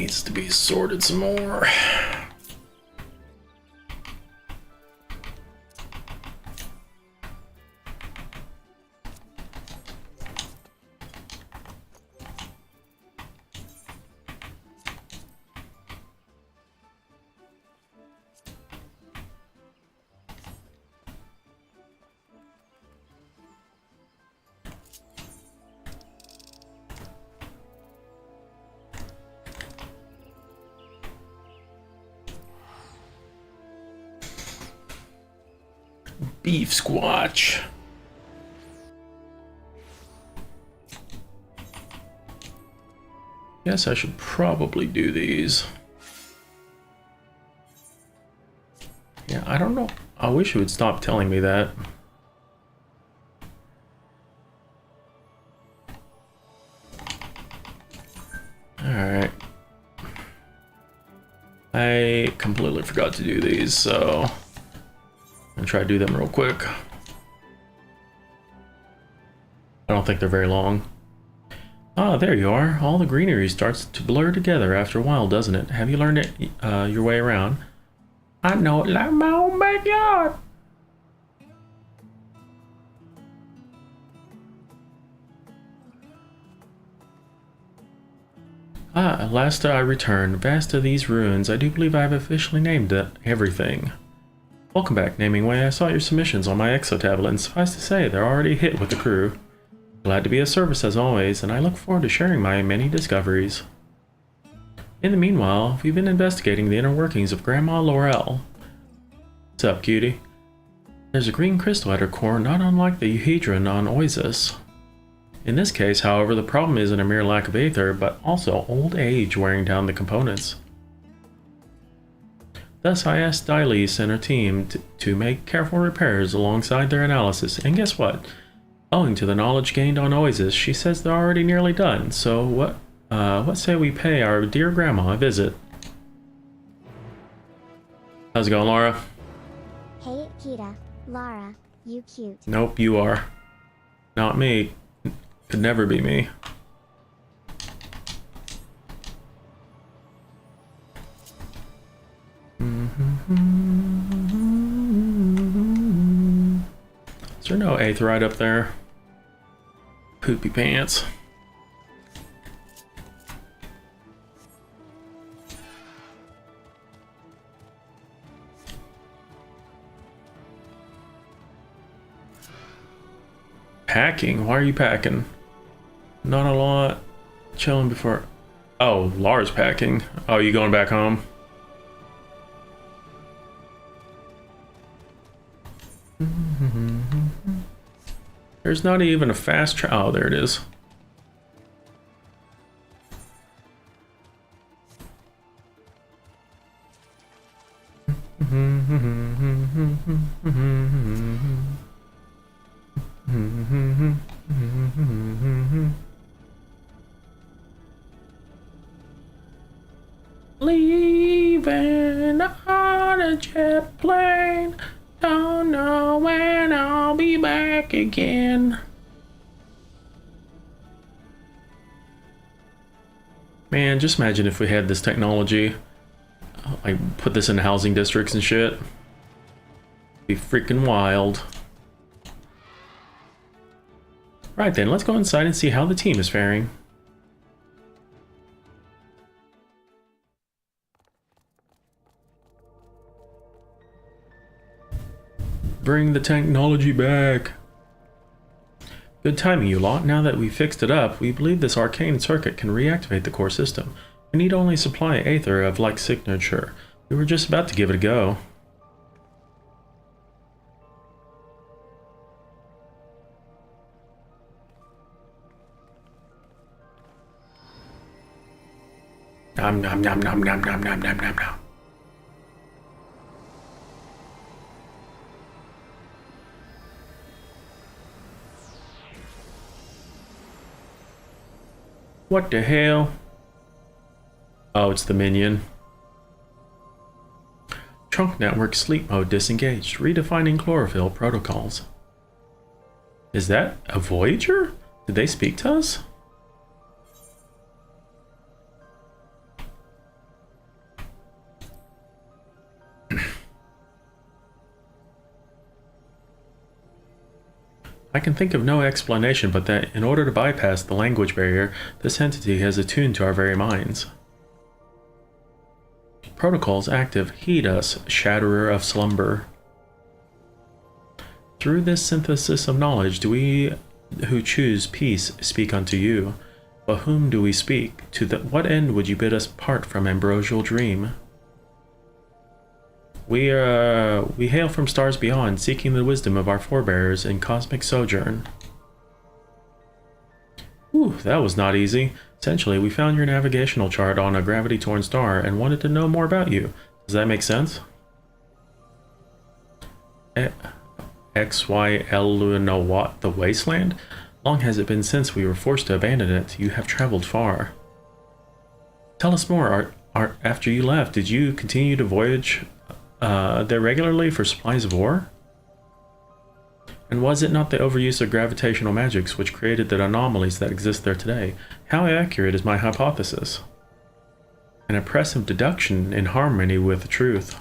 needs to be sorted some more. Beef squatch. Guess I should probably do these. Yeah, I don't know. I wish it would stop telling me that. Alright. I completely forgot to do these, so I'm gonna try to do them real quick. I don't think they're very long. Ah, there you are. All the greenery starts to blur together after a while, doesn't it? Have you learned it, your way around? I know it like my own backyard. Ah, at last I returned. Vast are these ruins. I do believe I have officially named everything. Welcome back, Naming Way. I saw your submissions on my exo tablet, and suffice to say, they're already hit with the crew. Glad to be of service as always, and I look forward to sharing my many discoveries. In the meanwhile, we've been investigating the inner workings of Grandma Laurel. What's up, cutie? There's a green crystal at her core, not unlike the euhedron on Oisis. In this case, however, the problem isn't a mere lack of aether, but also old age wearing down the components. Thus, I asked Dylis and her team to make careful repairs alongside their analysis, and guess what? Owing to the knowledge gained on Oasis, she says they're already nearly done, so what say we pay our dear grandma a visit? How's it going, Laura? Hey, Kita. Lara, you cute. Nope, you are. Not me. Could never be me. Is there no aetheryte up there? Poopy pants. Packing? Why are you packing? Not a lot. Chilling before... Oh, Lara's packing. Oh, you going back home? There's not even a fast oh, there it is. Leaving on a jet plane. Don't know when I'll be back again. Man, just imagine if we had this technology. Like, put this in housing districts and shit. Be freaking wild. Right then, let's go inside and see how the team is faring. Bring the technology back. Good timing, you lot. Now that we fixed it up, we believe this arcane circuit can reactivate the core system. We need only supply aether of like signature. We were just about to give it a go. Nom nom nom nom nom nom nom nom nom nom. What the hell? Oh, it's the minion. Trunk network sleep mode disengaged, redefining chlorophyll protocols. Is that a Voyager? Did they speak to us? I can think of no explanation but that in order to bypass the language barrier, this entity has attuned to our very minds. Protocols active, heed us, shatterer of slumber. Through this synthesis of knowledge do we who choose peace speak unto you. But whom do we speak? To what end would you bid us part from ambrosial dream? We hail from stars beyond, seeking the wisdom of our forebears in cosmic sojourn. Whew, that was not easy. Essentially, we found your navigational chart on a gravity-torn star and wanted to know more about you. Does that make sense? XYL, no what? The wasteland? Long has it been since we were forced to abandon it. You have traveled far. Tell us more. After you left, did you continue to voyage there regularly for supplies of ore? And was it not the overuse of gravitational magics which created the anomalies that exist there today? How accurate is my hypothesis? An impressive deduction in harmony with the truth.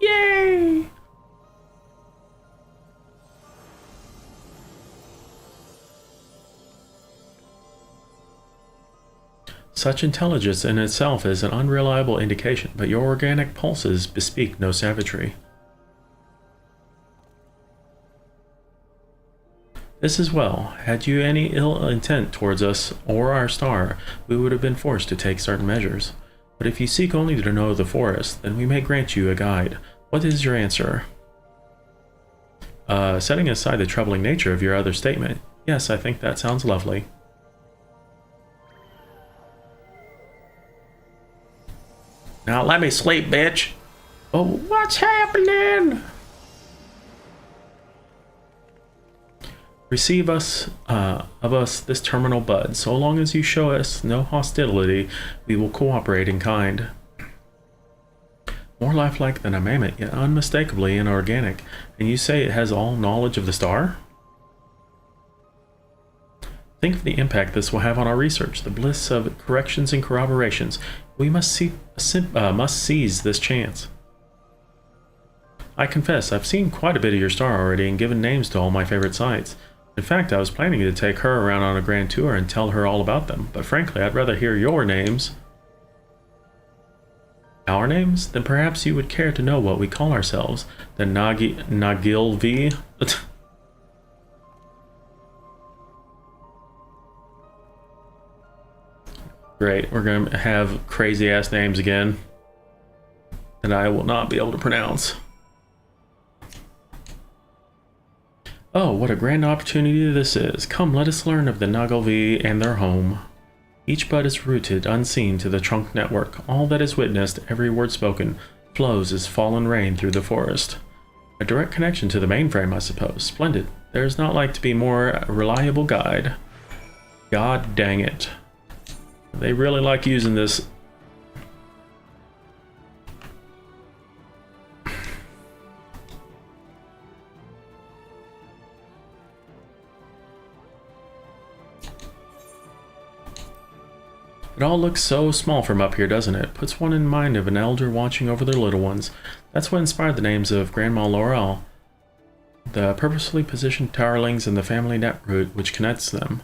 Yay! Such intelligence in itself is an unreliable indication, but your organic pulses bespeak no savagery. This is well. Had you any ill intent towards us or our star, we would have been forced to take certain measures. But if you seek only to know the forest, then we may grant you a guide. What is your answer? Setting aside the troubling nature of your other statement, yes, I think that sounds lovely. Now let me sleep, bitch. Oh, what's happening? Receive of us this terminal bud. So long as you show us no hostility, we will cooperate in kind. More lifelike than a mammoth, yet unmistakably inorganic. And you say it has all knowledge of the star? Think of the impact this will have on our research, the bliss of corrections and corroborations. We must seize this chance. I confess, I've seen quite a bit of your star already and given names to all my favorite sites. In fact, I was planning to take her around on a grand tour and tell her all about them, but frankly, I'd rather hear your names. Our names? Then perhaps you would care to know what we call ourselves. The Nagilvi? Great, we're going to have crazy-ass names again that I will not be able to pronounce. Oh, what a grand opportunity this is. Come, let us learn of the Nagalvi and their home. Each bud is rooted, unseen, to the trunk network. All that is witnessed, every word spoken, flows as fallen rain through the forest. A direct connection to the mainframe, I suppose. Splendid. There is not like to be more reliable guide. God dang it. They really like using this. It all looks so small from up here, doesn't it? Puts one in mind of an elder watching over their little ones. That's what inspired the names of Grandma Laurel, the purposefully positioned towerlings, and the family netroot which connects them.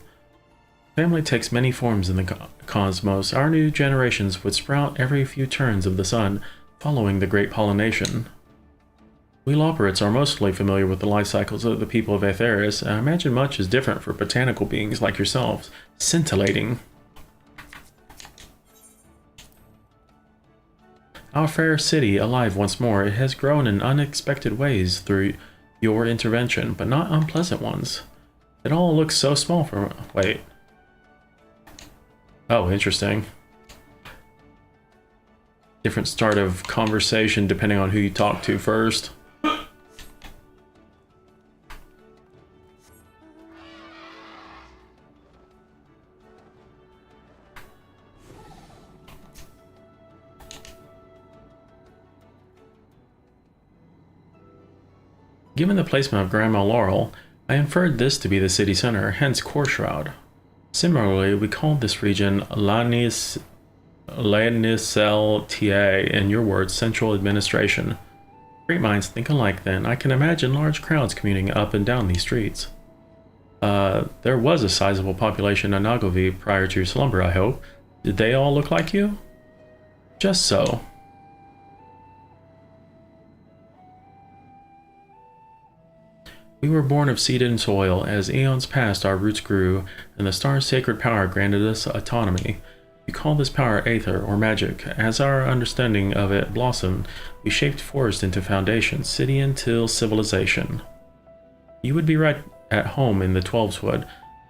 Family takes many forms in the cosmos. Our new generations would sprout every few turns of the sun, following the great pollination. We Loperates are mostly familiar with the life cycles of the people of Aetheris, and I imagine much is different for botanical beings like yourselves. Scintillating. Our fair city alive once more, it has grown in unexpected ways through your intervention, but not unpleasant ones. It all looks so small from... wait. Oh, interesting. Different start of conversation depending on who you talk to first. Given the placement of Grandma Laurel, I inferred this to be the city center, hence Core Shroud. Similarly, we called this region Lanisel TA, in your words, Central Administration. Great minds think alike then. I can imagine large crowds commuting up and down these streets. There was a sizable population in Nagovi prior to your slumber, I hope. Did they all look like you? Just so. We were born of seed and soil. As eons passed, our roots grew, and the star's sacred power granted us autonomy. We call this power aether, or magic. As our understanding of it blossomed, we shaped forest into foundation, city until civilization. You would be right at home in the Twelveswood,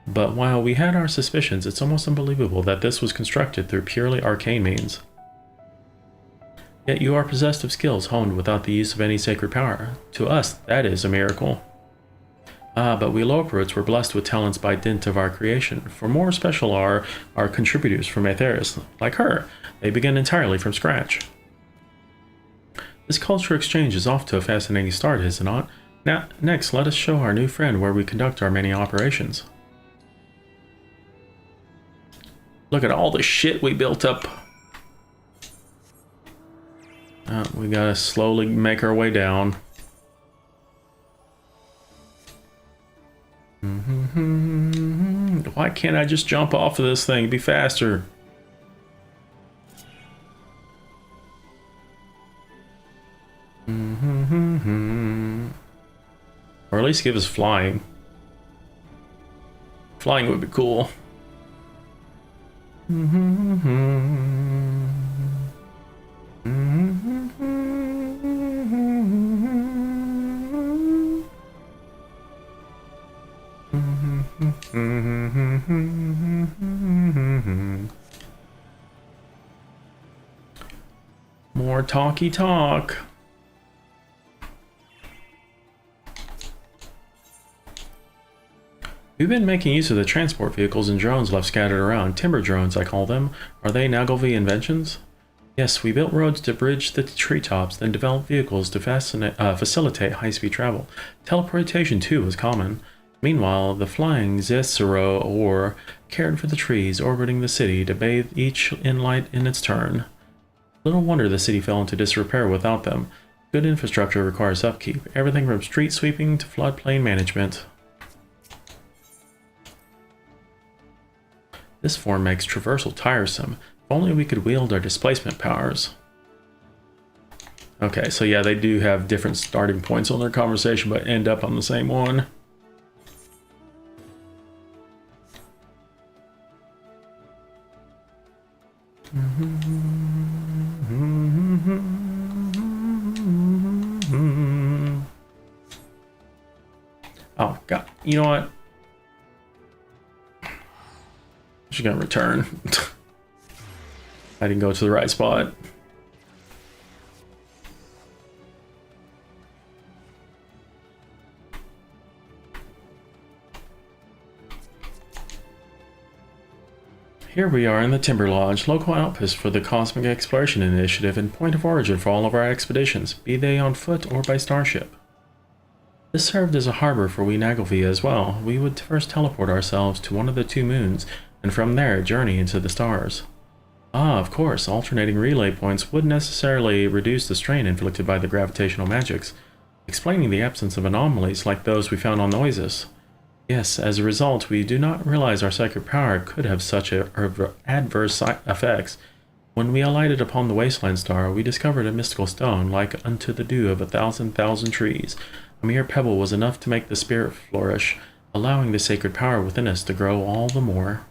but while we had our suspicions, it's almost unbelievable that this was constructed through purely arcane means. Yet you are possessed of skills honed without the use of any sacred power. To us, that is a miracle. But we Loproots were blessed with talents by dint of our creation. For more special are our contributors from Aetheris, like her. They begin entirely from scratch. This culture exchange is off to a fascinating start, is it not? Now, next, let us show our new friend where we conduct our many operations. Look at all the shit we built up. We gotta slowly make our way down. Why can't I just jump off of this thing? It'd be faster. Or at least give us flying. Flying would be cool. More talky talk. We've been making use of the transport vehicles and drones left scattered around. Timber drones, I call them. Are they Nagovi inventions? Yes, we built roads to bridge the treetops, then developed vehicles to facilitate high-speed travel. Teleportation, too, was common. Meanwhile, the flying Zesero or cared for the trees orbiting the city to bathe each in light in its turn. Little wonder the city fell into disrepair without them. Good infrastructure requires upkeep, everything from street sweeping to floodplain management. This form makes traversal tiresome. If only we could wield our displacement powers. Okay, so yeah, they do have different starting points on their conversation, but end up on the same one. Oh, God. You know what? She's gonna return. I didn't go to the right spot. Here we are in the Timber Lodge, local outpost for the Cosmic Exploration Initiative and point of origin for all of our expeditions, be they on foot or by starship. This served as a harbor for we Nagovi as well. We would first teleport ourselves to one of the two moons, and from there journey into the stars. Ah, of course, alternating relay points would necessarily reduce the strain inflicted by the gravitational magics, explaining the absence of anomalies like those we found on Noises. Yes, as a result, we do not realize our sacred power could have such adverse effects. When we alighted upon the Wasteland Star, we discovered a mystical stone, like unto the dew of 1,000,000 trees. A mere pebble was enough to make the spirit flourish, allowing the sacred power within us to grow all the more.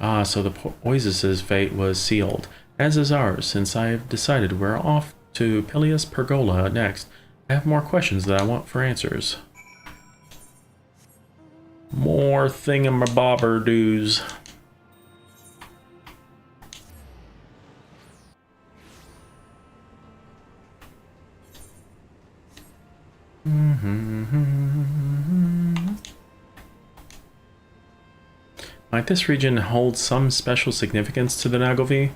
Ah, so the Oisis's fate was sealed, as is ours, since I have decided we're off to Pilius Pergola next. I have more questions that I want for answers. More thingamabobber-doos. Might this region hold some special significance to the Nagovi?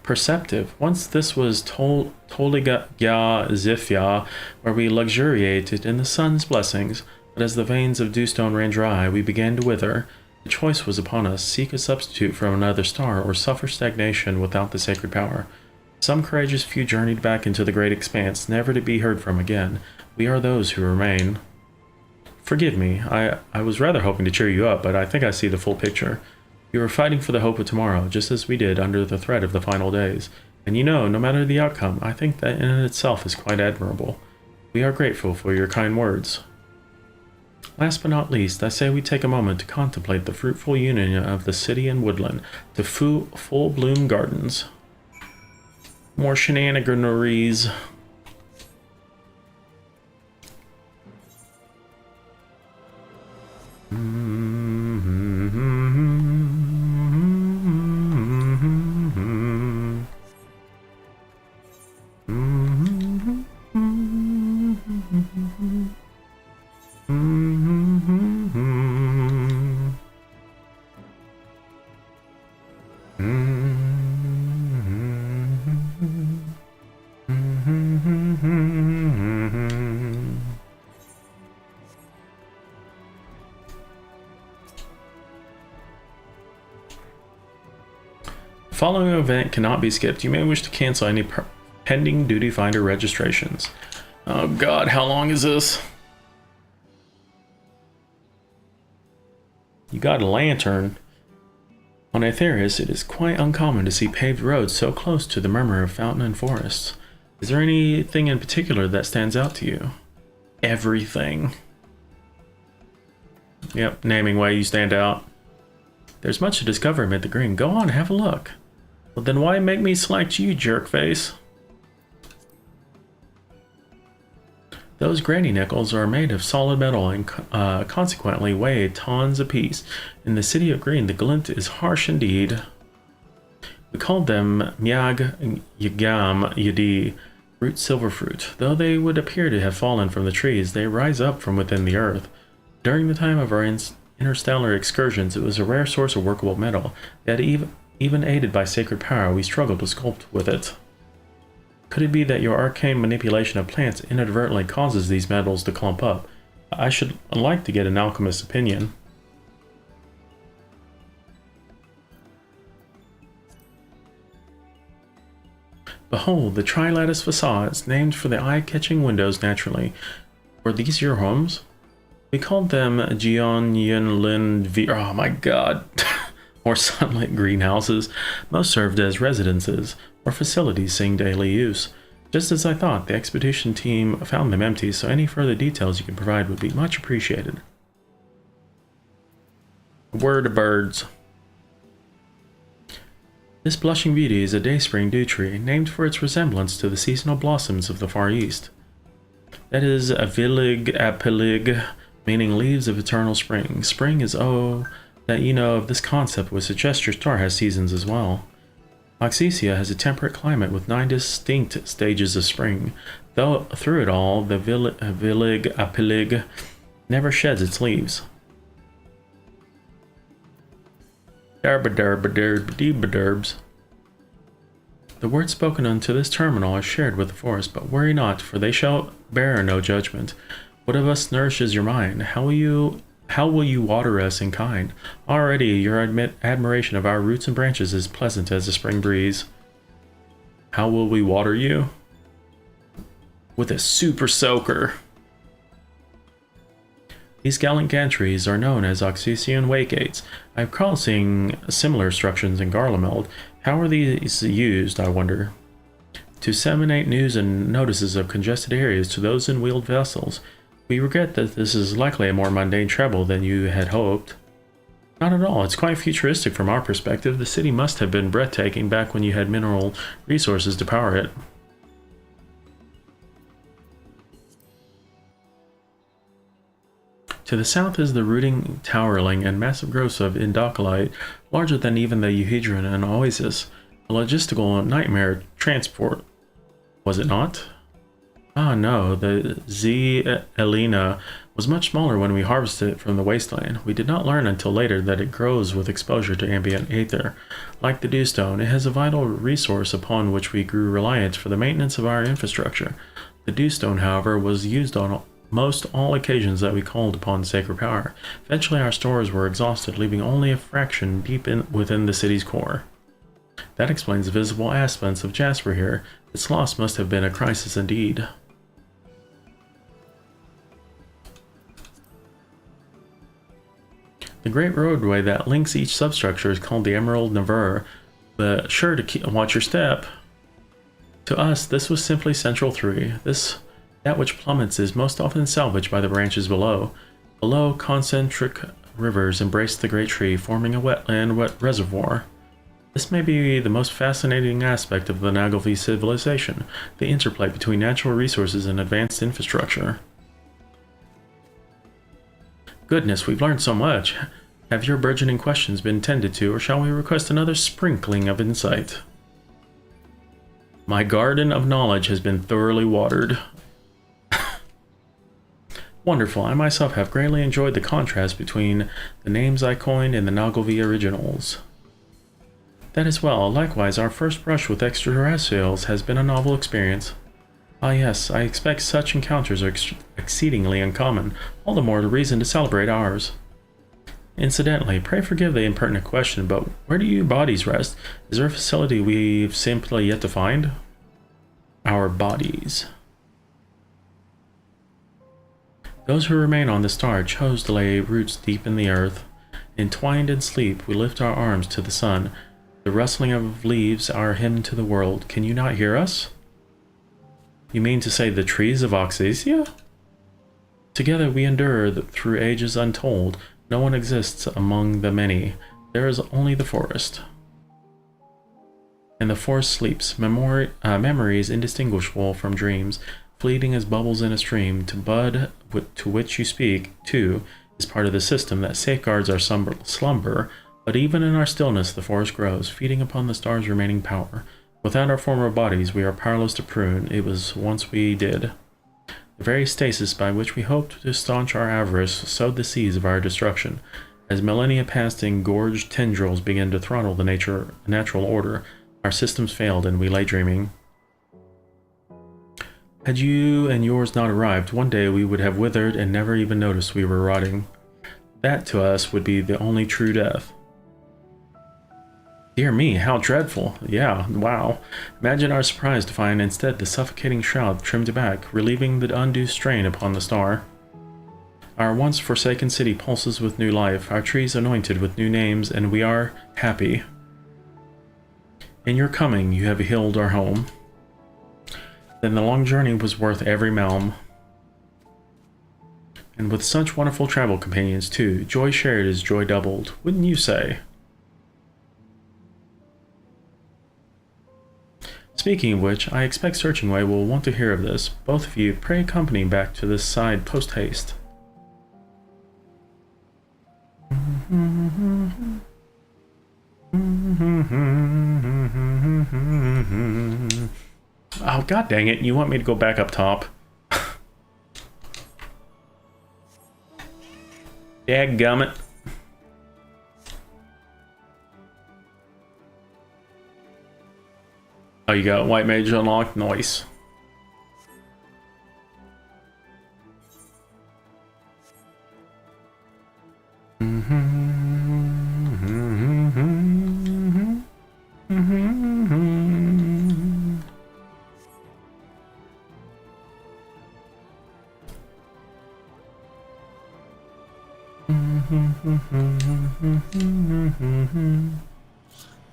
Perceptive. Once this was Toliga Zifya, where we luxuriated in the sun's blessings, but as the veins of Dewstone ran dry, we began to wither. The choice was upon us, seek a substitute from another star or suffer stagnation without the sacred power. Some courageous few journeyed back into the great expanse, never to be heard from again. We are those who remain. Forgive me, I was rather hoping to cheer you up, but I think I see the full picture. You are fighting for the hope of tomorrow, just as we did under the threat of the final days. And you know, no matter the outcome, I think that in itself is quite admirable. We are grateful for your kind words. Last but not least, I say we take a moment to contemplate the fruitful union of the city and woodland, the full bloom gardens. More shenaniganeries. The following event cannot be skipped. You may wish to cancel any pending duty finder registrations. Oh god, how long is this? You got a lantern. On Aetherius, it is quite uncommon to see paved roads so close to the murmur of fountain and forests. Is there anything in particular that stands out to you? Everything. Yep, naming way you stand out. There's much to discover amid the green. Go on, have a look. Well, then why make me select you, jerkface? Those granny nickels are made of solid metal and consequently weigh tons apiece. In the city of green, the glint is harsh indeed. We called them Myag Yagam Yadi, root silverfruit. Though they would appear to have fallen from the trees, they rise up from within the earth. During the time of our interstellar excursions, it was a rare source of workable metal, yet even aided by sacred power, we struggled to sculpt with it. Could it be that your arcane manipulation of plants inadvertently causes these metals to clump up? I should like to get an alchemist's opinion. Behold, the trilattice facades, named for the eye-catching windows naturally. Were these your homes? We called them Geonyenlin oh my god, or sunlit greenhouses. Most served as residences, or facilities seeing daily use. Just as I thought, the expedition team found them empty, so any further details you can provide would be much appreciated. Word of birds. This blushing beauty is a dayspring dew tree, named for its resemblance to the seasonal blossoms of the Far East. That is a vilig apilig, meaning leaves of eternal spring. Spring is that you know of this concept would suggest your star has seasons as well. Oxysia has a temperate climate with 9 distinct stages of spring, though through it all, the vilig apilig never sheds its leaves. The words spoken unto this terminal are shared with the forest, but worry not, for they shall bear no judgment. What of us nourishes your mind? How will you water us in kind? Already your admiration of our roots and branches is pleasant as the spring breeze. How will we water you? With a super soaker. These gallant gantries are known as Oxysian waygates. I recall seeing similar structures in Garlemald. How are these used, I wonder? To disseminate news and notices of congested areas to those in wheeled vessels. We regret that this is likely a more mundane travel than you had hoped. Not at all, it's quite futuristic from our perspective. The city must have been breathtaking back when you had mineral resources to power it. To the south is the rooting, towering, and massive growths of Indocalite, larger than even the Euhedron and Oasis. A logistical nightmare transport, was it not? Ah no, the Z. Elena was much smaller when we harvested it from the wasteland. We did not learn until later that it grows with exposure to ambient aether. Like the dewstone, it has a vital resource upon which we grew reliant for the maintenance of our infrastructure. The dewstone, however, was used on most all occasions that we called upon sacred power. Eventually our stores were exhausted, leaving only a fraction deep within the city's core. That explains the visible aspects of Jasper here. Its loss must have been a crisis indeed. The great roadway that links each substructure is called the Emerald Naver, but sure to watch your step. To us, this was simply Central 3. That which plummets is most often salvaged by the branches below. Below, concentric rivers embrace the great tree, forming a wet reservoir. This may be the most fascinating aspect of the Nagelvi civilization, the interplay between natural resources and advanced infrastructure. Goodness, we've learned so much. Have your burgeoning questions been tended to, or shall we request another sprinkling of insight? My garden of knowledge has been thoroughly watered. Wonderful. I myself have greatly enjoyed the contrast between the names I coined and the Nagelvi originals. That is well. Likewise, our first brush with extraterrestrials has been a novel experience. Ah yes, I expect such encounters are exceedingly uncommon, all the more the reason to celebrate ours. Incidentally, pray forgive the impertinent question, but where do your bodies rest? Is there a facility we've simply yet to find? Our bodies. Those who remain on the star chose to lay roots deep in the earth. Entwined in sleep, we lift our arms to the sun. The rustling of leaves, our hymn to the world. Can you not hear us? You mean to say the trees of Oxasia? Together we endure through ages untold. No one exists among the many. There is only the forest. And the forest sleeps. Memories indistinguishable from dreams, fleeting as bubbles in a stream. To bud, to which you speak, too, is part of the system that safeguards our slumber. But even in our stillness, the forest grows, feeding upon the star's remaining power. Without our former bodies, we are powerless to prune. It was once we did. The very stasis by which we hoped to staunch our avarice sowed the seeds of our destruction. As millennia passed and gorged tendrils began to throttle the natural order, our systems failed and we lay dreaming. Had you and yours not arrived, one day we would have withered and never even noticed we were rotting. That, to us, would be the only true death. Dear me, how dreadful. Yeah, wow. Imagine our surprise to find instead the suffocating shroud trimmed back, relieving the undue strain upon the star. Our once forsaken city pulses with new life, our trees anointed with new names, and we are happy. In your coming, you have healed our home. Then the long journey was worth every melm. And with such wonderful travel companions, too, joy shared is joy doubled, wouldn't you say? Speaking of which, I expect Searching Way will want to hear of this. Both of you, pray accompany back to this side post-haste. Oh, god dang it, you want me to go back up top? Dadgummit. Oh, you got White Mage unlocked? Nice.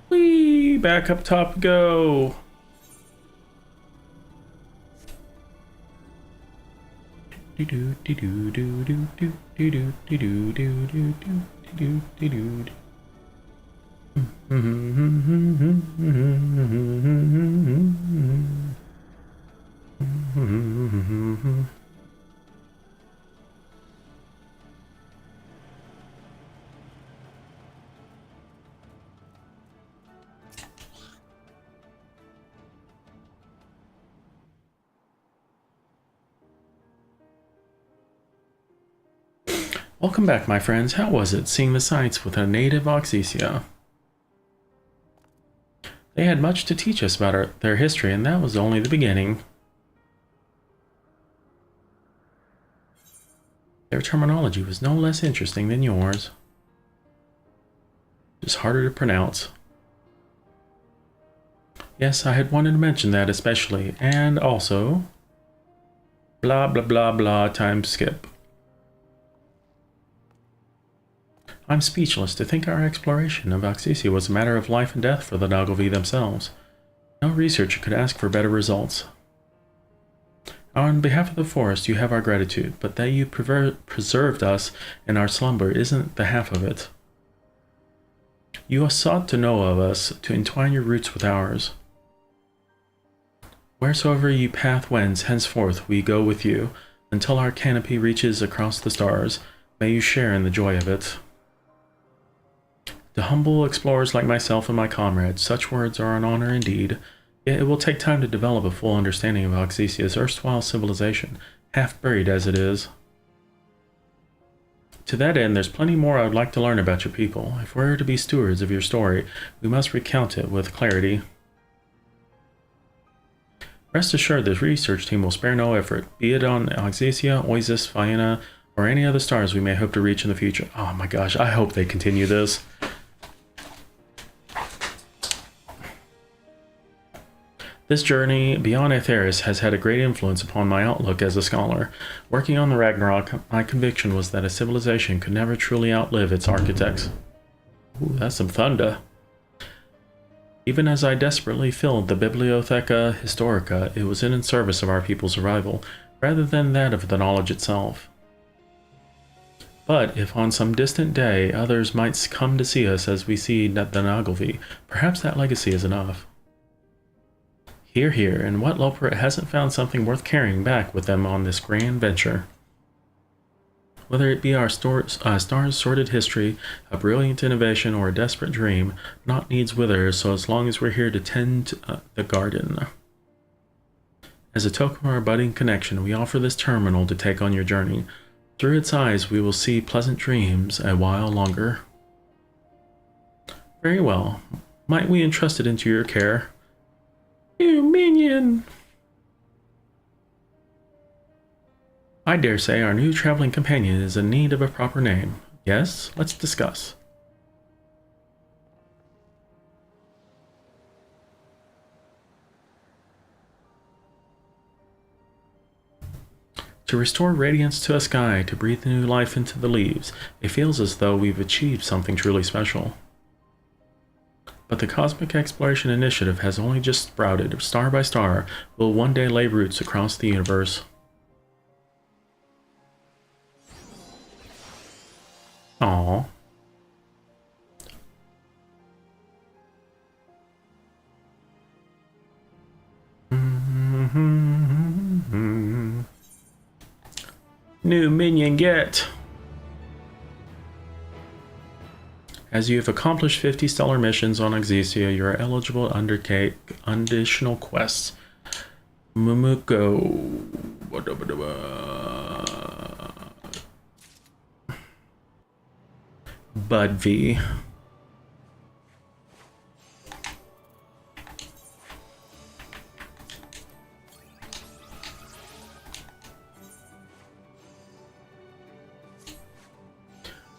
Whee! Back up top go! Welcome back, my friends. How was it seeing the sights with a native Oxasia? They had much to teach us about their history, and that was only the beginning. Their terminology was no less interesting than yours. Just harder to pronounce. Yes, I had wanted to mention that especially, and also... blah blah blah blah time skip. I'm speechless to think our exploration of Oxysia was a matter of life and death for the Nagelvi themselves. No researcher could ask for better results. On behalf of the forest, you have our gratitude, but that you preserved us in our slumber isn't the half of it. You sought to know of us, to entwine your roots with ours. Wheresoever your path wends, henceforth we go with you, until our canopy reaches across the stars. May you share in the joy of it. To humble explorers like myself and my comrades, such words are an honor indeed. Yet it will take time to develop a full understanding of Oxysia's erstwhile civilization, half buried as it is. To that end, there's plenty more I would like to learn about your people. If we're to be stewards of your story, we must recount it with clarity. Rest assured, this research team will spare no effort, be it on Oxysia, Oisis, Vienna, or any other stars we may hope to reach in the future. Oh my gosh, I hope they continue this. This journey beyond Aetheris has had a great influence upon my outlook as a scholar. Working on the Ragnarok, my conviction was that a civilization could never truly outlive its architects. Ooh, that's some thunder. Even as I desperately filled the Bibliotheca Historica, it was in service of our people's survival, rather than that of the knowledge itself. But if on some distant day others might come to see us as we see the Nagelvi, perhaps that legacy is enough. Hear, hear, and what Loper hasn't found something worth carrying back with them on this grand venture? Whether it be our star's sordid history, a brilliant innovation, or a desperate dream, naught needs wither so as long as we're here to tend the garden. As a token of our budding connection, we offer this terminal to take on your journey. Through its eyes, we will see pleasant dreams a while longer. Very well. Might we entrust it into your care? You minion! I dare say our new traveling companion is in need of a proper name. Yes, let's discuss. To restore radiance to a sky, to breathe new life into the leaves, it feels as though we've achieved something truly special. But the Cosmic Exploration Initiative has only just sprouted. Star by star, will one day lay roots across the universe. Aww. New minion get! As you have accomplished 50 stellar missions on Oxysia, you are eligible to undertake additional quests. Mumuko. Bud V.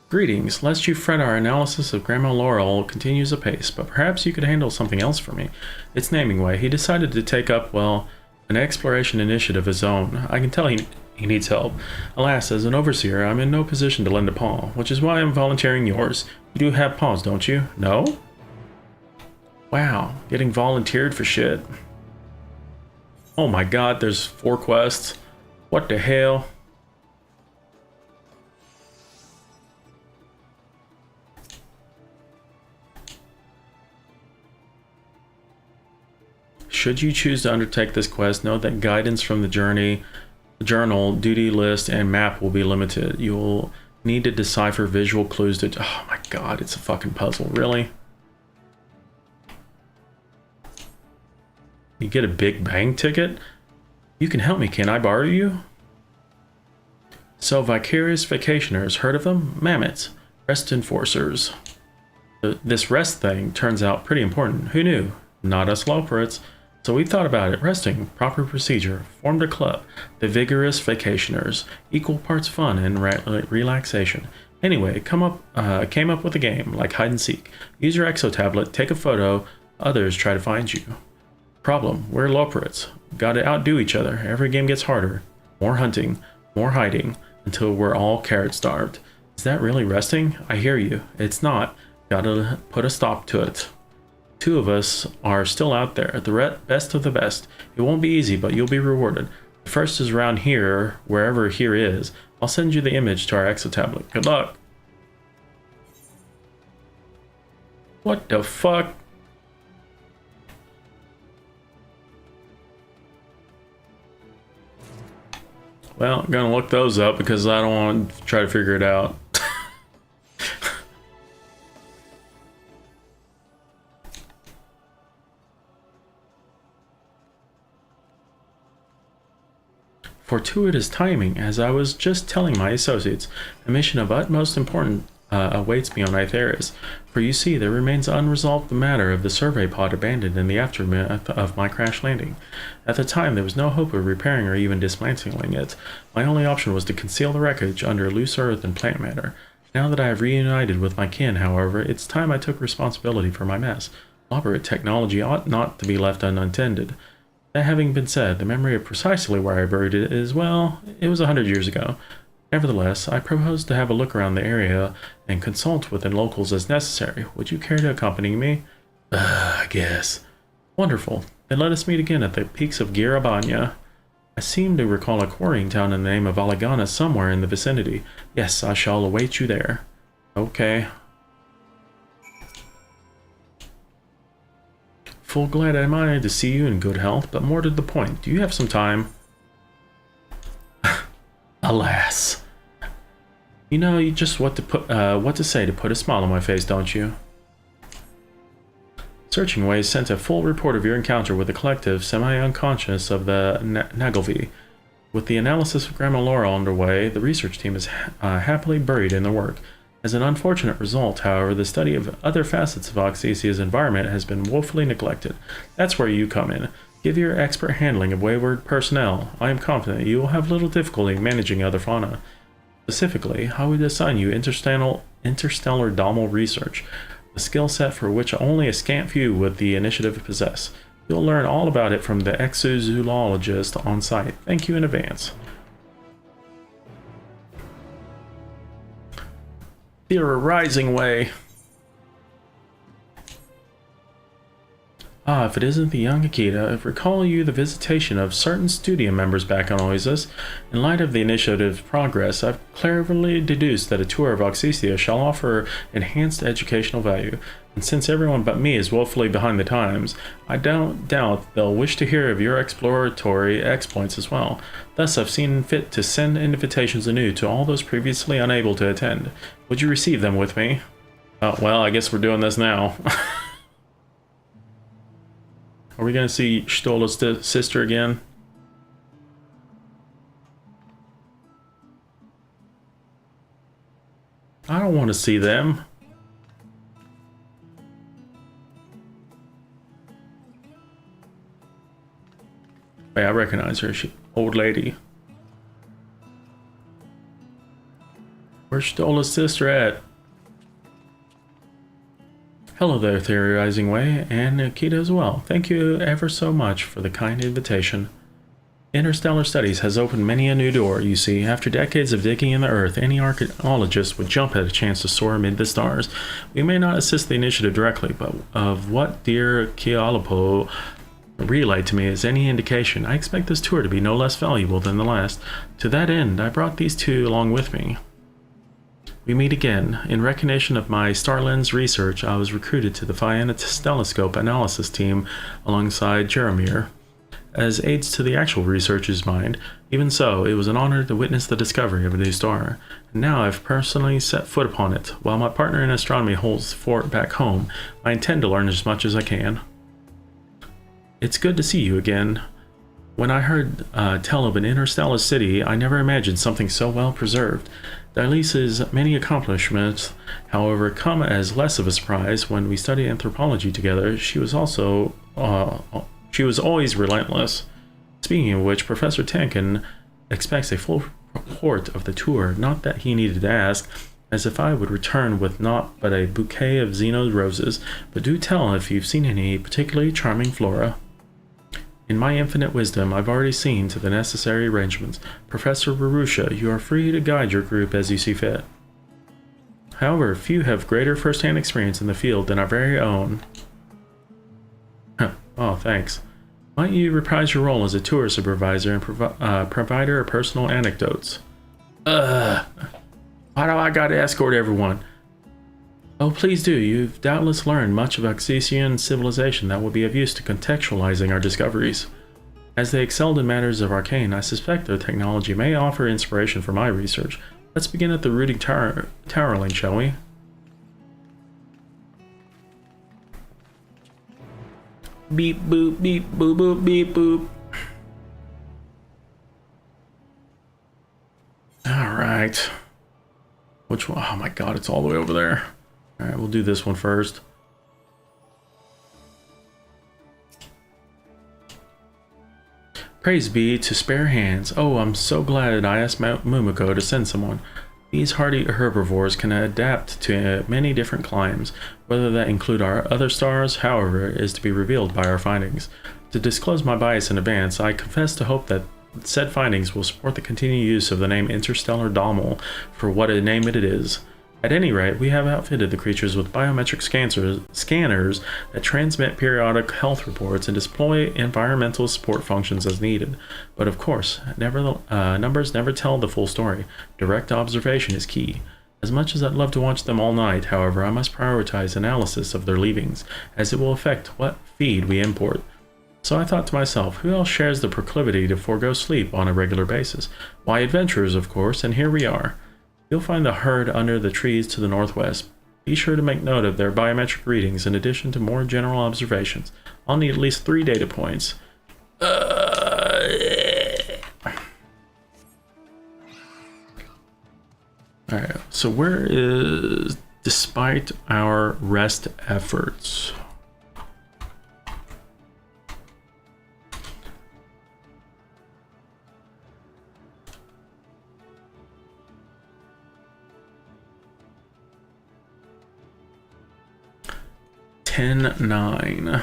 Greetings. Lest you fret, our analysis of Grandma Laurel continues apace, but perhaps you could handle something else for me. It's naming way. He decided to take up, well, an exploration initiative of his own. I can tell he needs help. Alas, as an overseer, I'm in no position to lend a paw, which is why I'm volunteering yours. You do have paws, don't you? No? Wow, getting volunteered for shit. Oh my god, there's 4 quests. What the hell? Should you choose to undertake this quest, note that guidance from the journal, duty list, and map will be limited. You'll need to decipher visual clues to... Oh my god, it's a fucking puzzle. Really? You get a Big Bang ticket? You can help me, can I borrow you? So, Vicarious Vacationers, heard of them? Mammoths. Rest Enforcers. This rest thing turns out pretty important. Who knew? Not us Loperits. So we thought about it. Resting, proper procedure, formed a club, the Vigorous Vacationers, equal parts fun and relaxation. Anyway, came up with a game, like hide and seek. Use your exo tablet, take a photo, others try to find you. Problem, we're Loperits. Gotta outdo each other. Every game gets harder. More hunting, more hiding, until we're all carrot starved. Is that really resting? I hear you. It's not. Gotta put a stop to it. Two of us are still out there, the best of the best. It won't be easy, but you'll be rewarded. The first is around here, wherever here is. I'll send you the image to our exotablet. Good luck. What the fuck? Well, I'm gonna look those up because I don't want to try to figure it out. Fortuitous timing, as I was just telling my associates. A mission of utmost importance awaits me on Ithera's. For you see, there remains unresolved the matter of the survey pod abandoned in the aftermath of my crash landing. At the time, there was no hope of repairing or even dismantling it. My only option was to conceal the wreckage under loose earth and plant matter. Now that I have reunited with my kin, however, it's time I took responsibility for my mess. Elaborate technology ought not to be left unattended. That having been said, the memory of precisely where I buried it is, well, it was 100 years ago. Nevertheless, I propose to have a look around the area and consult with the locals as necessary. Would you care to accompany me? I guess. Wonderful. Then let us meet again at the peaks of Girabanya. I seem to recall a quarrying town in the name of Aligana somewhere in the vicinity. Yes, I shall await you there. Okay. Full glad am I to see you in good health, but more to the point, do you have some time? Alas. You know you just what to say to put a smile on my face, don't you? Searching Ways sent a full report of your encounter with the collective semi-unconscious of the Nagelvi. With the analysis of Grandma Laura underway, the research team is happily buried in their work. As an unfortunate result, however, the study of other facets of Oxysia's environment has been woefully neglected. That's where you come in. Give your expert handling of wayward personnel. I am confident you will have little difficulty managing other fauna. Specifically, I would assign you interstellar domal research, a skill set for which only a scant few with the initiative possess. You'll learn all about it from the exozoologist on site. Thank you in advance. Theorizing way. Ah, if it isn't the young Akita, recall you the visitation of certain studio members back on Oasis. In light of the initiative's progress, I've cleverly deduced that a tour of Oxysia shall offer enhanced educational value, and since everyone but me is woefully behind the times, I don't doubt they'll wish to hear of your exploratory exploits as well. Thus, I've seen fit to send invitations anew to all those previously unable to attend. Would you receive them with me? Well, I guess we're doing this now. Are we going to see Stola's sister again? I don't want to see them. Hey, I recognize her. She, old lady. Where's Stola's sister at? Hello there, Theorizing Way, and Akita as well. Thank you ever so much for the kind invitation. Interstellar Studies has opened many a new door, you see. After decades of digging in the Earth, any archaeologist would jump at a chance to soar amid the stars. We may not assist the initiative directly, but of what dear Kealopo relayed to me is any indication, I expect this tour to be no less valuable than the last. To that end, I brought these two along with me. We meet again. In recognition of my StarLens research, I was recruited to the Fianna Telescope analysis team alongside Jeremiah. As aides to the actual researcher's mind, even so, it was an honor to witness the discovery of a new star. And now I've personally set foot upon it. While my partner in astronomy holds fort back home, I intend to learn as much as I can. It's good to see you again. When I heard tell of an interstellar city, I never imagined something so well preserved. Dylice's many accomplishments, however, come as less of a surprise. When we studied anthropology together, she was always relentless. Speaking of which, Professor Tankin expects a full report of the tour, not that he needed to ask, as if I would return with naught but a bouquet of Xeno's roses, but do tell if you've seen any particularly charming flora. In my infinite wisdom, I've already seen to the necessary arrangements. Professor Rarusha, you are free to guide your group as you see fit. However, few have greater first-hand experience in the field than our very own. Oh, thanks. Might you reprise your role as a tour supervisor and provider of personal anecdotes? Why do I gotta escort everyone? Oh, please do. You've doubtless learned much of Oxysian civilization that will be of use to contextualizing our discoveries. As they excelled in matters of arcane, I suspect their technology may offer inspiration for my research. Let's begin at the rooting towerling, shall we? Beep boop beep boop boop beep boop. Alright. Which one? Oh my god, it's all the way over there. Alright, we'll do this one first. Praise be to spare hands. Oh, I'm so glad I asked Mumiko to send someone. These hardy herbivores can adapt to many different climes. Whether that include our other stars, however, is to be revealed by our findings. To disclose my bias in advance, I confess to hope that said findings will support the continued use of the name Interstellar Dommel for what a name it is. At any rate, we have outfitted the creatures with biometric scanners that transmit periodic health reports and deploy environmental support functions as needed. But of course, numbers never tell the full story. Direct observation is key. As much as I'd love to watch them all night, however, I must prioritize analysis of their leavings, as it will affect what feed we import. So I thought to myself, who else shares the proclivity to forego sleep on a regular basis? Why, adventurers, of course, and here we are. You'll find the herd under the trees to the northwest. Be sure to make note of their biometric readings in addition to more general observations. I'll need at least 3 data points. Alright, so where is despite our rest efforts? $10.9.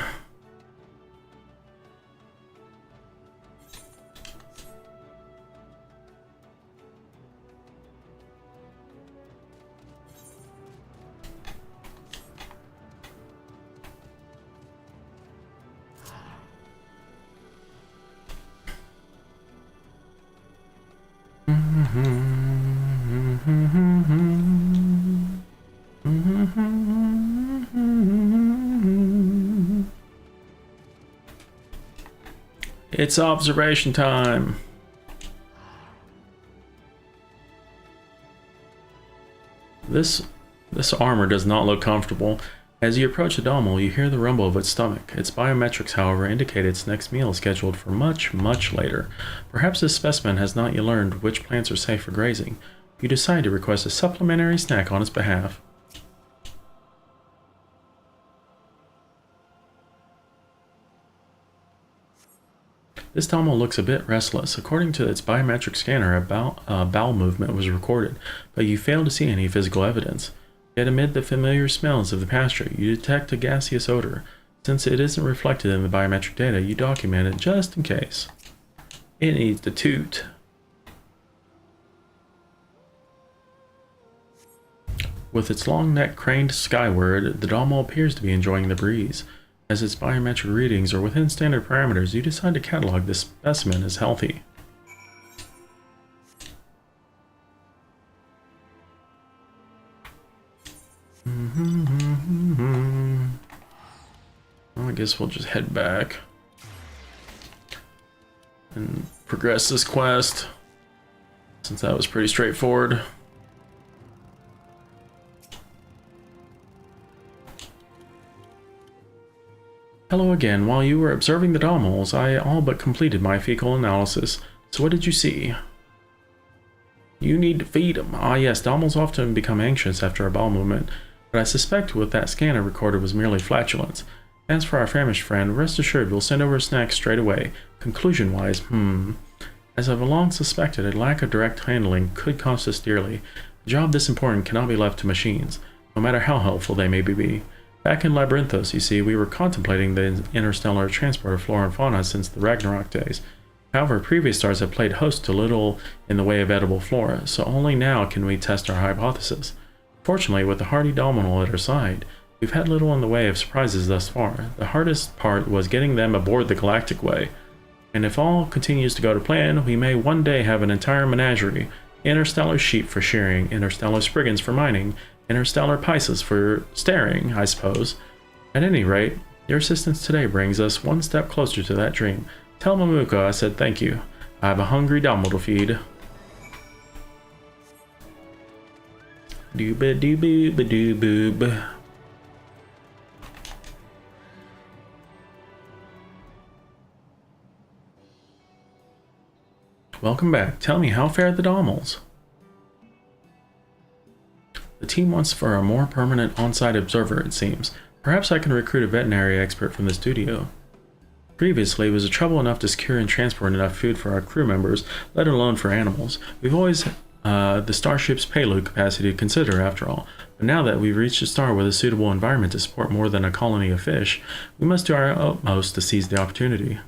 It's observation time. This armor does not look comfortable. As you approach the Dommel, you hear the rumble of its stomach. Its biometrics, however, indicate its next meal is scheduled for much, much later. Perhaps this specimen has not yet learned which plants are safe for grazing. You decide to request a supplementary snack on its behalf. This Dommel looks a bit restless. According to its biometric scanner, a bowel movement was recorded, but you fail to see any physical evidence. Yet amid the familiar smells of the pasture, you detect a gaseous odor. Since it isn't reflected in the biometric data, you document it just in case. It needs to toot. With its long neck craned skyward, the Dommel appears to be enjoying the breeze. As its biometric readings are within standard parameters, you decide to catalog this specimen as healthy. Well, I guess we'll just head back and progress this quest, since that was pretty straightforward. Hello again. While you were observing the Dommels, I all but completed my fecal analysis. So what did you see? You need to feed them. Ah yes, Dommels often become anxious after a bowel movement, but I suspect what that scanner recorded was merely flatulence. As for our famished friend, rest assured we'll send over a snack straight away. Conclusion-wise, as I've long suspected, a lack of direct handling could cost us dearly. A job this important cannot be left to machines, no matter how helpful they may be. Back in Labyrinthos, you see, we were contemplating the interstellar transport of flora and fauna since the Ragnarok days. However, previous stars have played host to little in the way of edible flora, so only now can we test our hypothesis. Fortunately, with the hardy Dominal at our side, we've had little in the way of surprises thus far. The hardest part was getting them aboard the Galactic Way. And if all continues to go to plan, we may one day have an entire menagerie. Interstellar sheep for shearing, interstellar spriggans for mining, interstellar Pisces for staring, I suppose. At any rate, your assistance today brings us one step closer to that dream. Tell Mamuko I said thank you. I have a hungry Dommel to feed. Dooba-doo-boo-ba-doo-boob. Welcome back. Tell me, how fared the Dommels? The team wants for a more permanent on-site observer, it seems. Perhaps I can recruit a veterinary expert from the studio. Previously, it was trouble enough to secure and transport enough food for our crew members, let alone for animals. We've always the starship's payload capacity to consider, after all. But now that we've reached a star with a suitable environment to support more than a colony of fish, we must do our utmost to seize the opportunity.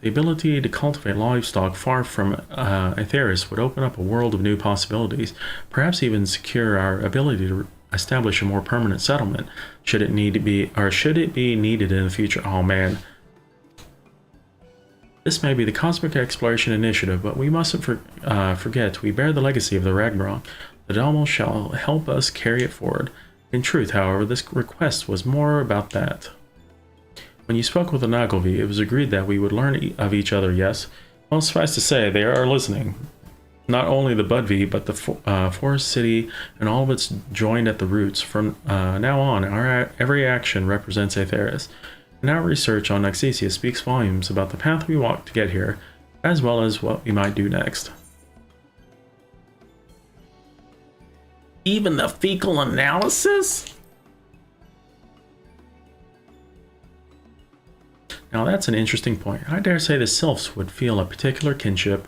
The ability to cultivate livestock far from Aetheris would open up a world of new possibilities, perhaps even secure our ability to establish a more permanent settlement, should it be needed in the future. Oh man. This may be the Cosmic Exploration Initiative, but we mustn't forget we bear the legacy of the Ragnarok. The Dommel shall help us carry it forward. In truth, however, this request was more about that. When you spoke with the Nagelvi, it was agreed that we would learn of each other, yes? Well, suffice to say, they are listening. Not only the Budvi, but the Forest City and all of its joined at the roots. From now on, our every action represents Aetheris. And our research on Noxesia speaks volumes about the path we walked to get here, as well as what we might do next. Even the fecal analysis? Now that's an interesting point. I dare say the sylphs would feel a particular kinship.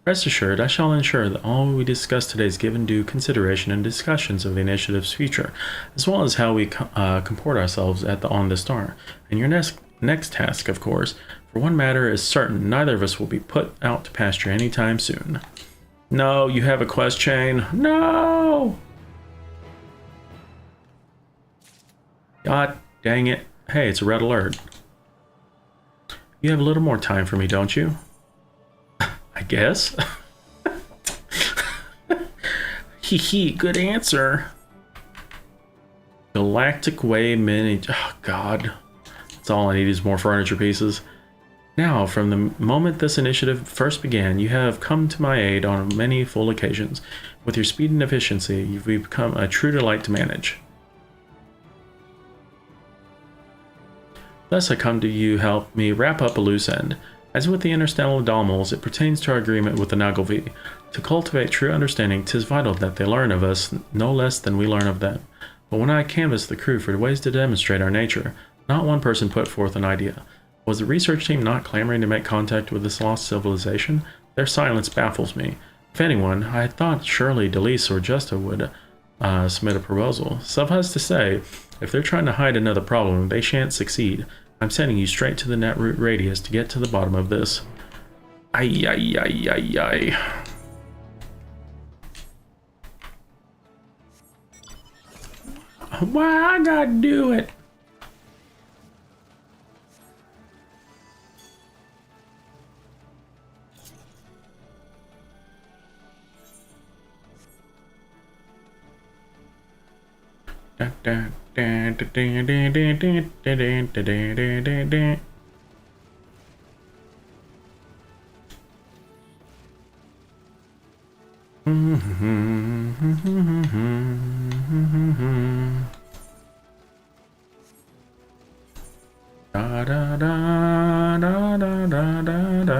Rest assured, I shall ensure that all we discuss today is given due consideration in discussions of the initiative's future, as well as how we comport ourselves on the star. And your next task, of course, for one matter is certain, neither of us will be put out to pasture anytime soon. No, you have a quest chain. No! God dang it. Hey, it's a red alert. You have a little more time for me, don't you? I guess. Hee hee, good answer. Galactic Way mini. Oh, God. That's all I need is more furniture pieces. Now, from the moment this initiative first began, you have come to my aid on many full occasions. With your speed and efficiency, you've become a true delight to manage. Thus I come to you help me wrap up a loose end. As with the interstellar Dommels, it pertains to our agreement with the Nagelvi. To cultivate true understanding, 'tis vital that they learn of us no less than we learn of them. But when I canvassed the crew for ways to demonstrate our nature, not one person put forth an idea. Was the research team not clamoring to make contact with this lost civilization? Their silence baffles me. If anyone, I had thought surely Delise or Justa would submit a proposal. Suffice to say, if they're trying to hide another problem, they shan't succeed. I'm sending you straight to the netroot radius to get to the bottom of this. Ay, ay, ay, ay, ay. Why I gotta do it? Da da da da da da da da.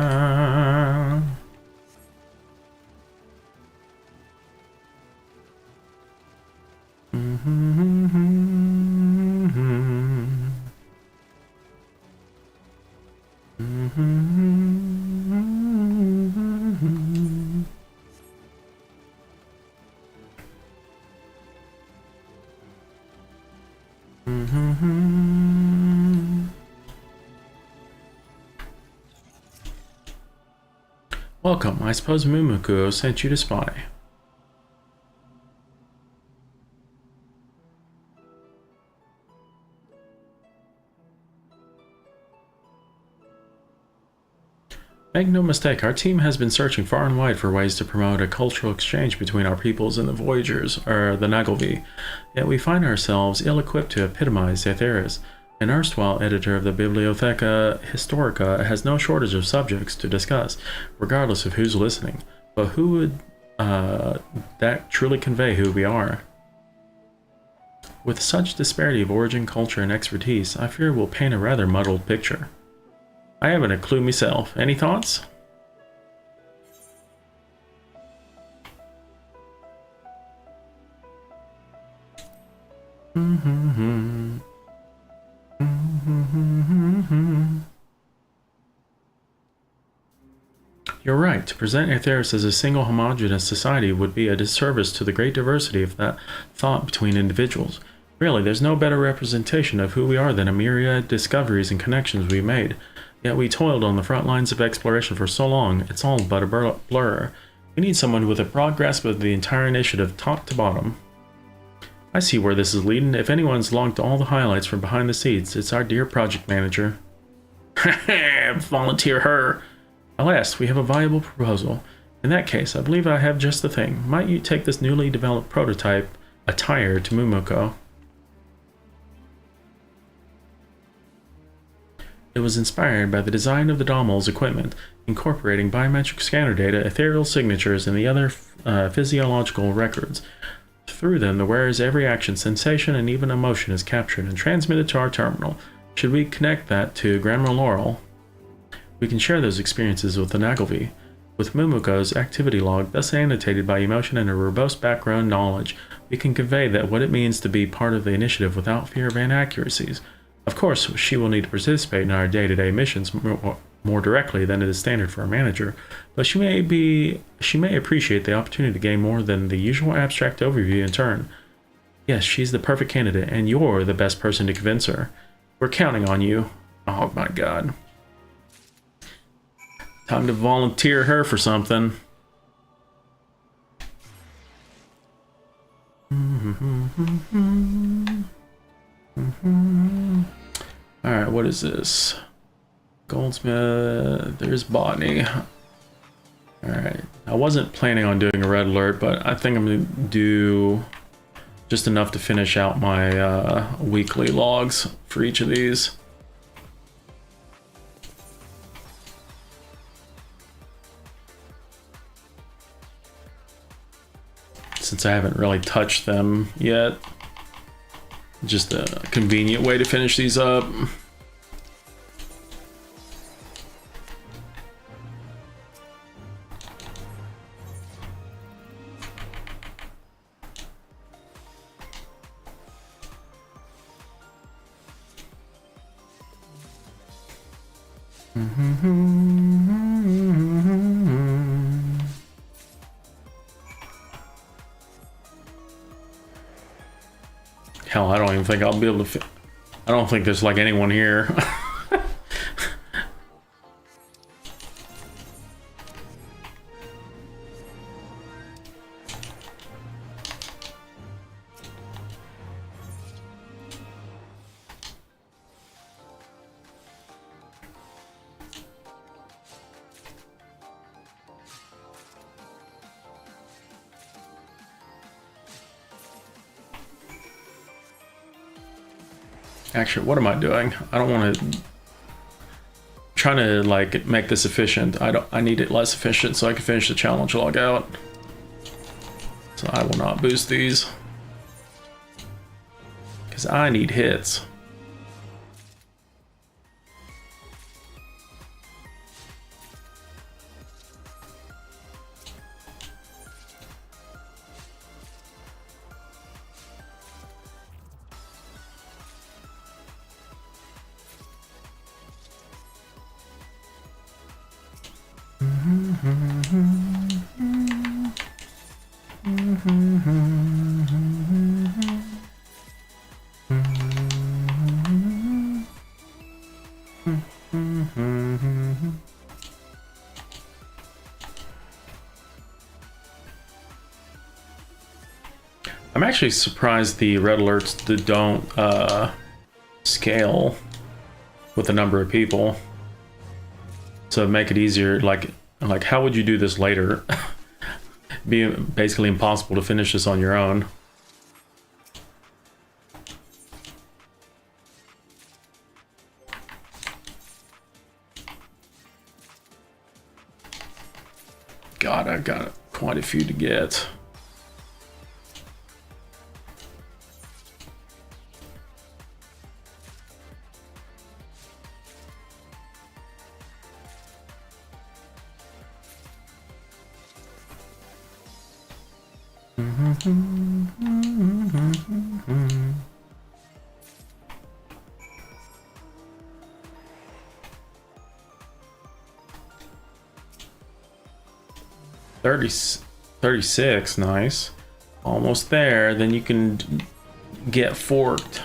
Welcome. I suppose Mumuko sent you to spy. Make no mistake, our team has been searching far and wide for ways to promote a cultural exchange between our peoples and the Voyagers, or the Nagelvi. Yet we find ourselves ill-equipped to epitomize Aetheris. An erstwhile editor of the Bibliotheca Historica has no shortage of subjects to discuss, regardless of who's listening. But who would that truly convey who we are? With such disparity of origin, culture, and expertise, I fear we'll paint a rather muddled picture. I haven't a clue myself. Any thoughts? You're right. To present Aetheris as a single homogeneous society would be a disservice to the great diversity of that thought between individuals. Really, there's no better representation of who we are than a myriad discoveries and connections we've made. Yet we toiled on the front lines of exploration for so long, it's all but a blur. We need someone with a broad grasp of the entire initiative, top to bottom. I see where this is leading. If anyone's logged all the highlights from behind the scenes, it's our dear project manager. Volunteer her. Alas, we have a viable proposal. In that case, I believe I have just the thing. Might you take this newly developed prototype attire to Mumuko? It was inspired by the design of the Dommel's equipment, incorporating biometric scanner data, ethereal signatures, and the other physiological records. Through them, the wearer's every action, sensation, and even emotion is captured and transmitted to our terminal. Should we connect that to Grandma Laurel, we can share those experiences with the Nagelvi. With Mumuko's activity log, thus annotated by emotion and a robust background knowledge, we can convey that what it means to be part of the initiative without fear of inaccuracies. Of course, she will need to participate in our day-to-day missions more directly than it is standard for a manager, but she may appreciate the opportunity to gain more than the usual abstract overview in turn. Yes, she's the perfect candidate, and you're the best person to convince her. We're counting on you. Oh my god. Time to volunteer her for something. Alright, what is this? Goldsmith, there's botany. Alright, I wasn't planning on doing a red alert, but I think I'm going to do just enough to finish out my weekly logs for each of these. Since I haven't really touched them yet. Just a convenient way to finish these up. Hell, I don't even think I'll be able to I don't think there's like anyone here. Actually, what am I doing? I don't want to trying to like make this efficient. I need it less efficient so I can finish the challenge log out. So I will not boost these because I need hits. actually surprised the red alerts that don't scale with the number of people. So make it easier. Like how would you do this later? Be basically impossible to finish this on your own. God, I've got quite a few to get. $30, 36, nice. Almost there, then you can get forked.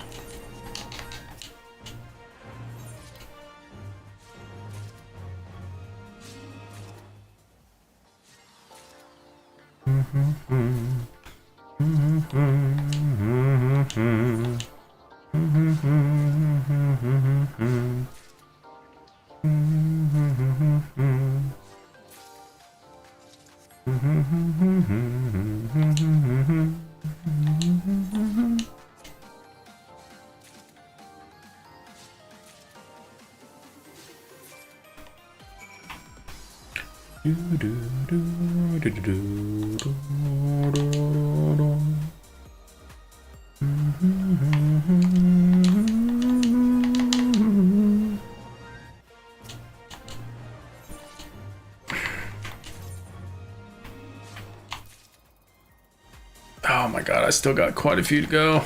Oh my god, I still got quite a few to go.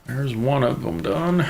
There's one of them done.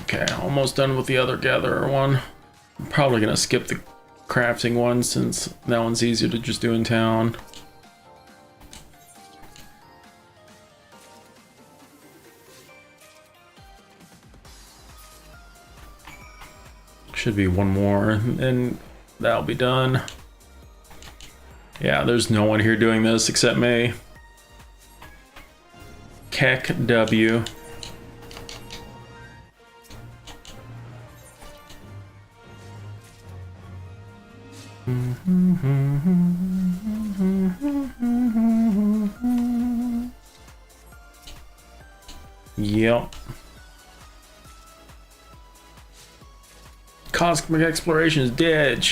Okay, almost done with the other gatherer one. I'm probably gonna skip the crafting one since that one's easier to just do in town. Should be one more and that'll be done. Yeah, there's no one here doing this except me. Keck W. Yep. Cosmic Exploration is dead.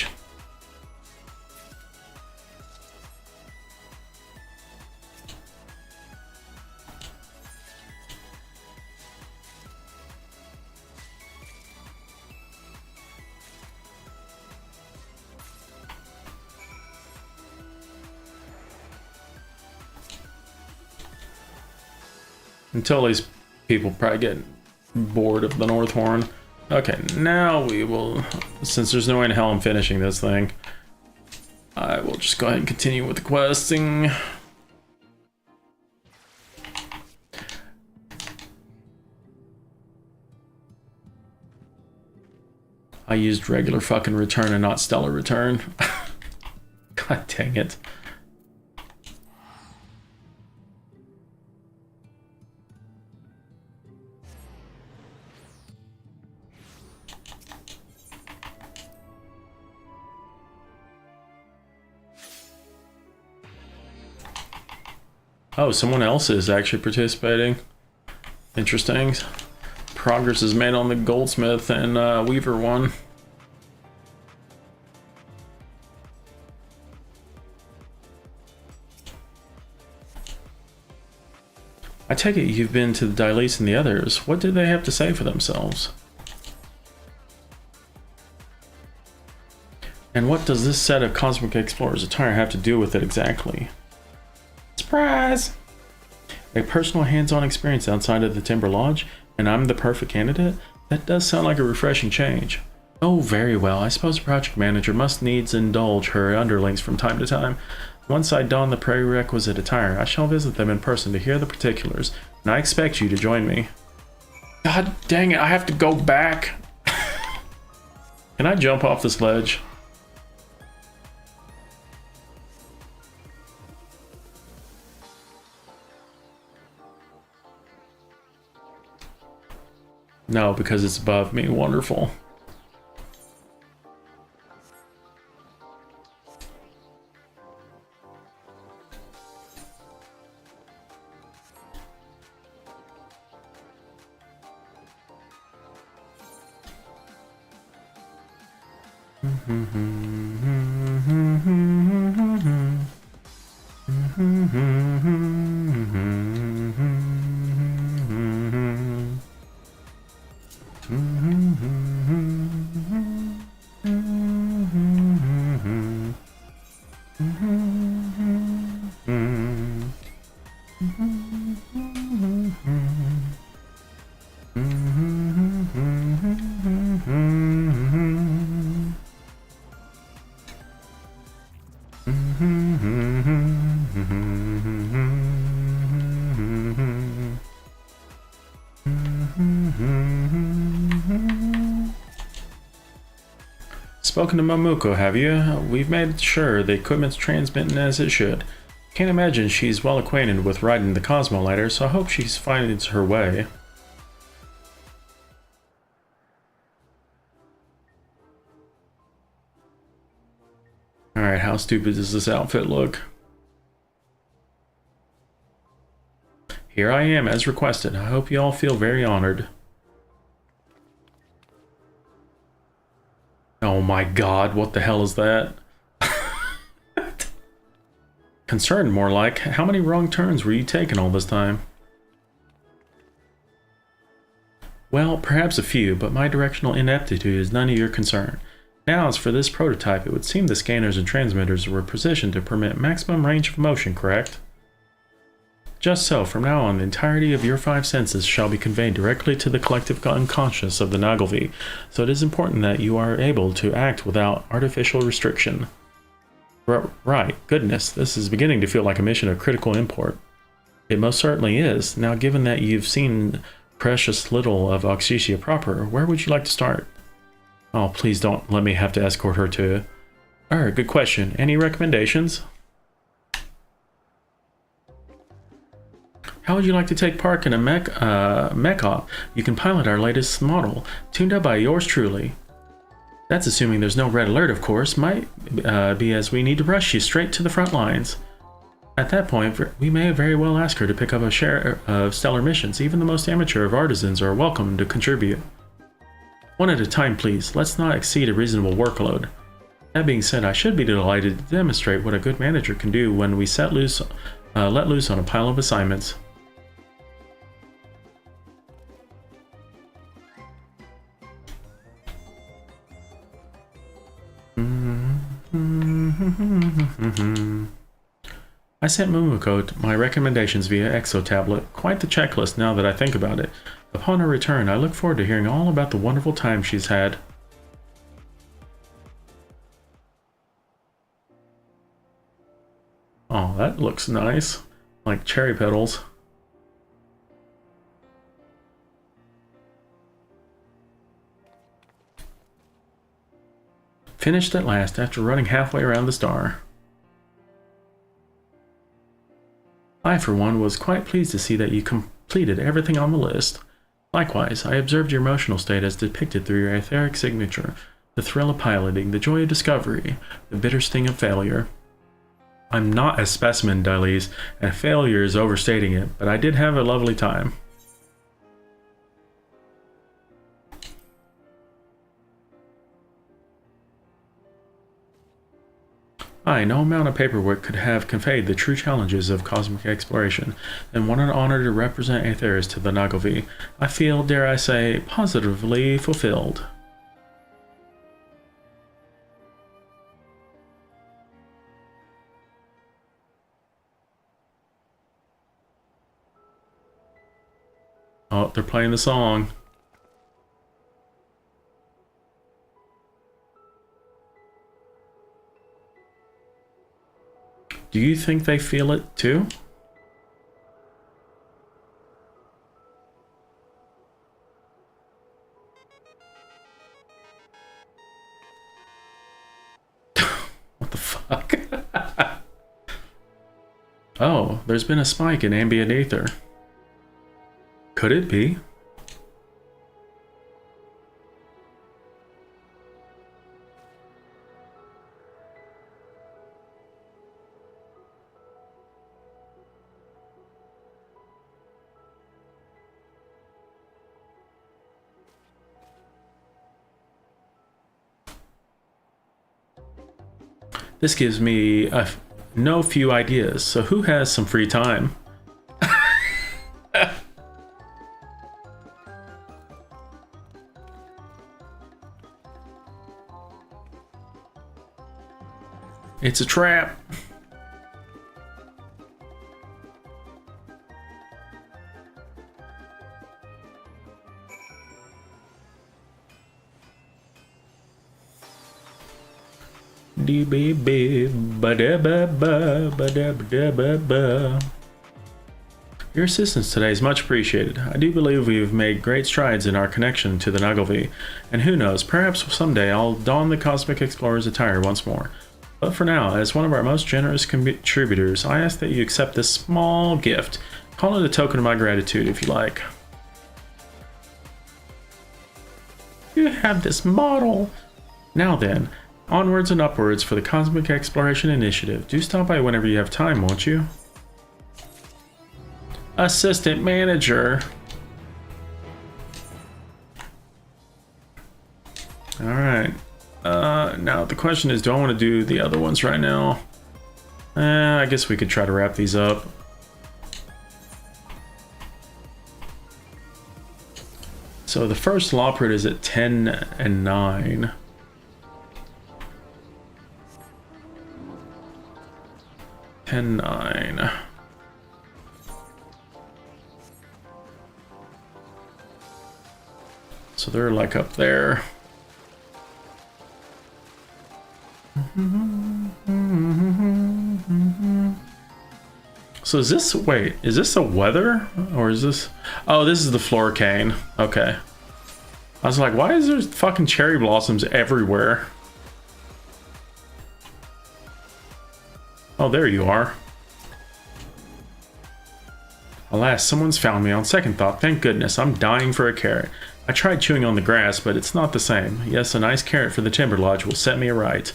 Until these people probably get bored of the North Horn. Okay, now we will, since there's no way in hell I'm finishing this thing, I will just go ahead and continue with the questing. I used regular fucking return and not stellar return. God dang it. Oh, someone else is actually participating. Interesting. Progress is made on the Goldsmith and Weaver one. I take it you've been to the Dilates and the others. What did they have to say for themselves? And what does this set of Cosmic Explorer's attire have to do with it exactly? Surprise! A personal hands-on experience outside of the Timber Lodge, and I'm the perfect candidate? That does sound like a refreshing change. Oh, very well. I suppose a project manager must needs indulge her underlings from time to time. Once I don the prerequisite attire, I shall visit them in person to hear the particulars, and I expect you to join me. God dang it, I have to go back. Can I jump off this ledge? No, because it's above me. Wonderful. Spoken to Mamuko, have you? We've made sure the equipment's transmitting as it should. Can't imagine she's well acquainted with riding the Cosmolighter, so I hope she finds her way. Alright, how stupid does this outfit look? Here I am, as requested. I hope you all feel very honored. Oh my god, what the hell is that? Concerned, more like. How many wrong turns were you taking all this time? Well, perhaps a few, but my directional ineptitude is none of your concern. Now, as for this prototype, it would seem the scanners and transmitters were positioned to permit maximum range of motion, correct? Just so, from now on, the entirety of your five senses shall be conveyed directly to the collective unconscious of the Nagelvi, so it is important that you are able to act without artificial restriction. Right, goodness, this is beginning to feel like a mission of critical import. It most certainly is. Now, given that you've seen precious little of Oxysia proper, where would you like to start? Oh, please don't let me have to escort her to... Good question. Any recommendations? How would you like to take part in a mech op? You can pilot our latest model, tuned up by yours truly. That's assuming there's no red alert, of course. Might be as we need to rush you straight to the front lines. At that point, we may very well ask her to pick up a share of stellar missions. Even the most amateur of artisans are welcome to contribute. One at a time, please. Let's not exceed a reasonable workload. That being said, I should be delighted to demonstrate what a good manager can do when we let loose on a pile of assignments. I sent Mumiko my recommendations via Exo tablet. Quite the checklist now that I think about it. Upon her return, I look forward to hearing all about the wonderful time she's had. Oh, that looks nice. Like cherry petals. Finished at last after running halfway around the star. I, for one, was quite pleased to see that you completed everything on the list. Likewise, I observed your emotional state as depicted through your etheric signature, the thrill of piloting, the joy of discovery, the bitter sting of failure. I'm not a specimen, Dylise, and failure is overstating it, but I did have a lovely time. No amount of paperwork could have conveyed the true challenges of cosmic exploration, and what an honor to represent Aetheris to the Nagovi. I feel, dare I say, positively fulfilled. Oh, they're playing the song. Do you think they feel it too? What the fuck? Oh, there's been a spike in ambient ether. Could it be? This gives me no few ideas. So who has some free time? It's a trap. Your assistance today is much appreciated. I do believe we've made great strides in our connection to the Nagovi, and who knows, perhaps someday I'll don the Cosmic Explorer's attire once more. But for now, as one of our most generous contributors, I ask that you accept this small gift. Call it a token of my gratitude if you like. You have this model! Now then, onwards and upwards for the Cosmic Exploration Initiative. Do stop by whenever you have time, won't you? Assistant Manager. Alright. Now the question is, do I want to do the other ones right now? I guess we could try to wrap these up. So the first Lawpert is at 10 and 9. 10-9. So they're like up there. So is this, wait, is this a weather? Or is this, oh, this is the floor cane. Okay. I was like, why is there fucking cherry blossoms everywhere? Oh, there you are. Alas, someone's found me. On second thought, thank goodness, I'm dying for a carrot. I tried chewing on the grass, but it's not the same. Yes, a nice carrot for the Timber Lodge will set me right.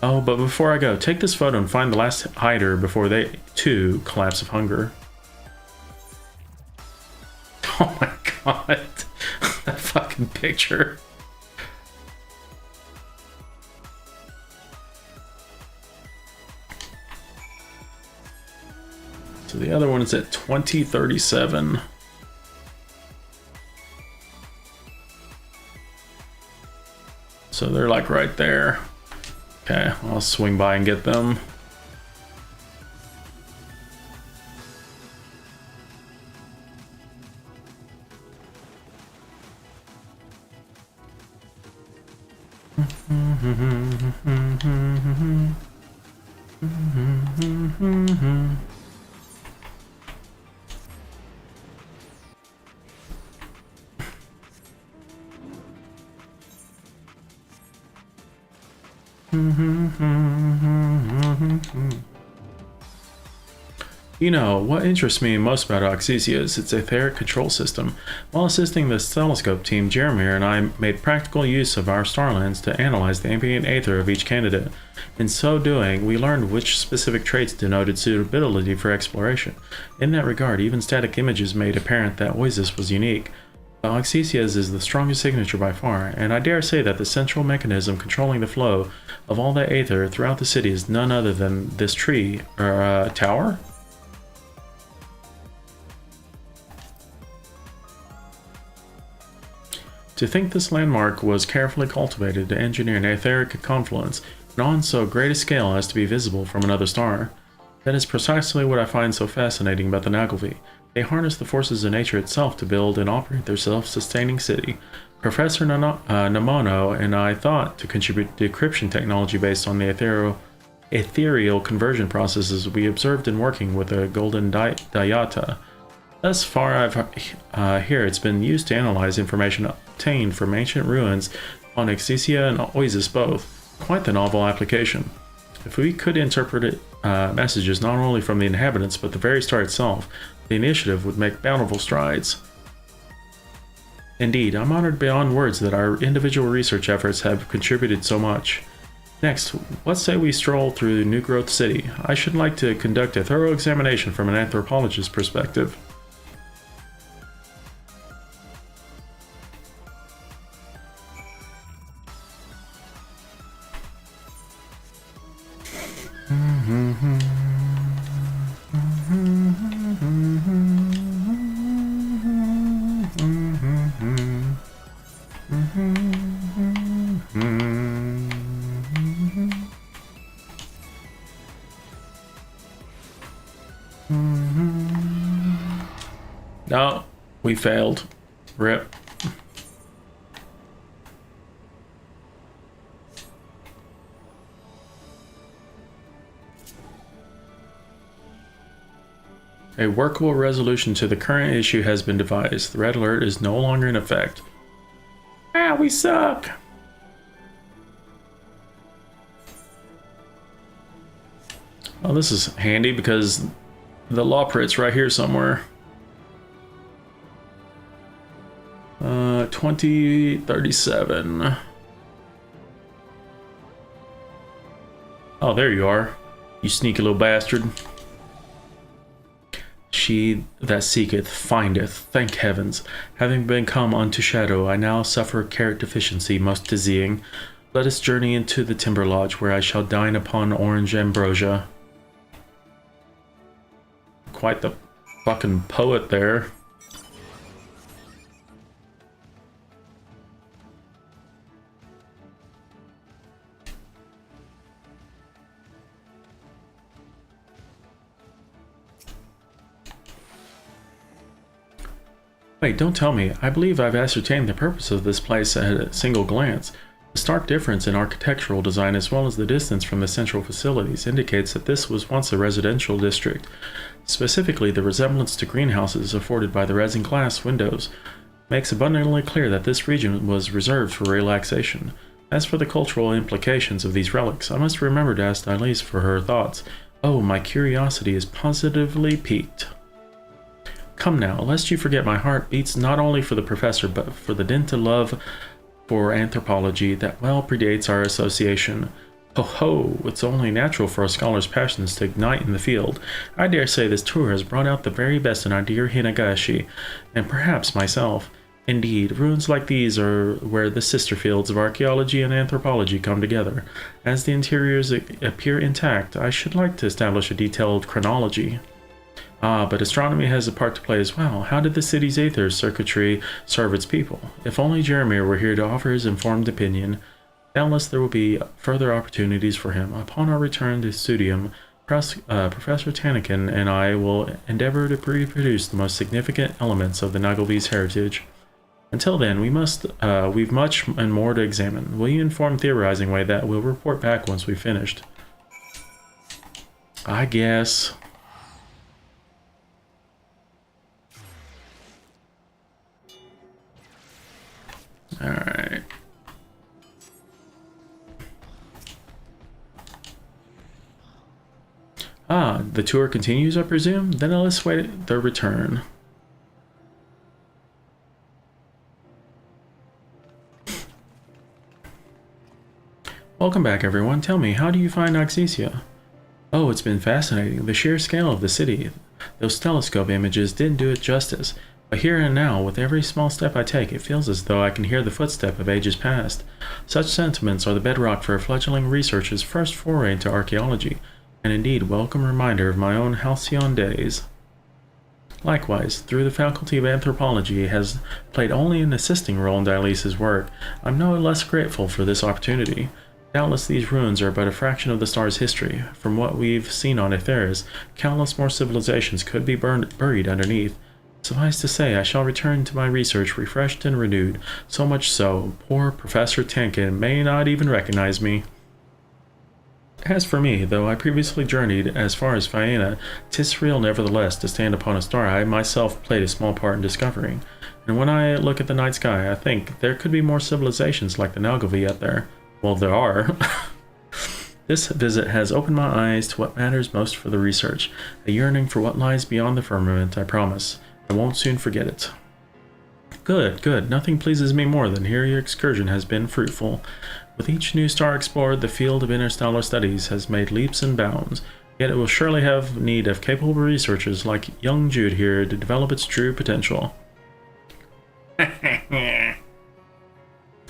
Oh, but before I go, take this photo and find the last hider before they, too, collapse of hunger. Oh my god. That fucking picture. So the other one is at 2037. So they're like right there. Okay, I'll swing by and get them. You know, what interests me most about Oxysia is its etheric control system. While assisting the telescope team, Jeremy and I made practical use of our starlens to analyze the ambient aether of each candidate. In so doing, we learned which specific traits denoted suitability for exploration. In that regard, even static images made apparent that Oasis was unique. The Oxysia's is the strongest signature by far, and I dare say that the central mechanism controlling the flow of all that aether throughout the city is none other than this tree, or tower? To think this landmark was carefully cultivated to engineer an etheric confluence, and on so great a scale as to be visible from another star. That is precisely what I find so fascinating about the Nagelvi. They harness the forces of nature itself to build and operate their self-sustaining city. Professor Namono and I thought to contribute decryption technology based on the ethereal conversion processes we observed in working with a golden Dayata. Thus far, here it's been used to analyze information obtained from ancient ruins on Oxysia and Oasis both. Quite the novel application. If we could interpret messages not only from the inhabitants but the very star itself, the initiative would make bountiful strides. Indeed, I'm honored beyond words that our individual research efforts have contributed so much. Next, let's say we stroll through New Growth City. I should like to conduct a thorough examination from an anthropologist's perspective. No, we failed. Rip. A workable resolution to the current issue has been devised. The red alert is no longer in effect. Ah, we suck! Oh, this is handy because the law prit's right here somewhere. 2037. Oh, there you are. You sneaky little bastard. She that seeketh findeth, thank heavens. Having been come unto shadow, I now suffer carrot deficiency most dizzying. Let us journey into the timber lodge, where I shall dine upon orange ambrosia. Quite the fucking poet there. Wait, don't tell me. I believe I've ascertained the purpose of this place at a single glance. The stark difference in architectural design as well as the distance from the central facilities indicates that this was once a residential district. Specifically, the resemblance to greenhouses afforded by the resin glass windows makes abundantly clear that this region was reserved for relaxation. As for the cultural implications of these relics, I must remember to ask Elise for her thoughts. Oh, my curiosity is positively piqued. Come now, lest you forget my heart beats not only for the professor, but for the dint of love for anthropology that well predates our association. Ho ho, it's only natural for a scholar's passions to ignite in the field. I dare say this tour has brought out the very best in our dear Hinagashi, and perhaps myself. Indeed, ruins like these are where the sister fields of archaeology and anthropology come together. As the interiors appear intact, I should like to establish a detailed chronology. Ah, but astronomy has a part to play as well. How did the city's aether circuitry serve its people? If only Jeremy were here to offer his informed opinion. Doubtless there will be further opportunities for him. Upon our return to Studium, Professor Tanakin and I will endeavor to reproduce the most significant elements of the Nagelvi's heritage. Until then, we've much and more to examine. Will you inform Theorizing Way that we'll report back once we've finished? I guess. Alright. Ah, the tour continues, I presume? Then let's wait their return. Welcome back, everyone. Tell me, how do you find Oxysia? Oh, it's been fascinating. The sheer scale of the city. Those telescope images didn't do it justice. But here and now, with every small step I take, it feels as though I can hear the footstep of ages past. Such sentiments are the bedrock for a fledgling researcher's first foray into archaeology, and indeed welcome reminder of my own halcyon days. Likewise, through the Faculty of Anthropology has played only an assisting role in Dialyse's work, I'm no less grateful for this opportunity. Doubtless these ruins are but a fraction of the star's history. From what we've seen on Aetheris, countless more civilizations could be buried underneath. Suffice to say, I shall return to my research refreshed and renewed, so much so, poor Professor Tankin may not even recognize me. As for me, though I previously journeyed as far as Phaena, 'tis real nevertheless to stand upon a star I myself played a small part in discovering. And when I look at the night sky, I think there could be more civilizations like the Nalgavi out there. Well, there are. This visit has opened my eyes to what matters most for the research, a yearning for what lies beyond the firmament, I promise. I won't soon forget it. Good, good. Nothing pleases me more than hear your excursion has been fruitful. With each new star explored, the field of interstellar studies has made leaps and bounds, yet it will surely have need of capable researchers like young Jude here to develop its true potential.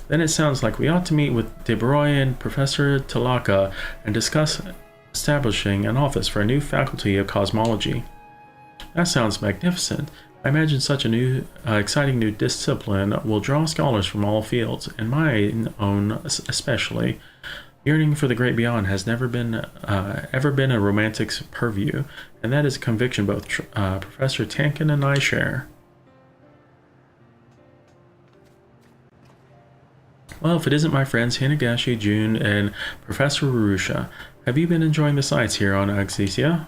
Then it sounds like we ought to meet with De Broy and Professor Talaka and discuss establishing an office for a new faculty of cosmology. That sounds magnificent. I imagine such a new, exciting new discipline will draw scholars from all fields, and my own especially. Yearning for the great beyond has never been, ever been a romantic's purview, and that is a conviction both Professor Tankin and I share. Well, if it isn't my friends Hinagashi, June, and Professor Urusha, have you been enjoying the sights here on Oxysia?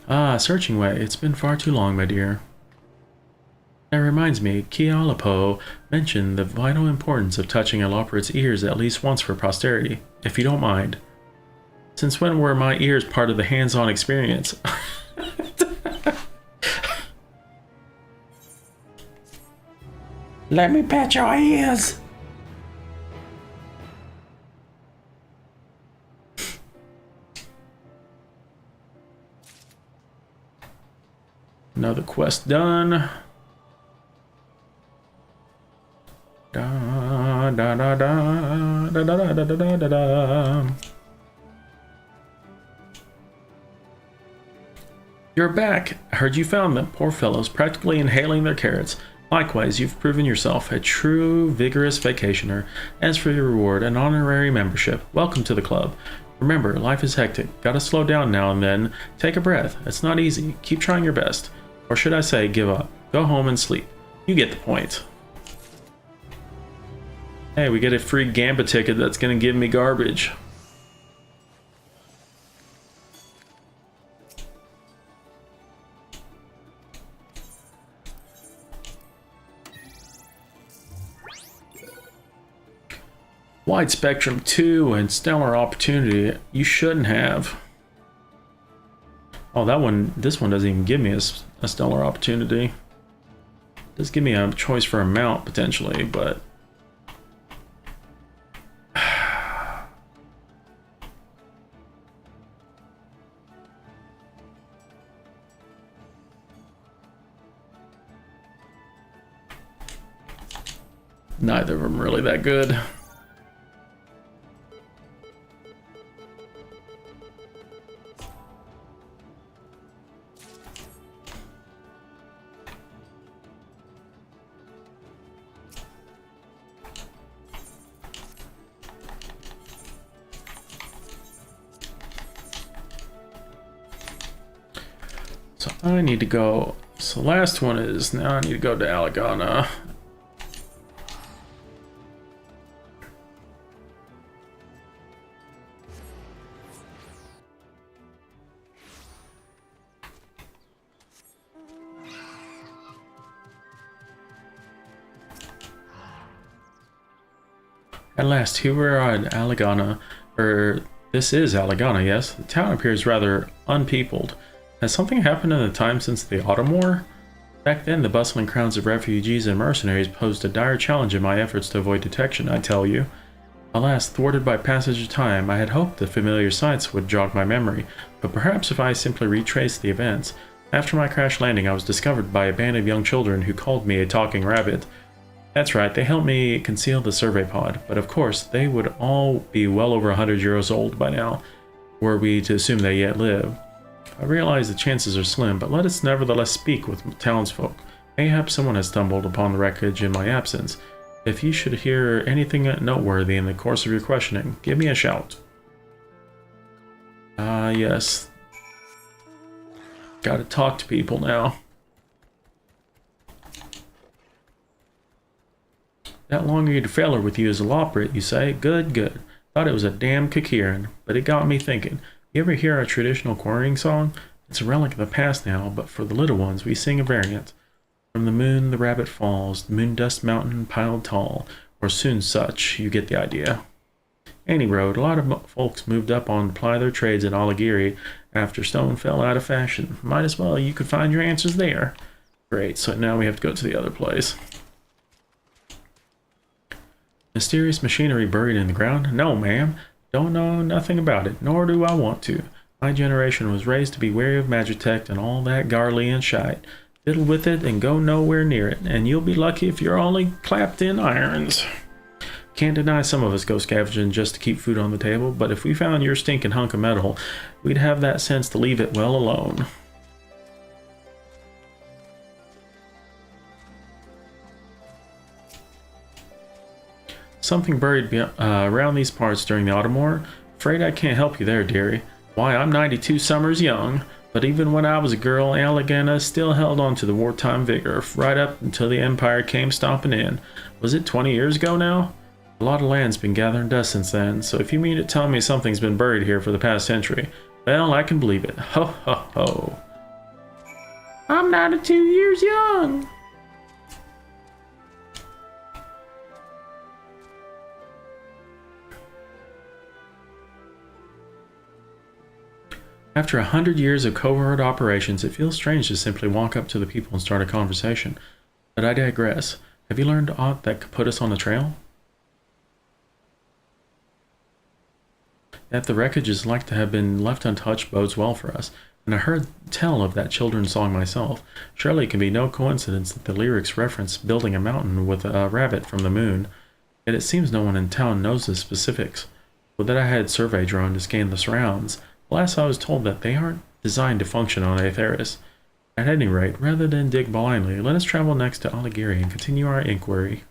Ah, Searching Way, it's been far too long, my dear. That reminds me, Kealapo mentioned the vital importance of touching a Loporrit's ears at least once for posterity, if you don't mind. Since when were my ears part of the hands-on experience? Let me pet your ears! Another quest done. Da da da da da da da da da da. You're back. I heard you found them, poor fellows, practically inhaling their carrots. Likewise, you've proven yourself a true, vigorous vacationer. As for your reward, an honorary membership. Welcome to the club. Remember, life is hectic. Gotta slow down now and then. Take a breath. It's not easy. Keep trying your best. Or should I say, give up. Go home and sleep. You get the point. Hey, we get a free Gamba ticket that's gonna give me garbage. Wide Spectrum 2 and Stellar Opportunity. You shouldn't have. Oh, this one doesn't even give me a Stellar Opportunity. It does give me a choice for a mount, potentially, but... neither of them really that good. So I need to go, so the last one is, now I need to go to Alagana. At last, here we are in Alagana, this is Alagana, yes. The town appears rather unpeopled. Has something happened in the time since the Autumn War? Back then, the bustling crowds of refugees and mercenaries posed a dire challenge in my efforts to avoid detection, I tell you. Alas, thwarted by passage of time, I had hoped the familiar sights would jog my memory, but perhaps if I simply retraced the events. After my crash landing, I was discovered by a band of young children who called me a talking rabbit. That's right, they helped me conceal the survey pod, but of course, they would all be well over 100 years old by now, were we to assume they yet live. I realize the chances are slim, but let us nevertheless speak with townsfolk. Mayhap someone has stumbled upon the wreckage in my absence. If you should hear anything noteworthy in the course of your questioning, give me a shout. Yes. Gotta talk to people now. That long-eared feller with you is a loprit, you say? Good, good. Thought it was a damn Kakirin, but it got me thinking. You ever hear our traditional quarrying song? It's a relic of the past now, but for the little ones, we sing a variant. From the moon the rabbit falls, moon dust mountain piled tall, or soon such, you get the idea. Any road, a lot of folks moved up on to ply their trades in Alighieri after stone fell out of fashion. Might as well, you could find your answers there. Great, so now we have to go to the other place. Mysterious machinery buried in the ground? No, ma'am. Don't know nothing about it, nor do I want to. My generation was raised to be wary of Magitech and all that Garlean shite. Fiddle with it and go nowhere near it, and you'll be lucky if you're only clapped in irons. Can't deny some of us go scavenging just to keep food on the table, but if we found your stinking hunk of metal, we'd have that sense to leave it well alone. Something buried around these parts during the Autumn War? Afraid I can't help you there, dearie. Why, I'm 92 summers young. But even when I was a girl, Alagana still held on to the wartime vigor, right up until the Empire came stomping in. Was it 20 years ago now? A lot of land's been gathering dust since then, so if you mean to tell me something's been buried here for the past century, well, I can believe it. Ho, ho, ho. I'm 92 years young! After 100 years of covert operations, it feels strange to simply walk up to the people and start a conversation. But I digress. Have you learned aught that could put us on the trail? That the wreckage is like to have been left untouched bodes well for us, and I heard tell of that children's song myself. Surely it can be no coincidence that the lyrics reference building a mountain with a rabbit from the moon, yet it seems no one in town knows the specifics. Would that I had survey drone to scan the surrounds. Last I was told that they aren't designed to function on Aetheris. At any rate, rather than dig blindly, let us travel next to Alighieri and continue our inquiry.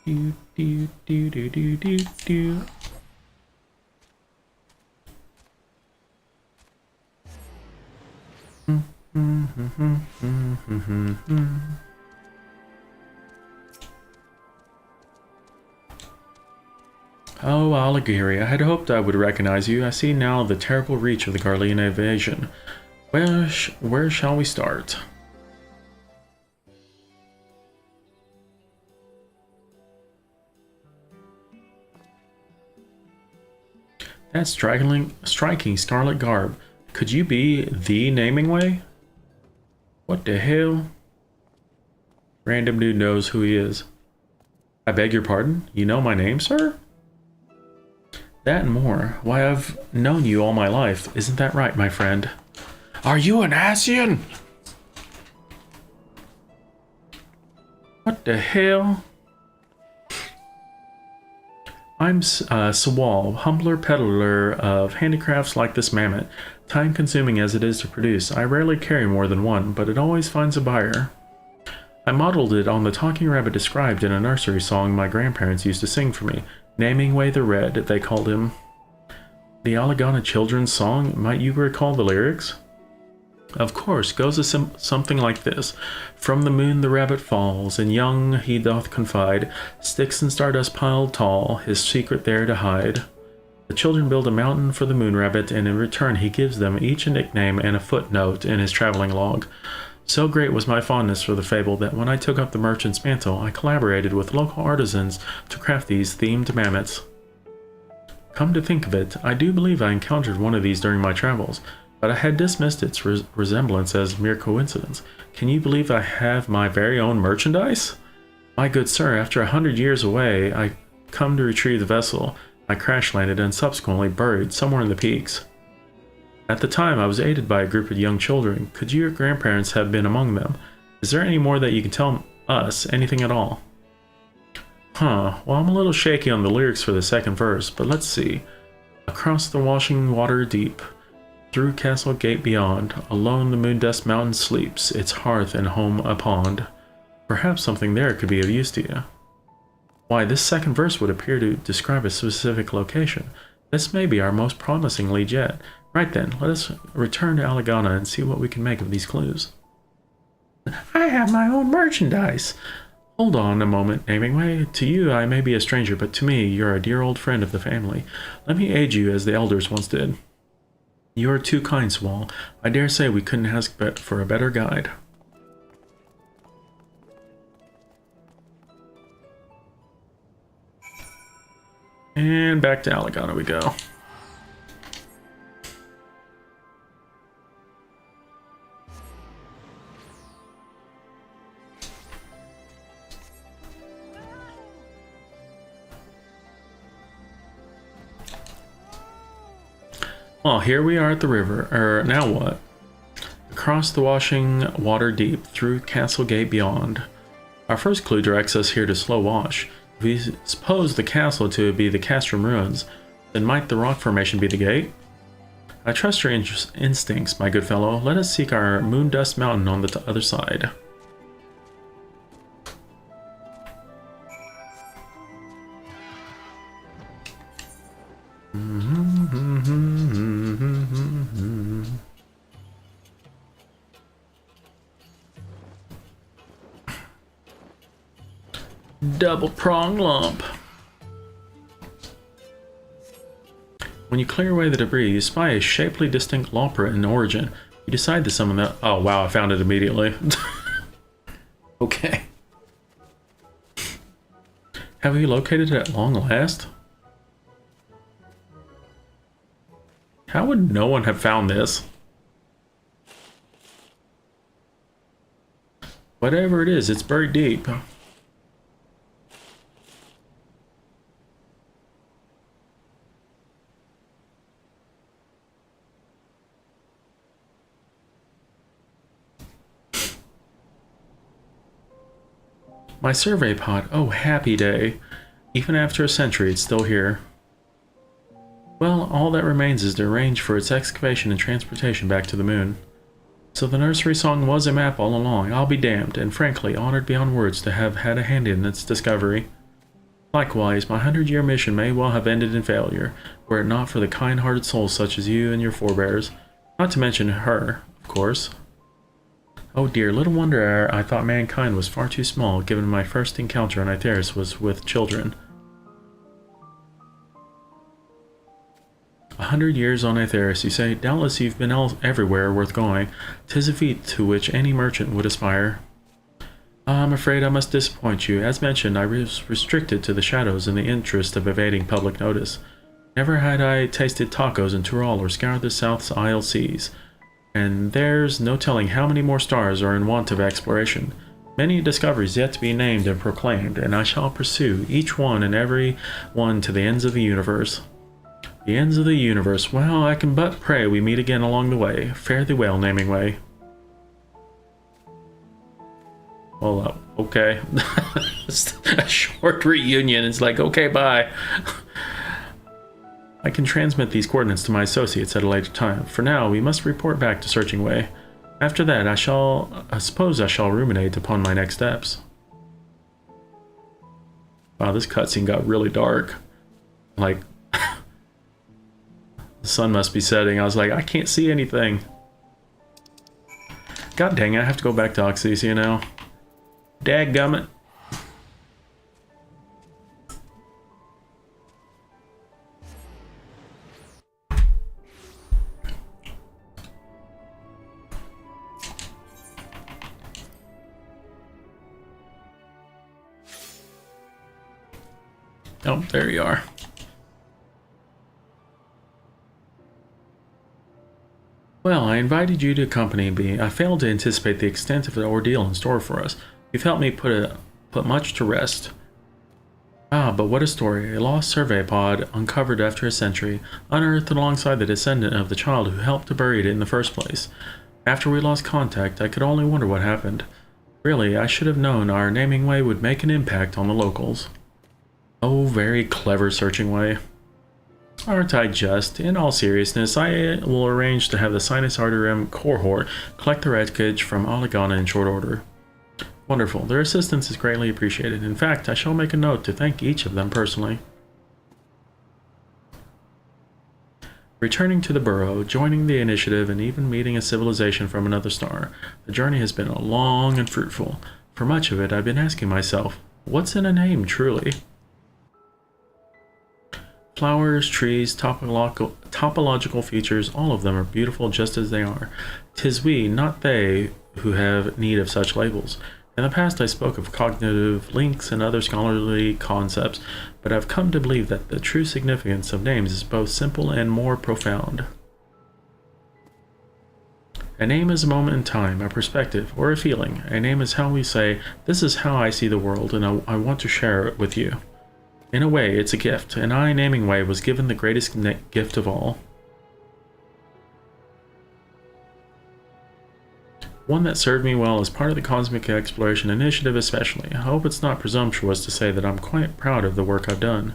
Do, do, do, do, do, do, do. Oh, Alighieri, I had hoped I would recognize you. I see now the terrible reach of the Garlean invasion. Where shall we start? That striking scarlet garb. Could you be the Namingway? What the hell? Random dude knows who he is. I beg your pardon? You know my name, sir? That and more. Why, I've known you all my life. Isn't that right, my friend? Are you an Asian? What the hell? I'm Sawal, humbler peddler of handicrafts like this mammoth. Time-consuming as it is to produce, I rarely carry more than one, but it always finds a buyer. I modeled it on the talking rabbit described in a nursery song my grandparents used to sing for me. Namingway the Red, they called him. The Alagana children's song, might you recall the lyrics? Of course, goes something like this. From the moon the rabbit falls, and young he doth confide, sticks and stardust piled tall, his secret there to hide. The children build a mountain for the moon rabbit, and in return he gives them each a nickname and a footnote in his traveling log. So great was my fondness for the fable that when I took up the merchant's mantle, I collaborated with local artisans to craft these themed mammoths. Come to think of it, I do believe I encountered one of these during my travels, but I had dismissed its resemblance as mere coincidence. Can you believe I have my very own merchandise? My good sir, after 100 years away, I come to retrieve the vessel I crash-landed and subsequently buried somewhere in the peaks. At the time, I was aided by a group of young children. Could your grandparents have been among them? Is there any more that you can tell us, anything at all? Well, I'm a little shaky on the lyrics for the second verse, but let's see. Across the washing water deep, through castle gate beyond, alone the moon-dust mountain sleeps, its hearth and home a pond. Perhaps something there could be of use to you. Why, this second verse would appear to describe a specific location. This may be our most promising lead yet. Right then, let us return to Alagana and see what we can make of these clues. I have my own merchandise! Hold on a moment, Namingway. To you, I may be a stranger, but to me, you're a dear old friend of the family. Let me aid you as the elders once did. You are too kind, Swall. I dare say we couldn't ask for a better guide. And back to Alagana we go. Well, here we are at the river. Now what? Across the washing water deep, through castle gate beyond. Our first clue directs us here to Slow Wash. If we suppose the castle to be the castrum ruins, then might the rock formation be the gate? I trust your instincts, my good fellow. Let us seek our moon dust mountain on the other side. Double prong lump. When you clear away the debris, you spy a shapely, distinct lopra in origin. You decide to summon that. Oh wow, I found it immediately. Okay. Have you located it at long last? How would no one have found this? Whatever it is, it's buried deep. My survey pod, oh happy day. Even after a century, it's still here. Well, all that remains is to arrange for its excavation and transportation back to the moon. So the nursery song was a map all along, I'll be damned, and frankly honored beyond words to have had a hand in its discovery. Likewise, my 100-year mission may well have ended in failure, were it not for the kind-hearted souls such as you and your forebears. Not to mention her, of course. Oh dear, little wonder I thought mankind was far too small, given my first encounter on Ithera's was with children. 100 years on Ithera's, you say? Doubtless you've been everywhere worth going. 'Tis a feat to which any merchant would aspire. I'm afraid I must disappoint you. As mentioned, I was restricted to the shadows in the interest of evading public notice. Never had I tasted tacos in Tyrol or scoured the South Isle seas. And there's no telling how many more stars are in want of exploration. Many discoveries yet to be named and proclaimed, and I shall pursue each one and every one to the ends of the universe. The ends of the universe. Well, I can but pray we meet again along the way. Fare thee well, Namingway. Well, okay. A short reunion. It's like, okay, bye. I can transmit these coordinates to my associates at a later time. For now, we must report back to Searching Way. After that, I suppose I shall ruminate upon my next steps. Wow, this cutscene got really dark. Like, the sun must be setting. I was like, I can't see anything. God dang it, I have to go back to Oxysia now. Dadgummit. Oh, there you are. Well, I invited you to accompany me. I failed to anticipate the extent of the ordeal in store for us. You've helped me put much to rest. Ah, but what a story. A lost survey pod, uncovered after a century, unearthed alongside the descendant of the child who helped to bury it in the first place. After we lost contact, I could only wonder what happened. Really, I should have known our naming way would make an impact on the locals. Oh, very clever searching way. Aren't I just? In all seriousness, I will arrange to have the Sinus Arterium cohort collect the wreckage from Oligana in short order. Wonderful. Their assistance is greatly appreciated. In fact, I shall make a note to thank each of them personally. Returning to the burrow, joining the initiative, and even meeting a civilization from another star, the journey has been long and fruitful. For much of it, I've been asking myself, what's in a name, truly? Flowers, trees, topological features, all of them are beautiful just as they are. 'Tis we, not they, who have need of such labels. In the past I spoke of cognitive links and other scholarly concepts, but I've come to believe that the true significance of names is both simple and more profound. A name is a moment in time, a perspective, or a feeling. A name is how we say, this is how I see the world, and I want to share it with you. In a way, it's a gift, and I, Naming Way, was given the greatest gift of all. One that served me well as part of the Cosmic Exploration Initiative especially. I hope it's not presumptuous to say that I'm quite proud of the work I've done.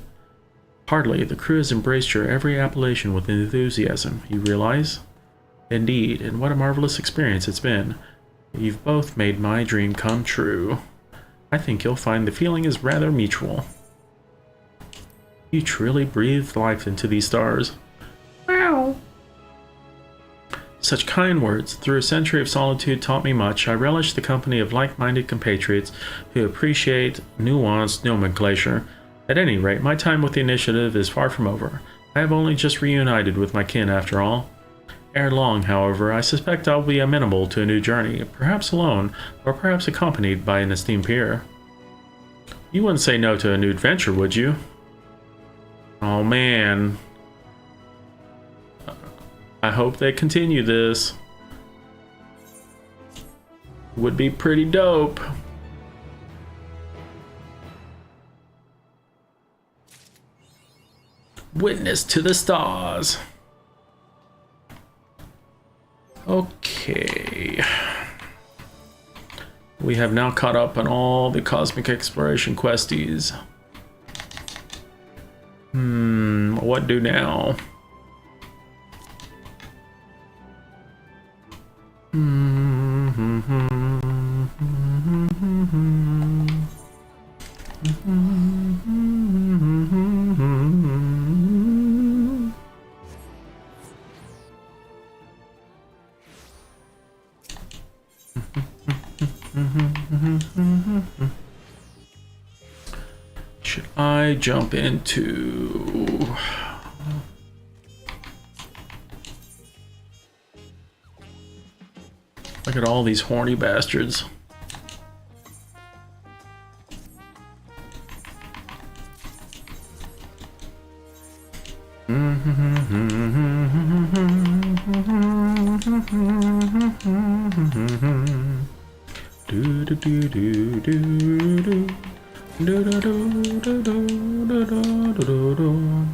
Hardly, the crew has embraced your every appellation with enthusiasm, you realize? Indeed, and what a marvelous experience it's been. You've both made my dream come true. I think you'll find the feeling is rather mutual. You truly breathed life into these stars. Wow! Such kind words, through a century of solitude, taught me much. I relish the company of like-minded compatriots who appreciate nuanced nomenclature. At any rate, my time with the initiative is far from over. I have only just reunited with my kin after all. Ere long, however, I suspect I'll be amenable to a new journey, perhaps alone, or perhaps accompanied by an esteemed peer. You wouldn't say no to a new adventure, would you? Oh man. I hope they continue this. Would be pretty dope. Witness to the stars. Okay. We have now caught up on all the cosmic exploration questies. What do now? Should I jump into... Look at all these horny bastards. Do do do do do do. Do do do do do do do do.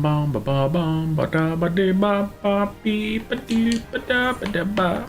Bum ba ba bum ba da ba de ba ba beep ba dee ba da ba da ba.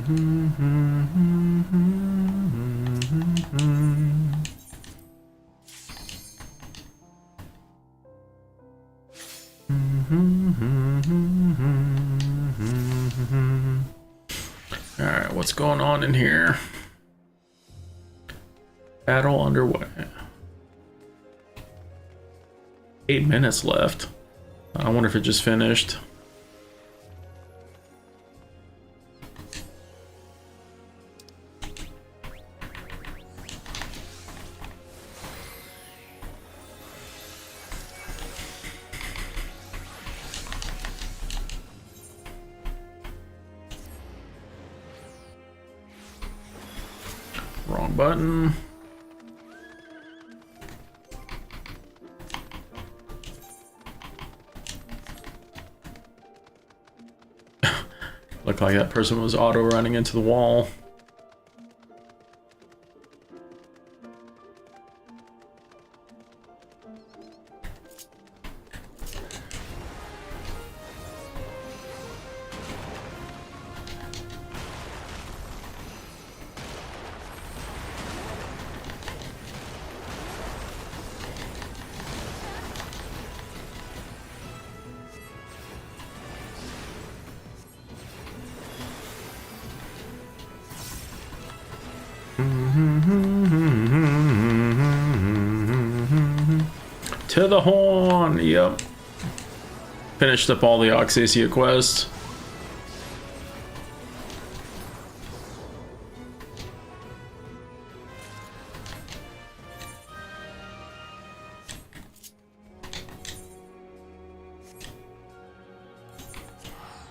Alright, what's going on in here? Battle underway. 8 minutes left. I wonder if it just finished. Wrong button. Looked like that person was auto running into the wall. To the horn, yep. Finished up all the Oxasia quests.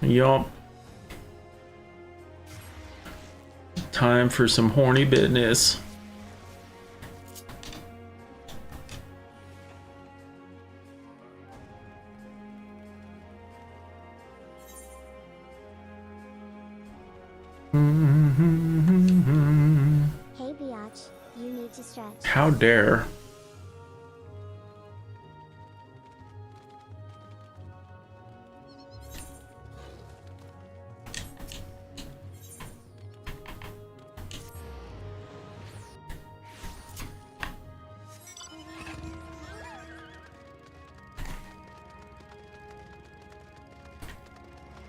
Yup. Time for some horny business. Hey biatch, you need to stretch. How dare.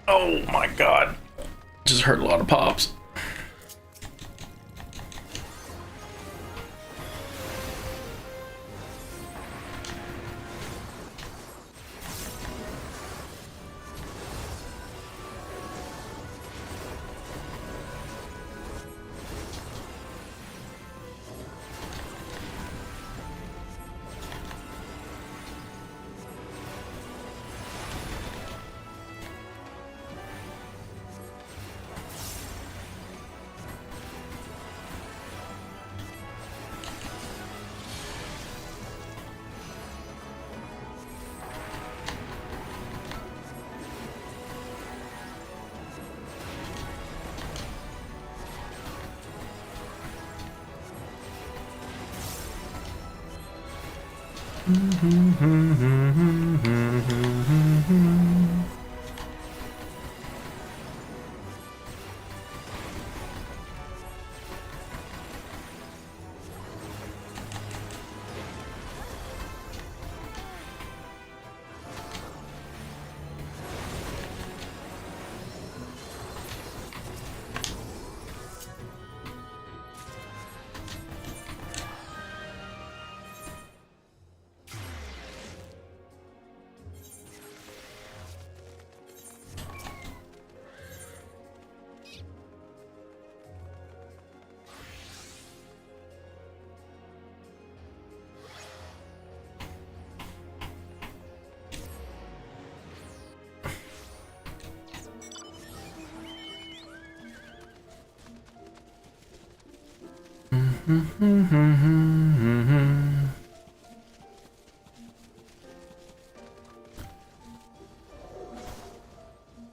Oh my god. Just heard a lot of pops.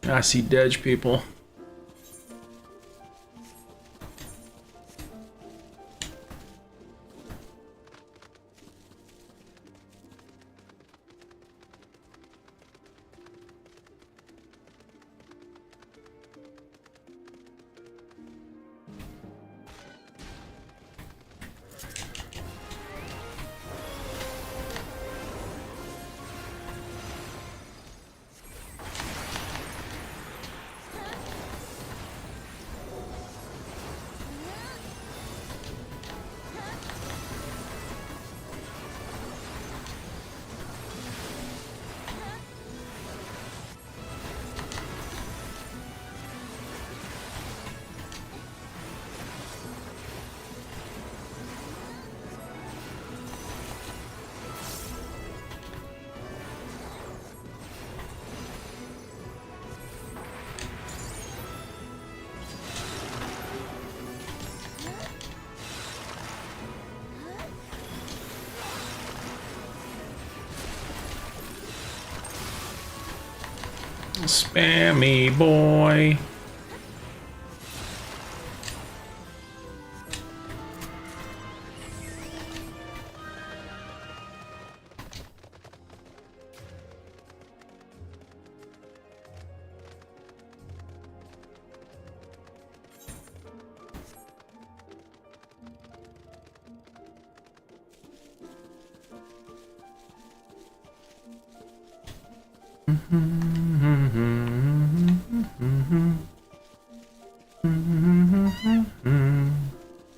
I see dead people. Spammy boy.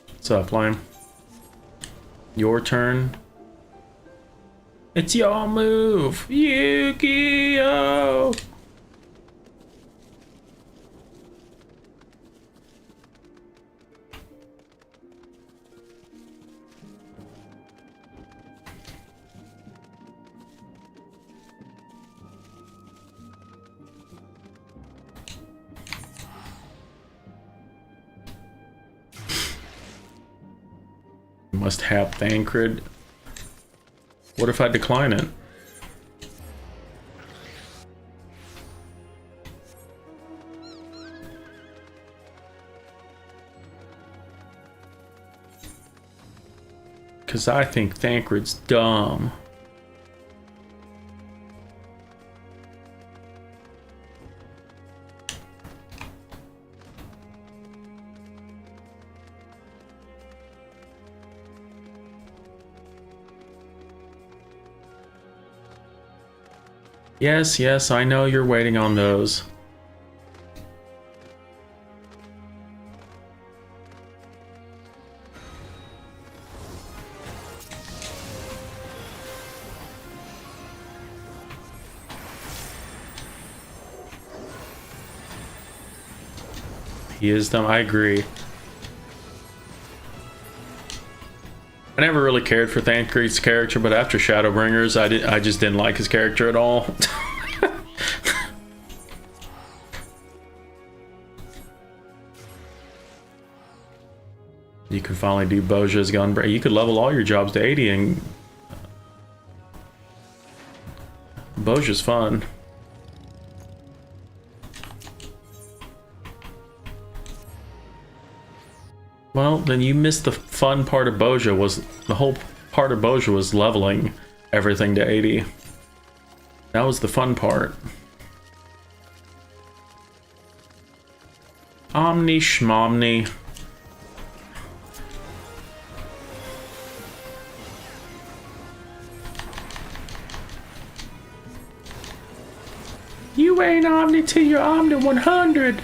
What's up, Lime? Your turn. It's your move, Yu-Gi-Oh! Must have Thancred. What if I decline it? Because I think Thancred's dumb. Yes, yes, I know you're waiting on those. He is dumb, I agree. I never really cared for Thancred's character, but after Shadowbringers, I just didn't like his character at all. You could finally do Boja's Gunbreak. You could level all your jobs to 80 and Boja's fun. Well, then you missed the fun part of Boja. Was the whole part of Boja was leveling everything to 80. That was the fun part. Omni schmomni. You ain't Omni till you're Omni 100.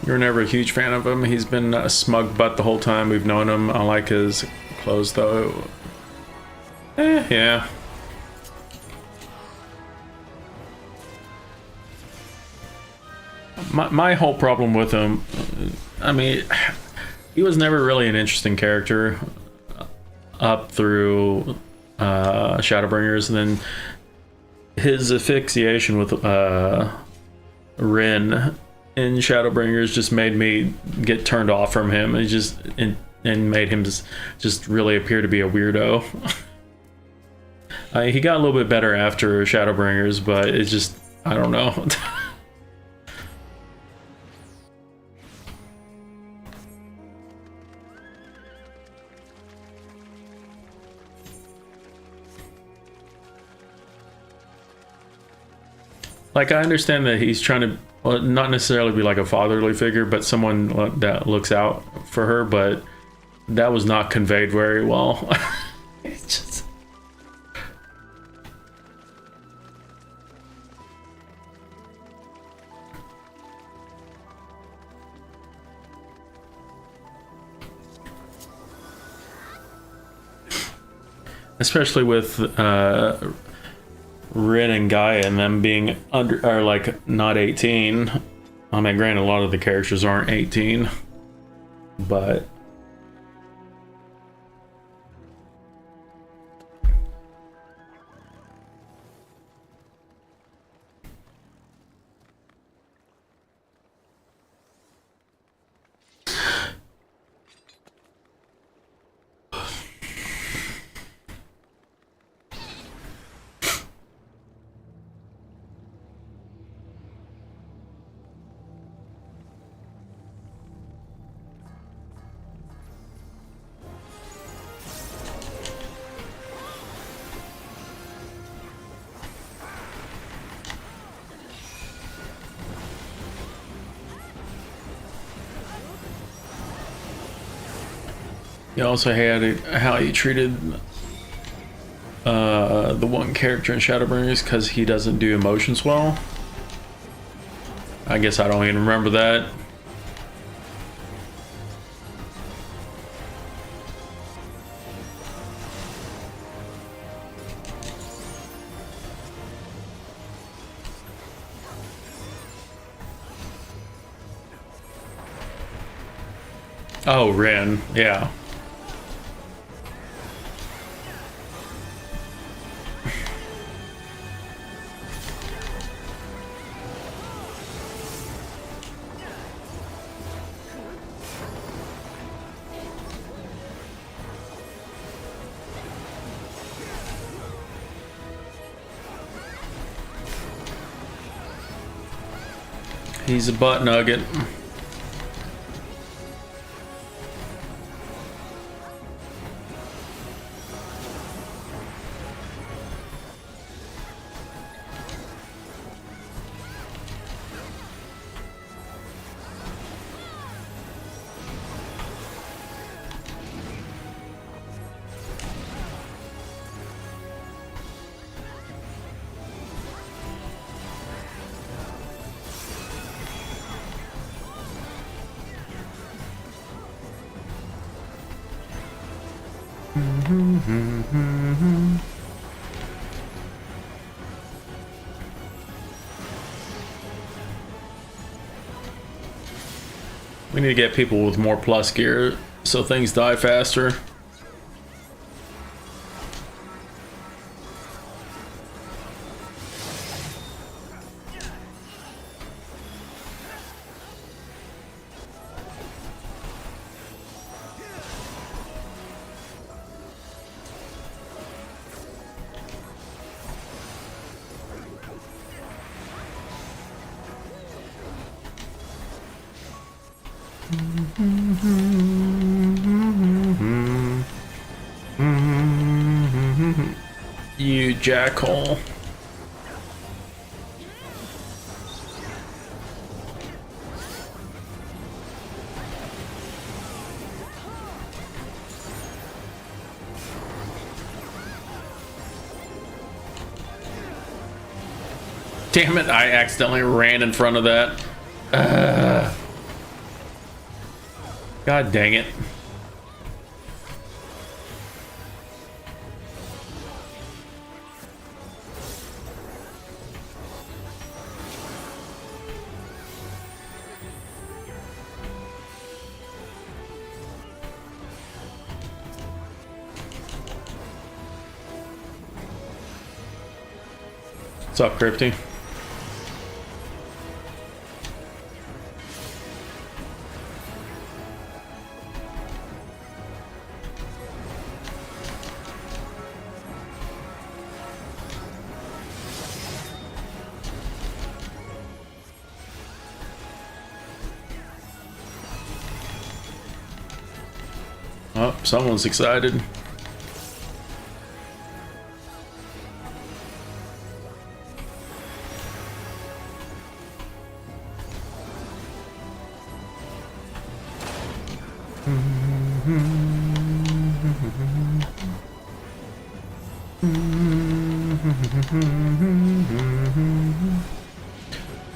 You're never a huge fan of him. He's been a smug butt the whole time we've known him. I like his clothes though. Yeah. My whole problem with him, I mean, he was never really an interesting character up through Shadowbringers, and then his asphyxiation with Rin in Shadowbringers just made me get turned off from him. It just and made him just really appear to be a weirdo. He got a little bit better after Shadowbringers, but it's just, I don't know. Like, I understand that he's trying to, well, not necessarily be like a fatherly figure, but someone that looks out for her, but that was not conveyed very well. It's just... especially with Rin and Gaia and them being under, or like not 18. I mean, granted, a lot of the characters aren't 18, but he also had how he treated the one character in Shadowbringers because he doesn't do emotions well. I guess I don't even remember that. Oh, Ren, yeah. He's a butt nugget. We need to get people with more plus gear so things die faster. You jackhole. Damn it, I accidentally ran in front of that. God dang it. What's up, Crypty? Oh, someone's excited.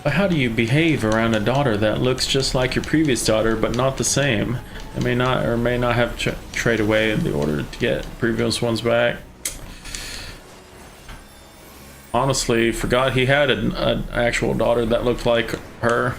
But how do you behave around a daughter that looks just like your previous daughter but not the same? It may not have trade away in the order to get previous ones back. Honestly, forgot he had an actual daughter that looked like her.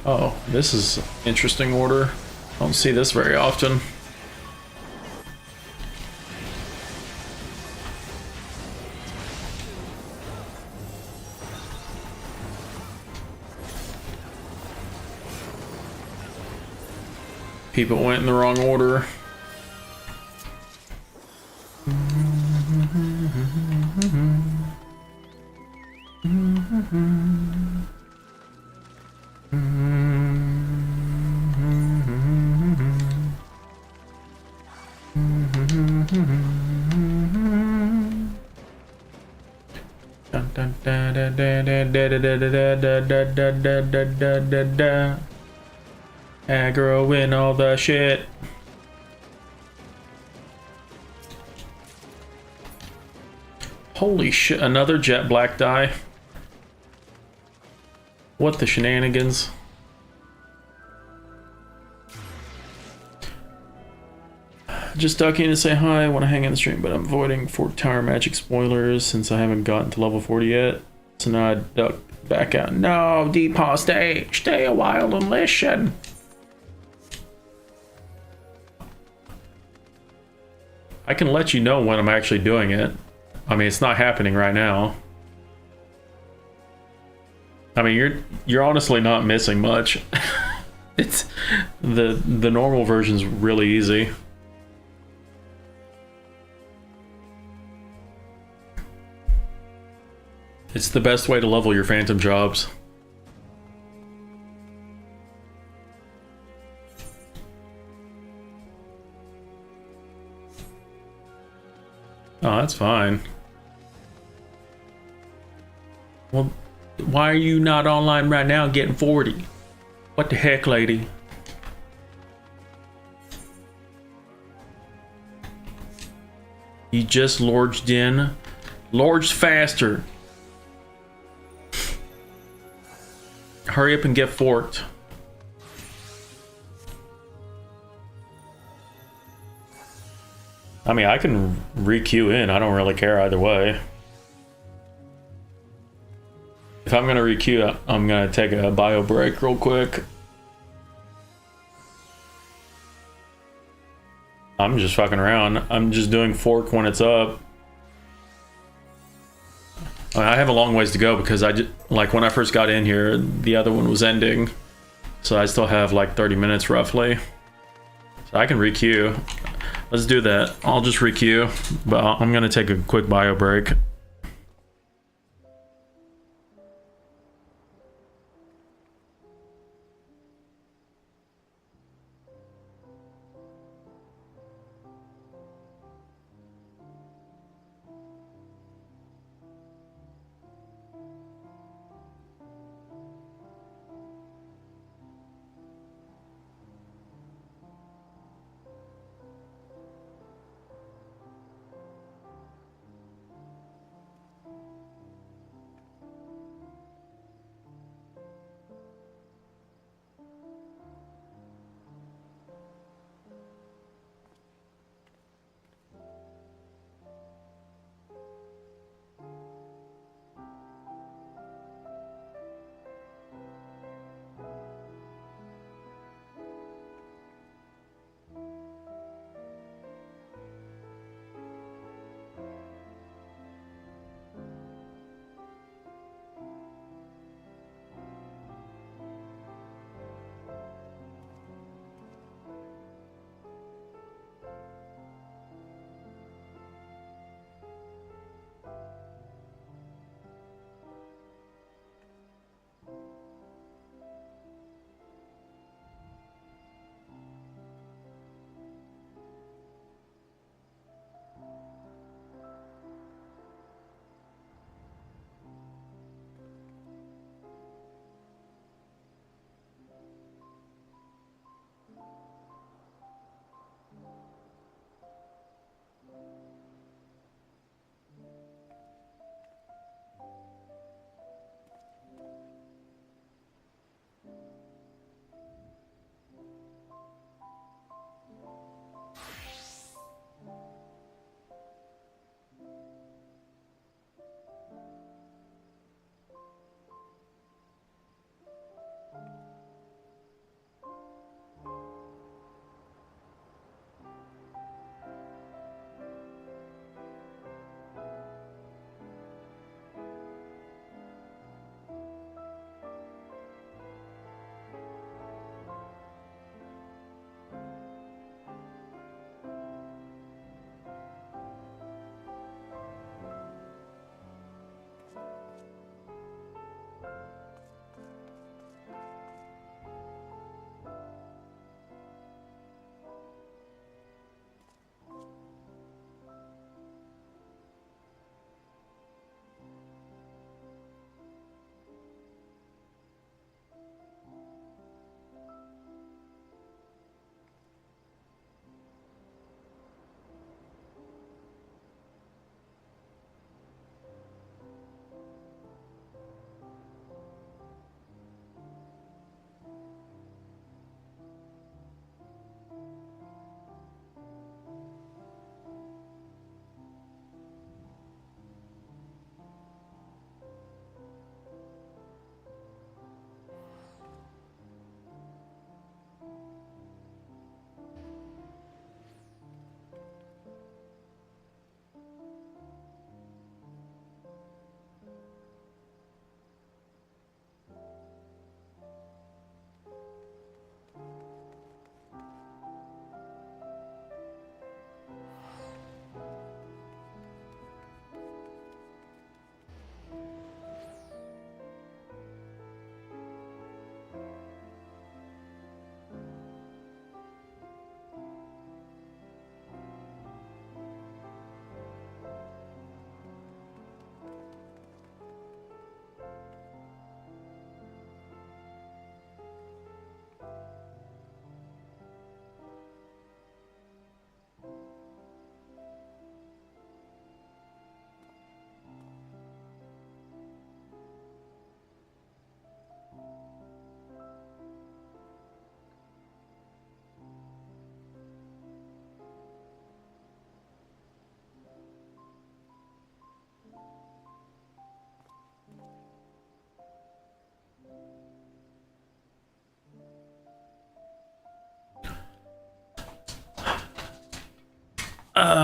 Oh, this is interesting order. I don't see this very often. People went in the wrong order. Aggro in all the shit. Holy shit, another jet black die. What the shenanigans? Just ducking in to say hi. I want to hang in the stream, but I'm avoiding Fork Tower magic spoilers since I haven't gotten to level 40 yet. So now I duck back out. No, Deepaw, stay a while and listen. I can let you know when I'm actually doing it. I mean, it's not happening right now. I mean, you're honestly not missing much. It's the normal version's really easy. It's the best way to level your phantom jobs. Oh, that's fine. Well, why are you not online right now getting 40? What the heck, lady? You just lorged in. Lorged faster. Hurry up and get forked. I mean, I can re-queue in. I don't really care either way. If I'm gonna re-queue, I'm gonna take a bio break real quick. I'm just fucking around. I'm just doing fork when it's up. I have a long ways to go because like when I first got in here, the other one was ending. So I still have like 30 minutes roughly. So I can re-queue. Let's do that. I'll just re-queue, but I'm gonna take a quick bio break.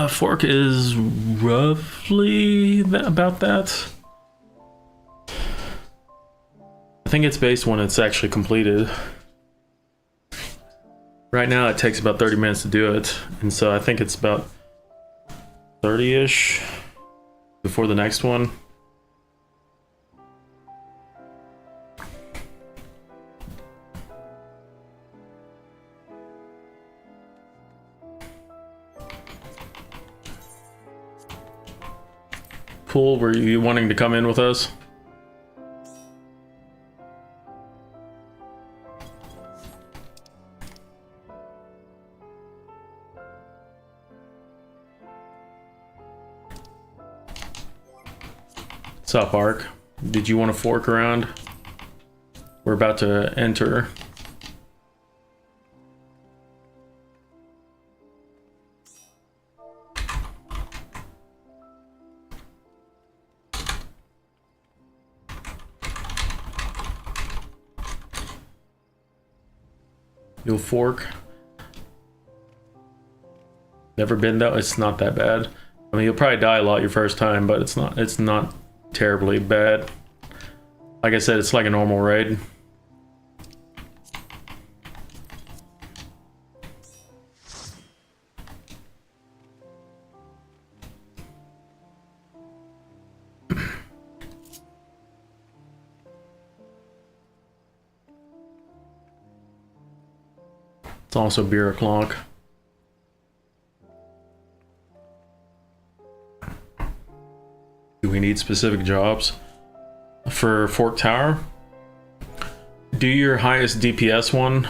Fork is roughly about that. I think it's based when it's actually completed. Right now it takes about 30 minutes to do it, and so I think it's about 30-ish before the next one. Pool, were you wanting to come in with us? What's up, Ark? Did you want to fork around? We're about to enter. You'll fork. Never been though. It's not that bad. I mean, you'll probably die a lot your first time, but it's not terribly bad. Like I said, it's like a normal raid. It's also beer o'clock. Do we need specific jobs? For Fork Tower, do your highest DPS one,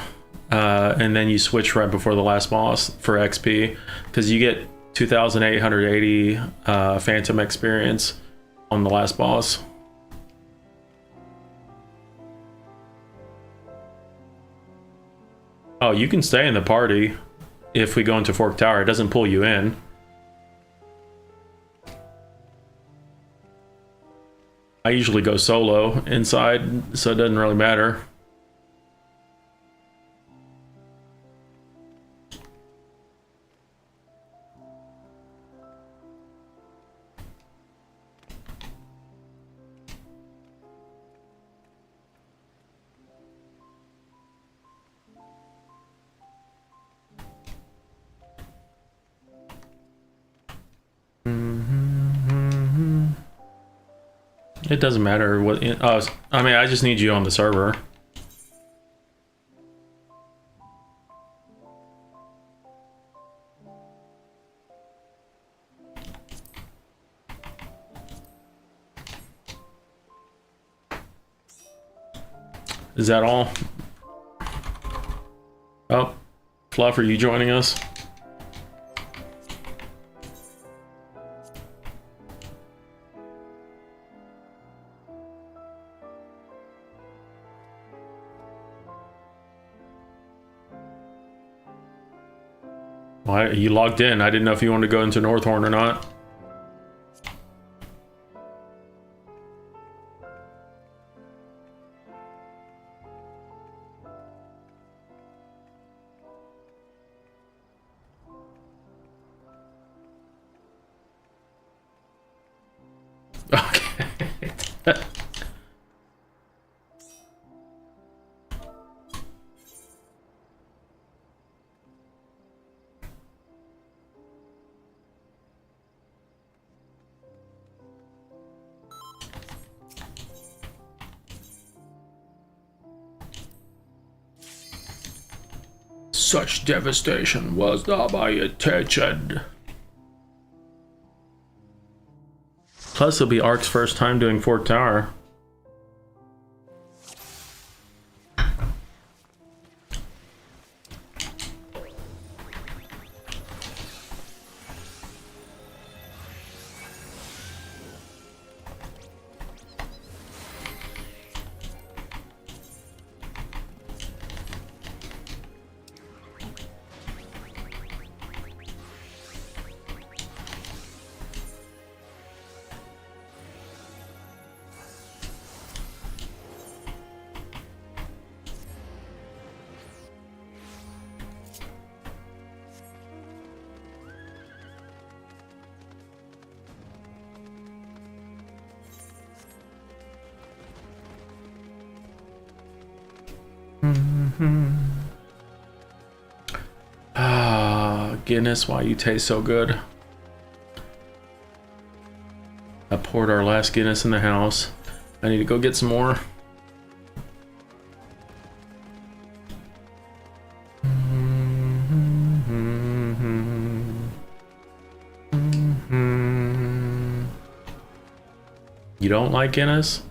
and then you switch right before the last boss for XP, because you get 2,880 Phantom experience on the last boss. Oh, you can stay in the party if we go into Fork Tower. It doesn't pull you in. I usually go solo inside, so it doesn't really matter. It doesn't matter what. I mean, I just need you on the server. Is that all? Oh, Fluff, are you joining us? Well, you logged in. I didn't know if you wanted to go into Northhorn or not. Okay. Such devastation was not my intention. Plus, it'll be Ark's first time doing Fork Tower. Ah, Guinness, why you taste so good. I poured our last Guinness in the house. I need to go get some more. You don't like Guinness?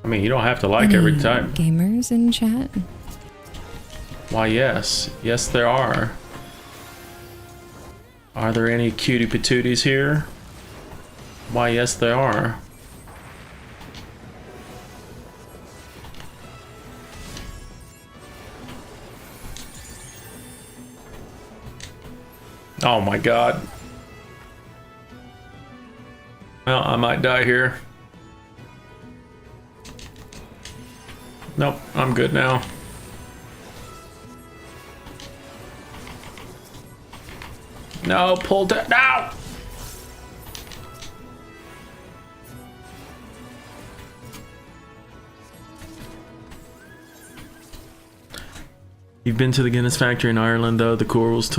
I mean, you don't have to like Any every time. gamers in chat? Why, yes. Yes, there are. Are there any cutie patooties here? Why, yes, there are. Oh my god. Well, I might die here. Nope, I'm good now. No, pull down. No! You've been to the Guinness factory in Ireland, though. The corals.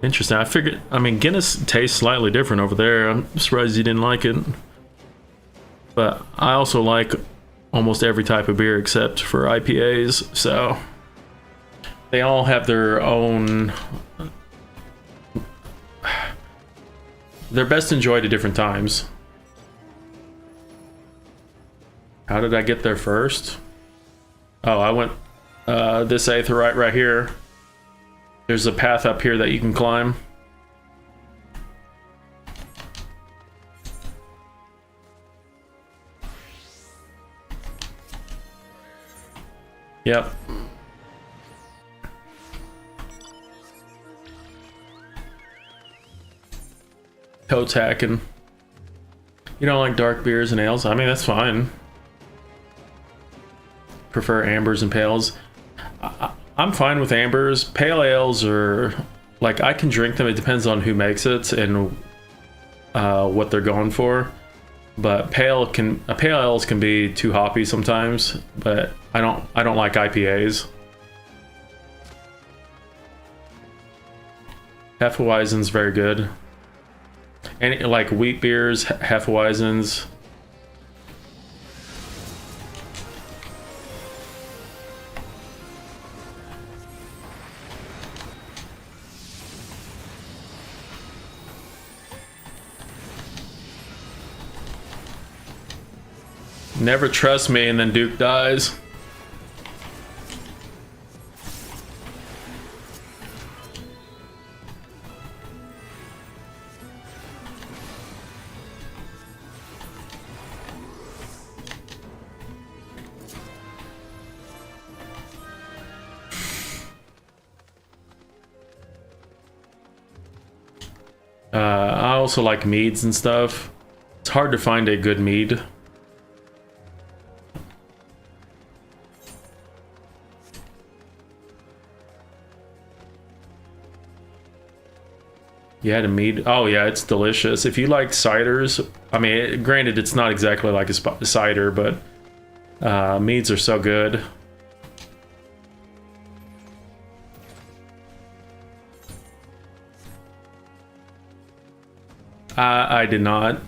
Interesting. I figured. I mean, Guinness tastes slightly different over there. I'm surprised you didn't like it. But I also like almost every type of beer except for IPAs. So they all have their own. They're best enjoyed at different times. How did I get there first? Oh, I went this aetheryte right here. There's a path up here that you can climb. Yep. Toad's hacking. You don't like dark beers and ales? I mean, that's fine. Prefer ambers and pales. I'm fine with ambers. Pale ales are like, I can drink them. It depends on who makes it and what they're going for. But pale ales can be too hoppy sometimes. But I don't like IPAs. Hefeweizen's very good. And like wheat beers, Hefeweizens. Never trust me, and then Duke dies. I also like meads and stuff. It's hard to find a good mead. You had a mead. Oh yeah, it's delicious. If you like ciders, I mean, granted, it's not exactly like a cider, but meads are so good. I did not.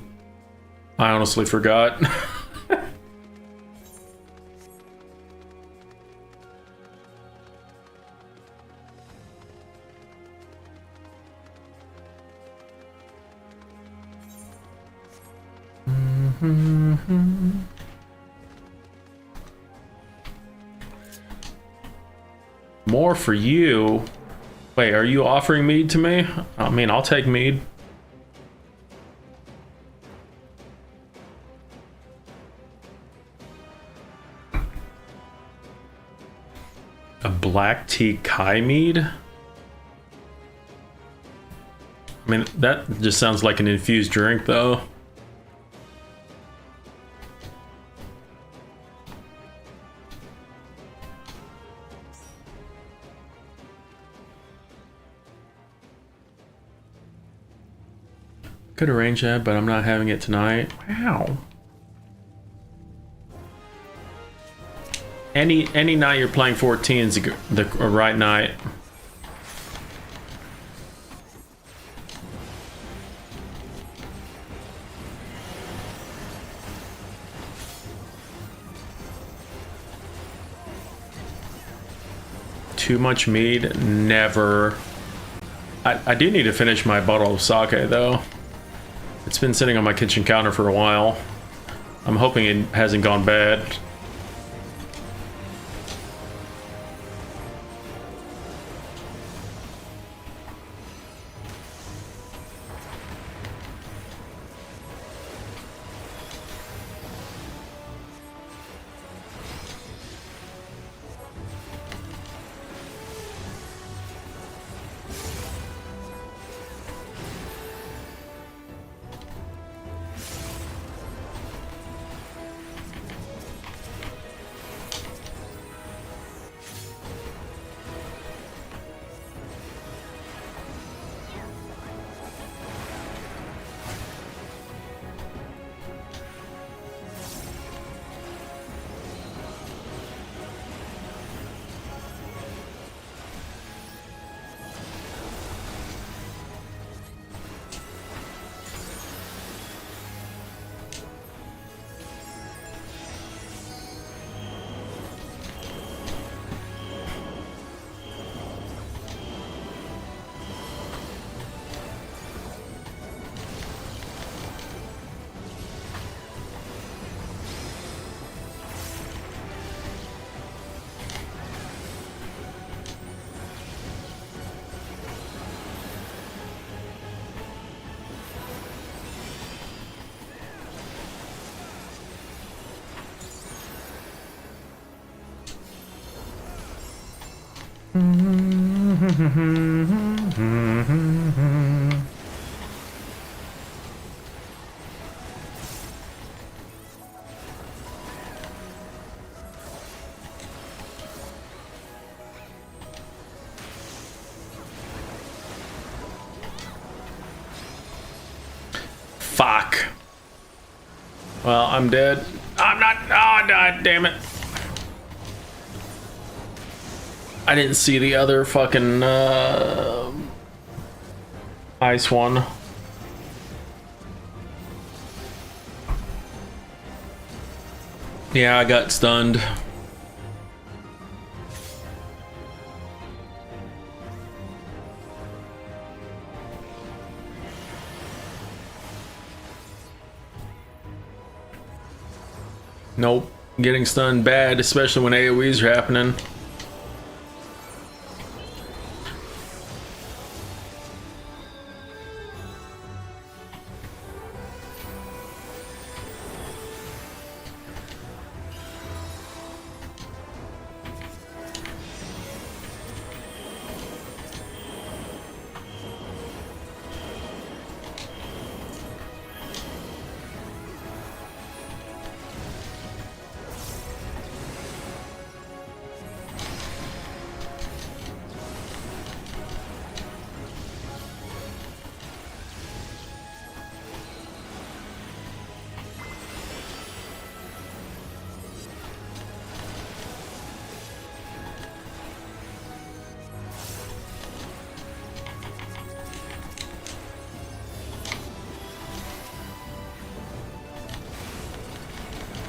I honestly forgot. More for you. Wait, are you offering mead to me? I mean, I'll take mead. A black tea Kai mead? I mean, that just sounds like an infused drink, though. Could arrange that, but I'm not having it tonight. Wow. Any night you're playing 14 is the right night. Too much mead? Never. I do need to finish my bottle of sake though. It's been sitting on my kitchen counter for a while. I'm hoping it hasn't gone bad. Fuck. Well, I'm dead. I'm not. Oh, I died. Damn it. I didn't see the other fucking ice one. Yeah, I got stunned. Nope. Getting stunned bad, especially when AoEs are happening.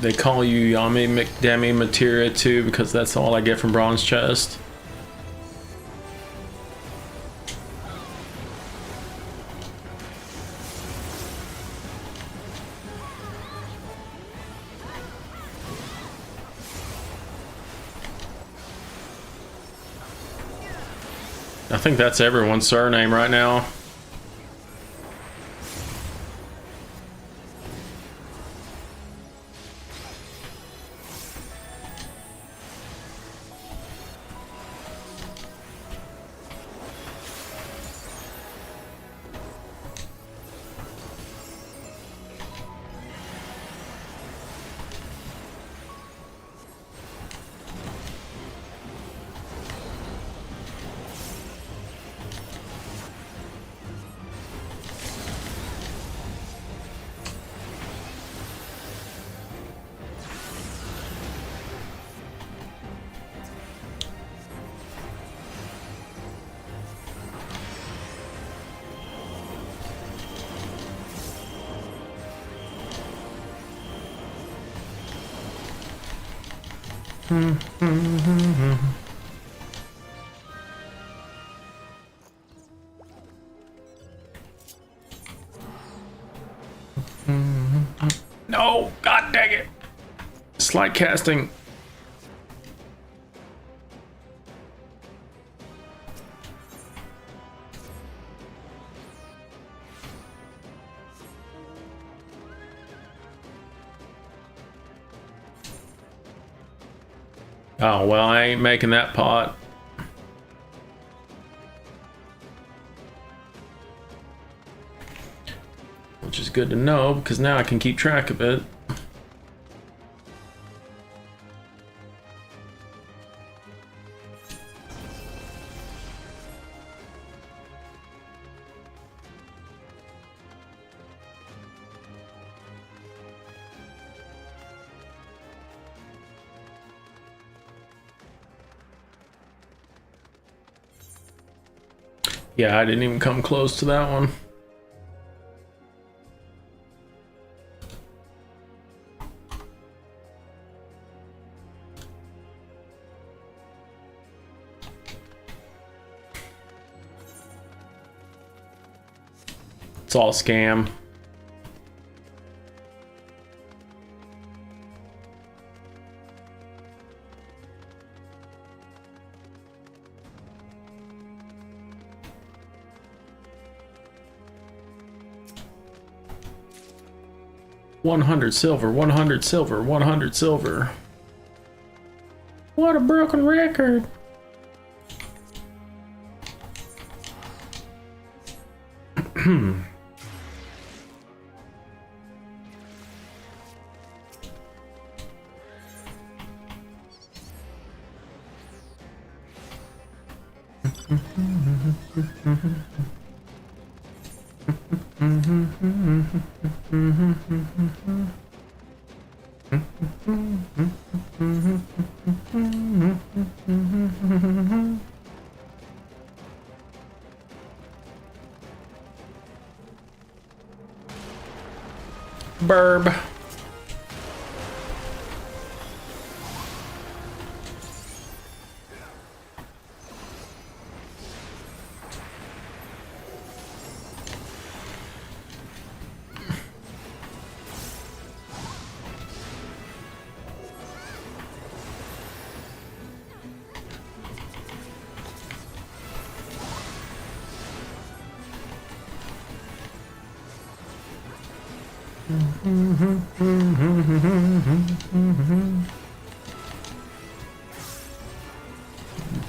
They call you Yami McDemi Materia too because that's all I get from Bronze Chest. I think that's everyone's surname right now. No, god dang it. Slide casting. Oh, well, I ain't making that pot. Which is good to know, because now I can keep track of it. Yeah, I didn't even come close to that one. It's all a scam. $100 silver, 100 silver, 100 silver. What a broken record. Burb.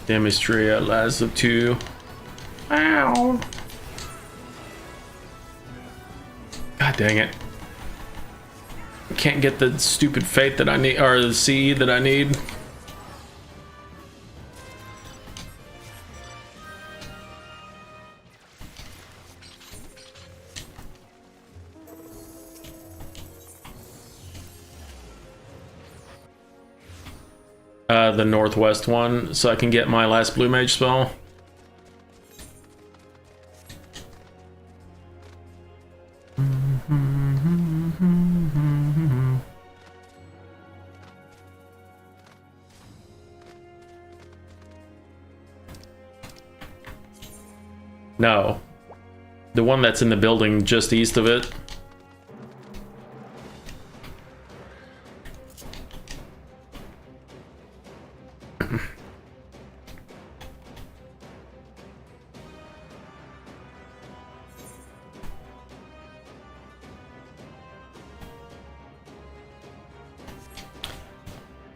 Demonstrate at last of 2. Ow! God dang it. I can't get the stupid fate that I need, or the CE that I need. The northwest one, so I can get my last blue mage spell. No. The one that's in the building just east of it.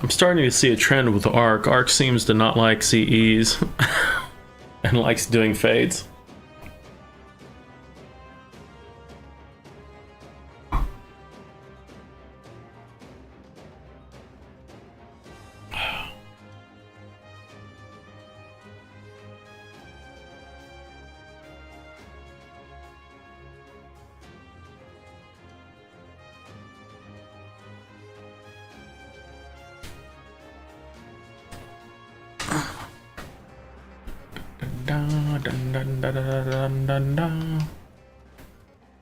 I'm starting to see a trend with Arc. Arc seems to not like CEs and likes doing fades.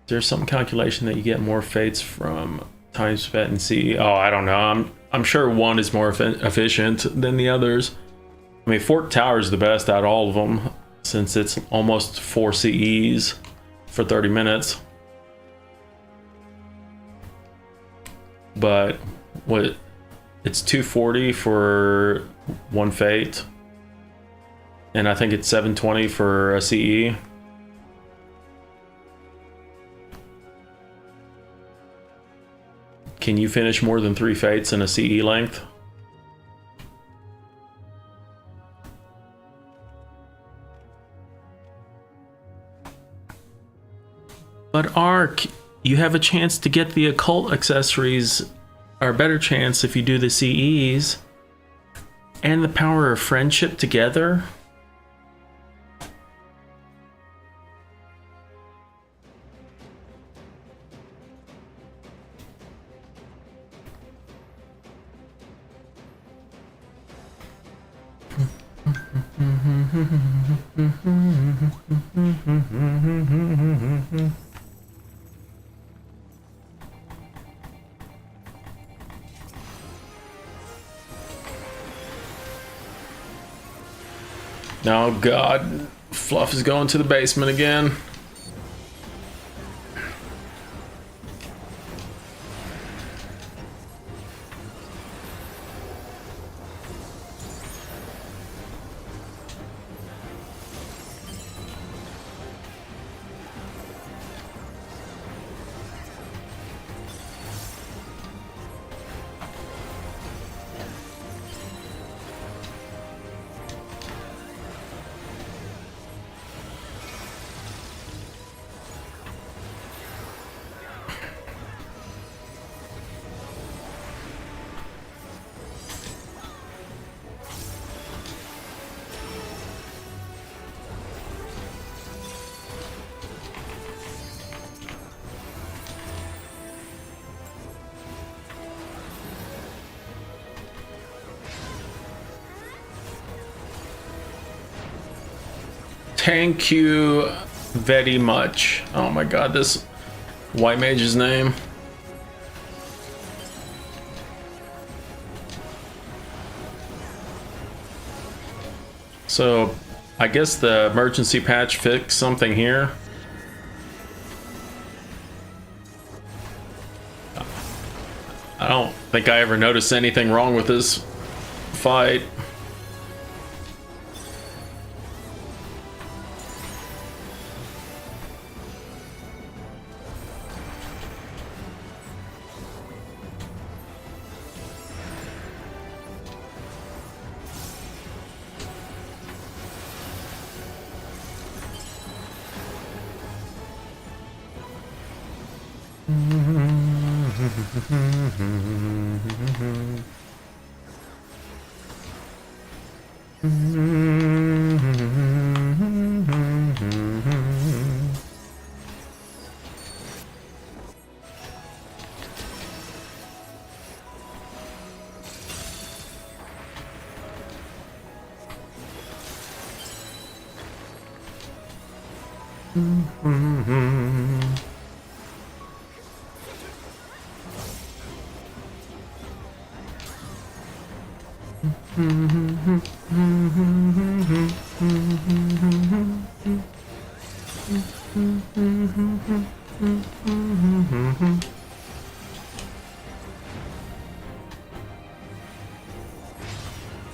There's some calculation that you get more fates from time spent in CE. Oh, I don't know. I'm sure one is more efficient than the others. I mean, Fort Tower is the best out of all of them, since it's almost 4 CEs for 30 minutes. But what? It's 240 for one fate, and I think it's 720 for a CE. Can you finish more than 3 fates in a CE length? But Ark, you have a chance to get the occult accessories, or a better chance if you do the CEs, and the power of friendship together. Oh God, Fluff is going to the basement again. Thank you very much. Oh my God, this white mage's name. So, I guess the emergency patch fixed something here. I don't think I ever noticed anything wrong with this fight.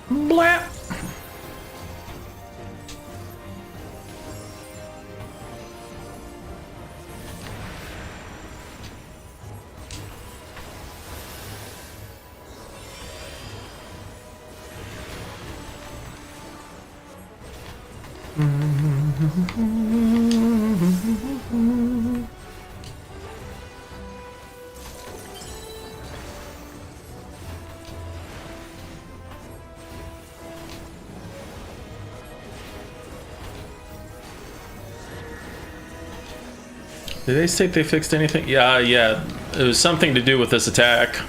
Blah. Did they state they fixed anything? Yeah, it was something to do with this attack.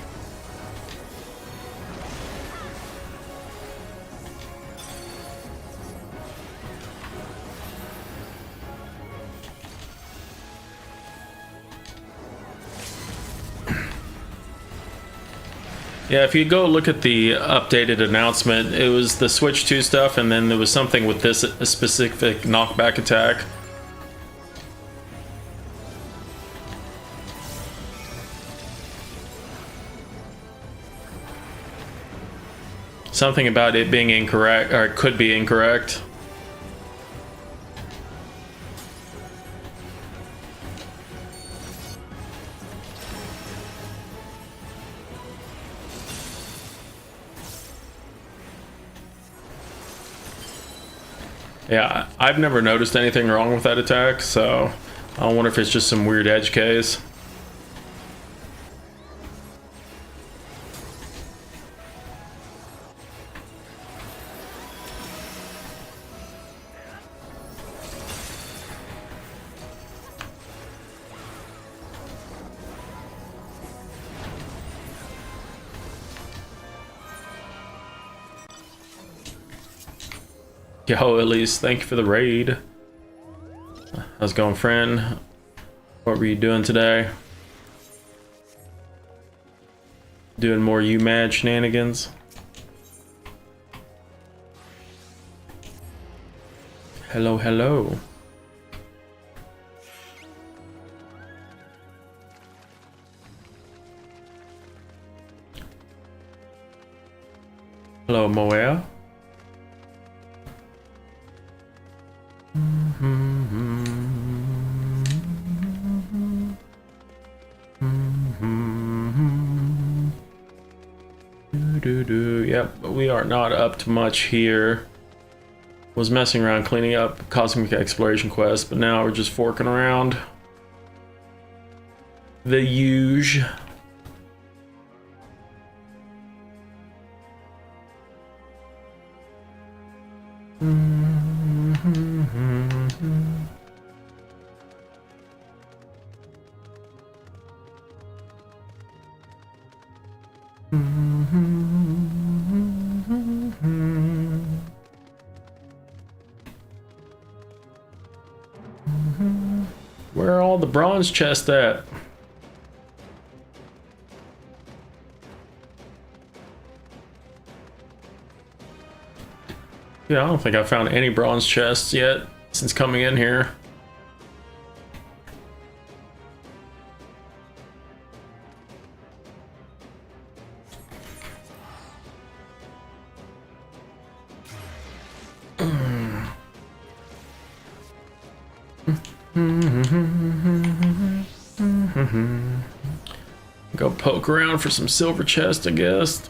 Yeah, if you go look at the updated announcement, it was the Switch 2 stuff, and then there was something with this specific knockback attack. Something about it being incorrect, or it could be incorrect. Yeah, I've never noticed anything wrong with that attack, so I wonder if it's just some weird edge case. Yo, at least thank you for the raid. How's it going, friend? What were you doing today? Doing more UMAD shenanigans? Hello, hello. Hello, Moea. Yep, we are not up to much here. Was messing around cleaning up Cosmic Exploration Quest, but now we're just forking around. The huge. Where are all the bronze chests at? Yeah, I don't think I found any bronze chests yet since coming in here. Go poke around for some silver chest, I guess.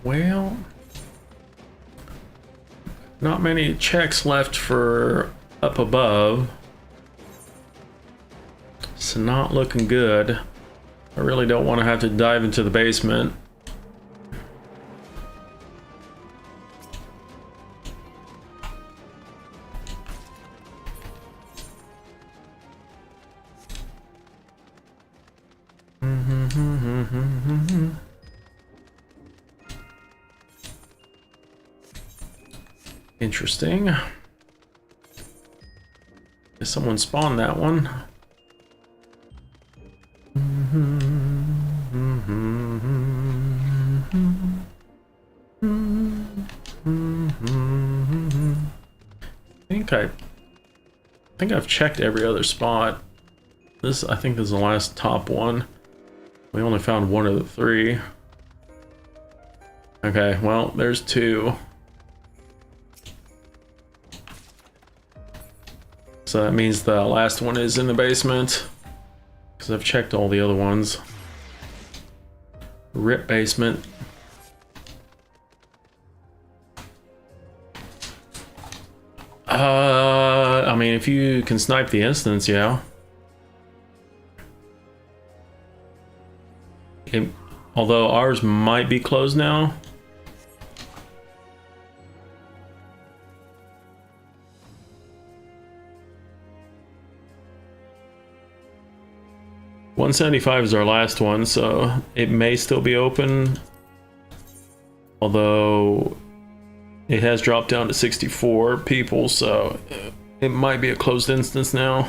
Well, not many checks left for up above. It's not looking good. I really don't want to have to dive into the basement. Interesting. Guess someone spawned that one. I think I've checked every other spot. This, I think, is the last top one. We only found one of the three. Okay, well, there's two. So that means the last one is in the basement, because I've checked all the other ones. RIP basement. I mean, if you can snipe the instance, yeah. Although ours might be closed now. 175 is our last one, so it may still be open. Although it has dropped down to 64 people, so it might be a closed instance now.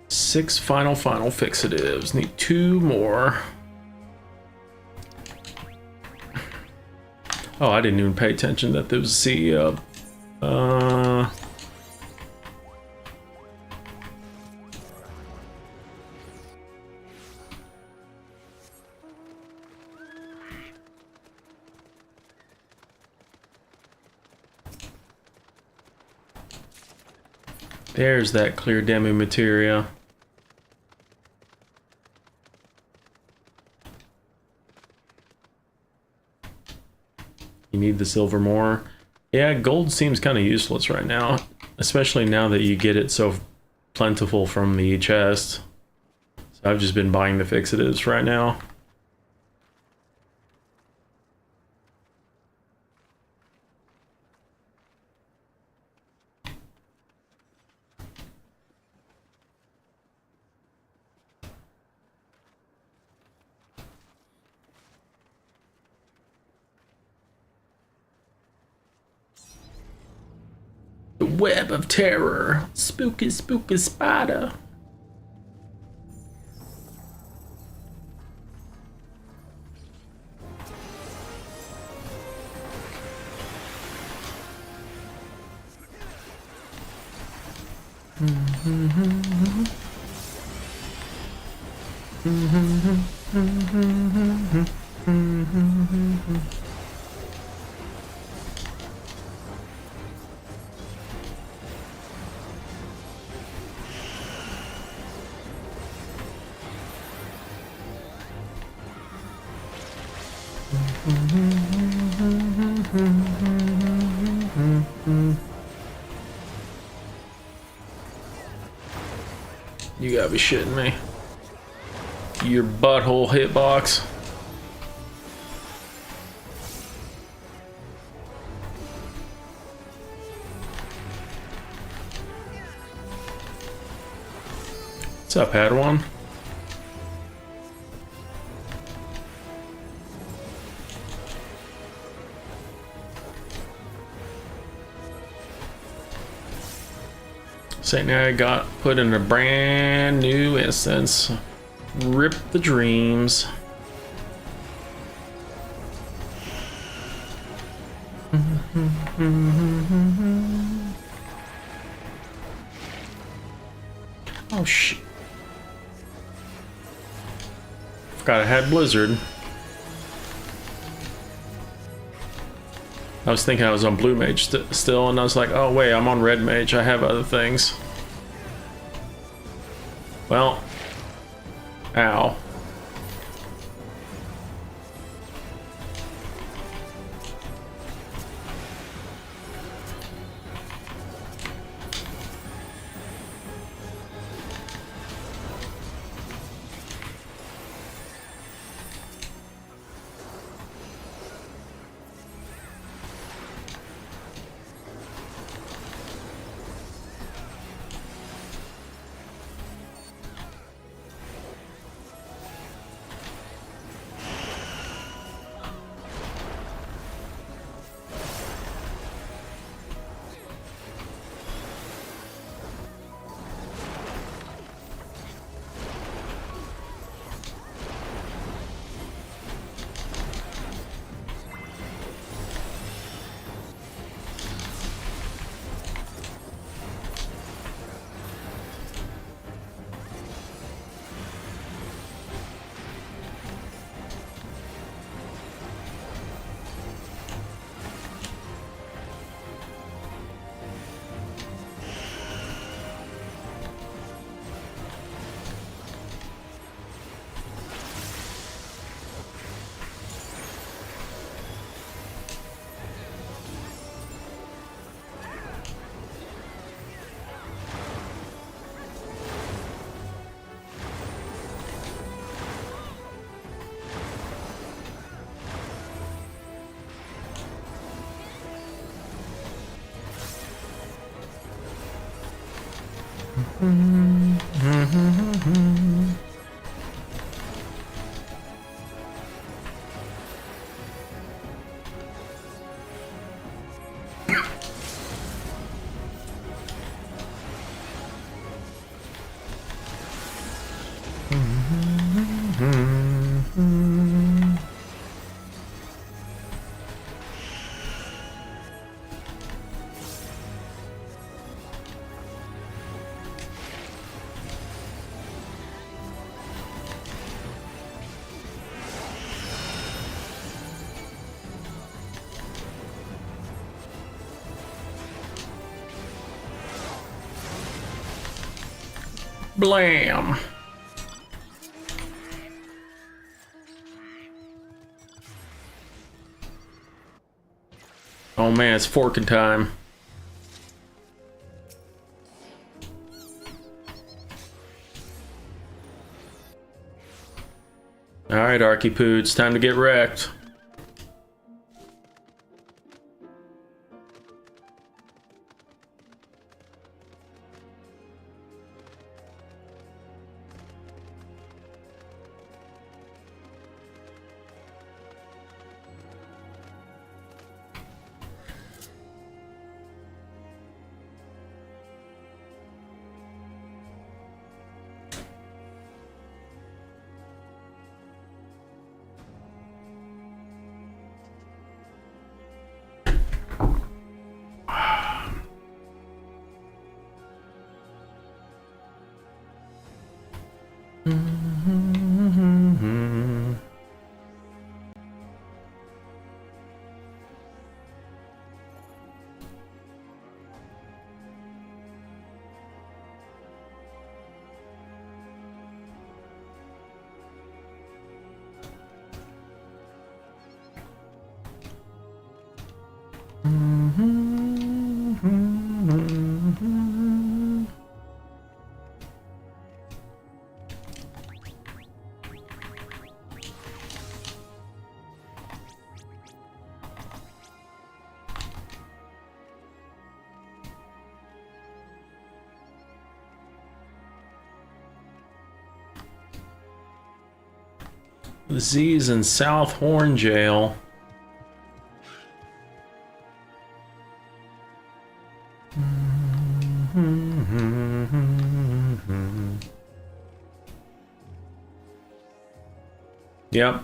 Six final fixatives. Need 2 more. Oh, I didn't even pay attention that there was a CEO. There's that clear demo material. You need the silver more. Yeah, gold seems kind of useless right now, especially now that you get it so plentiful from the chest. So I've just been buying the fixatives right now. The web of terror. Spooky, spooky spider. You gotta be shitting me. Your butthole hitbox. What's up, Padawan? St. Now I got put in a brand new instance. Rip the dreams. Oh shit. Forgot I had Blizzard. I was thinking I was on Blue Mage still, and I was like, oh wait, I'm on Red Mage, I have other things. Well, ow. Blam! Oh man, it's forking time. Alright, Archipoods, time to get wrecked. Z's in South Horn Jail. Yep.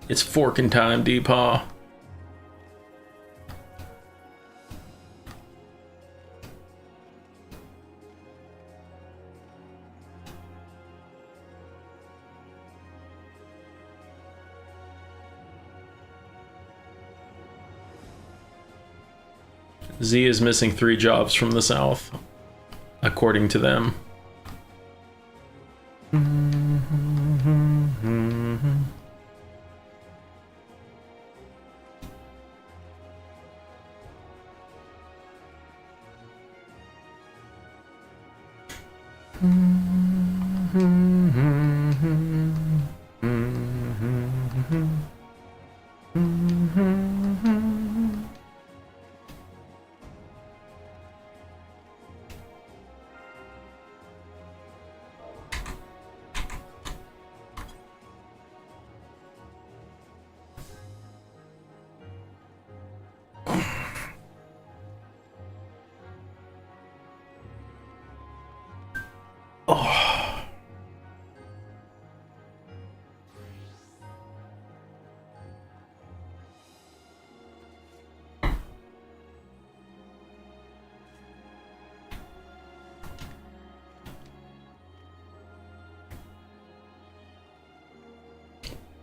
It's forking time, Deepaw. Z is missing 3 jobs from the south, according to them.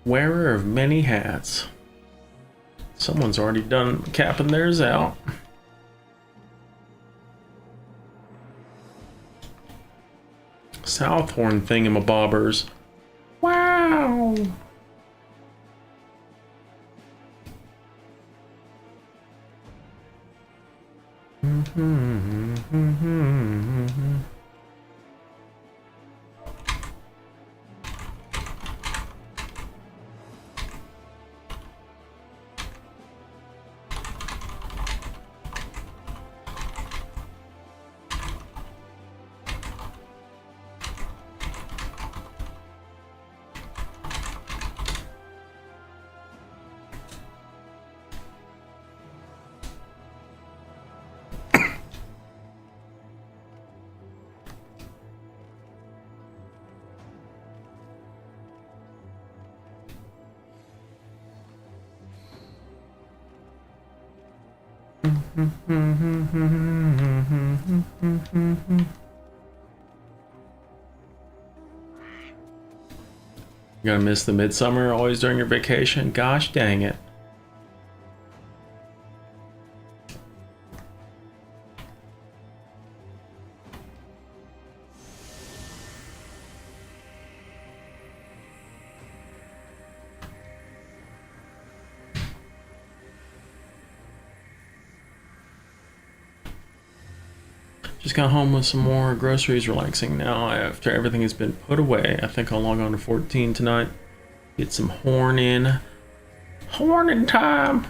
Wearer of many hats. Someone's already done capping theirs out. Southhorn thingamabobbers. Wow! You're gonna miss the midsummer always during your vacation? Gosh dang it. Just got home with some more groceries, relaxing now after everything has been put away. I think I'll log on to 14 tonight. Get some horn in. Horning time!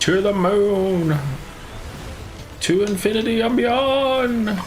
To the moon! To infinity and beyond!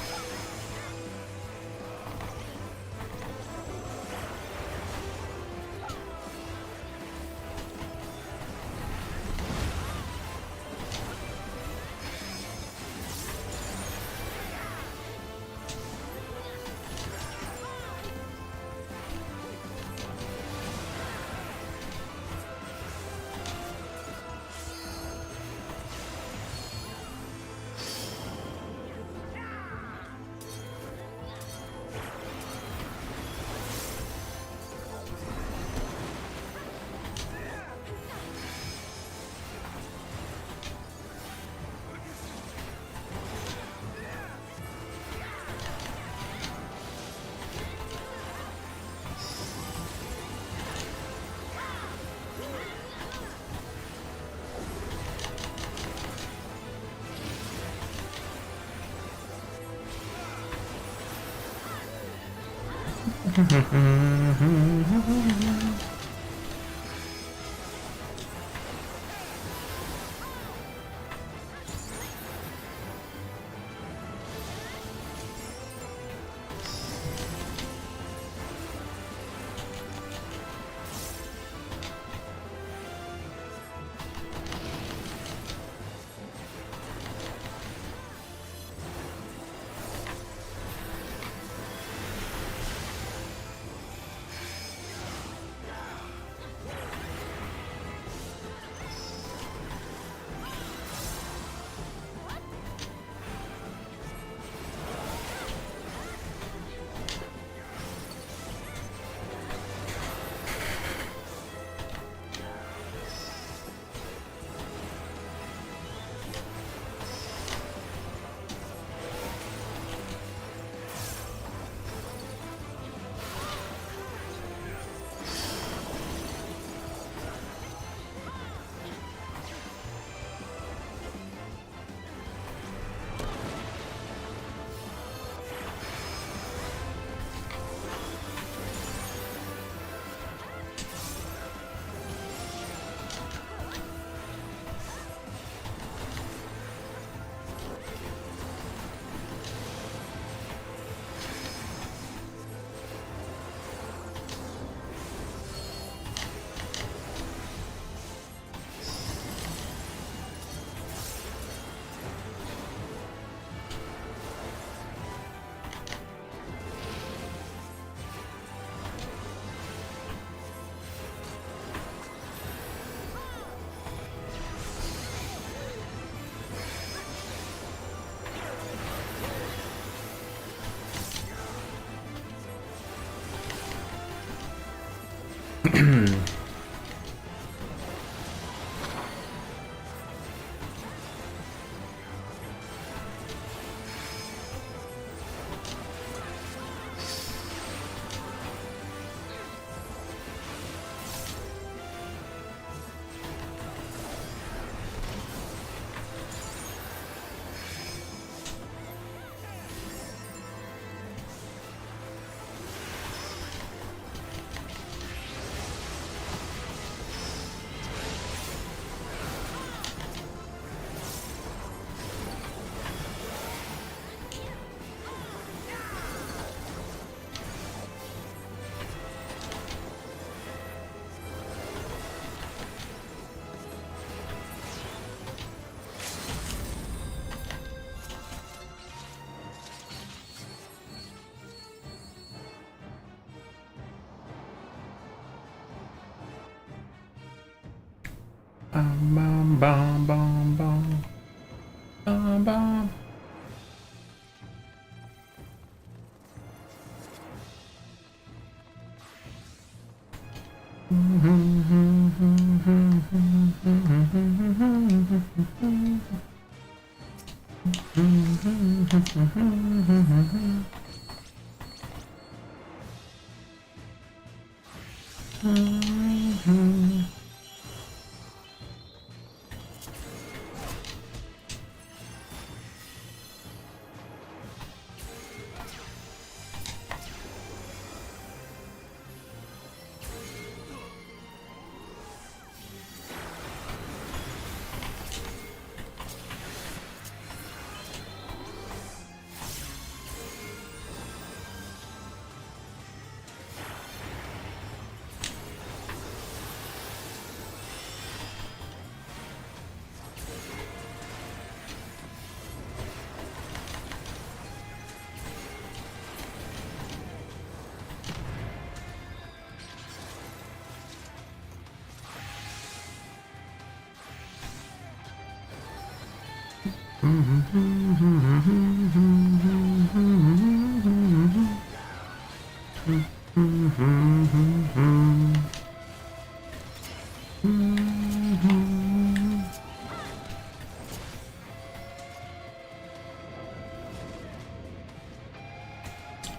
Bum, bum, bum, bum, bum. Bum, bum.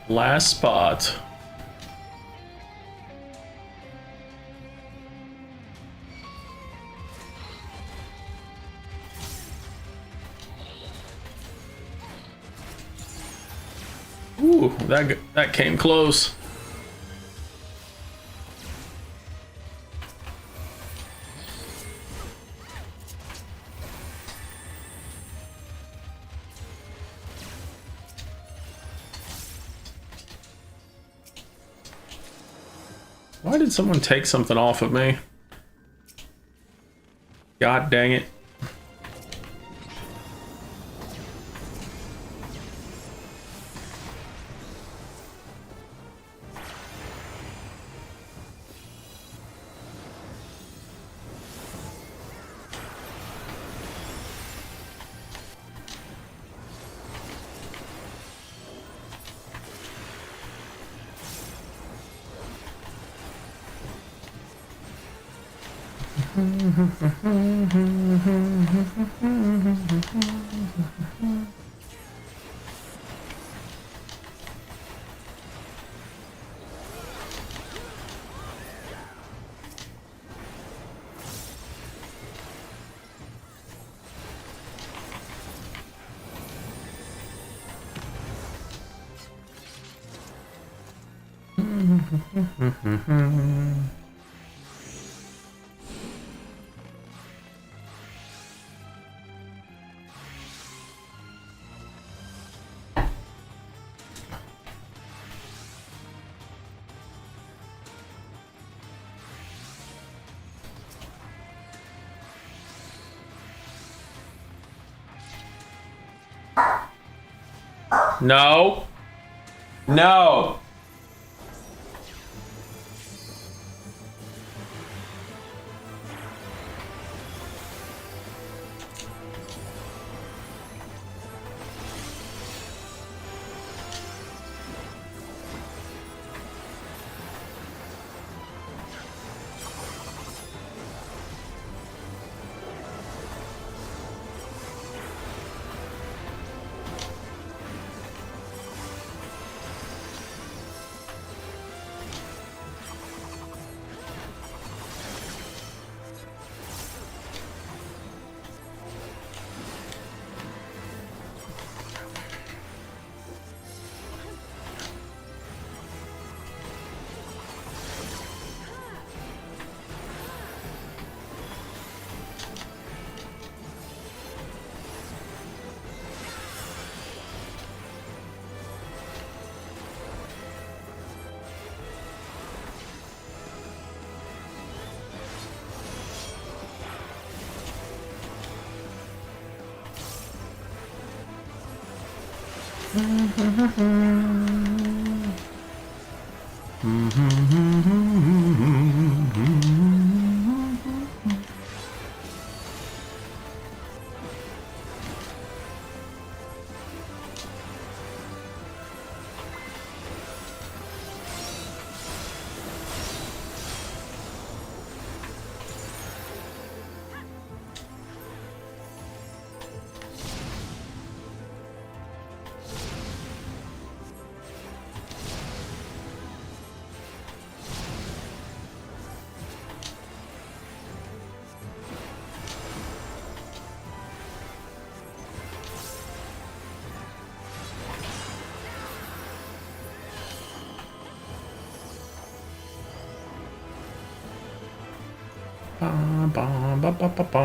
Last spot. Ooh, that came close. Why did someone take something off of me? God dang it. No. No. Ba, ba, ba, ba, ba, ba.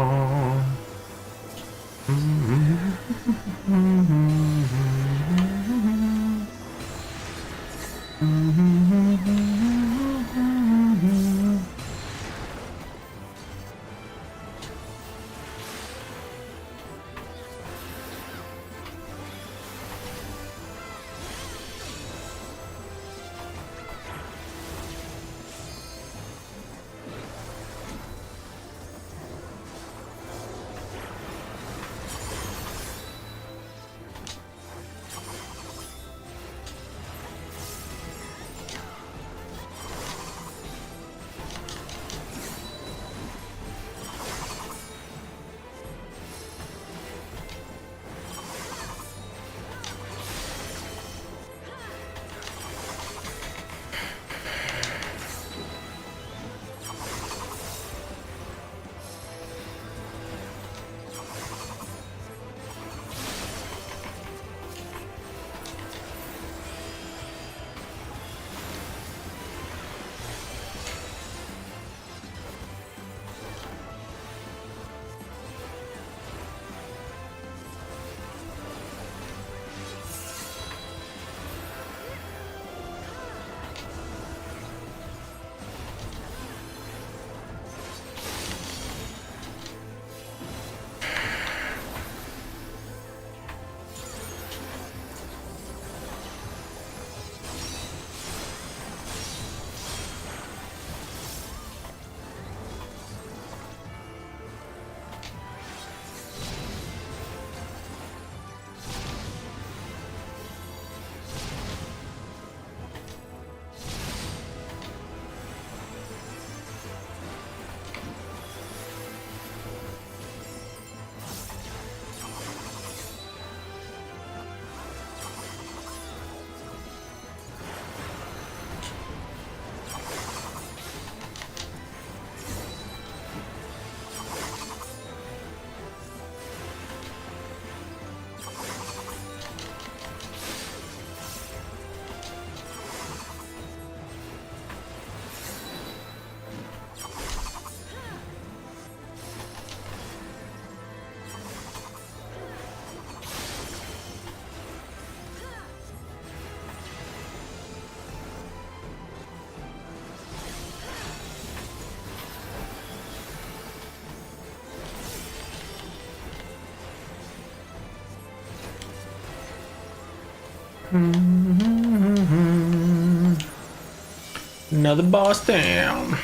Another boss down.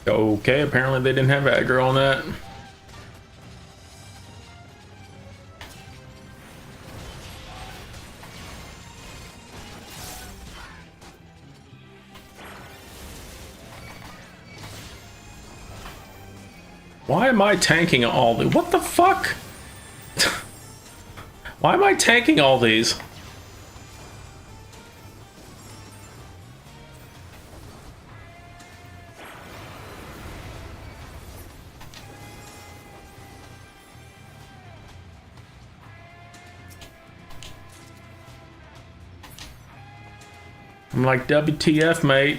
Okay, apparently they didn't have aggro on that. Why am I tanking all the— what the fuck? Why am I tanking all these? I'm like, WTF, mate.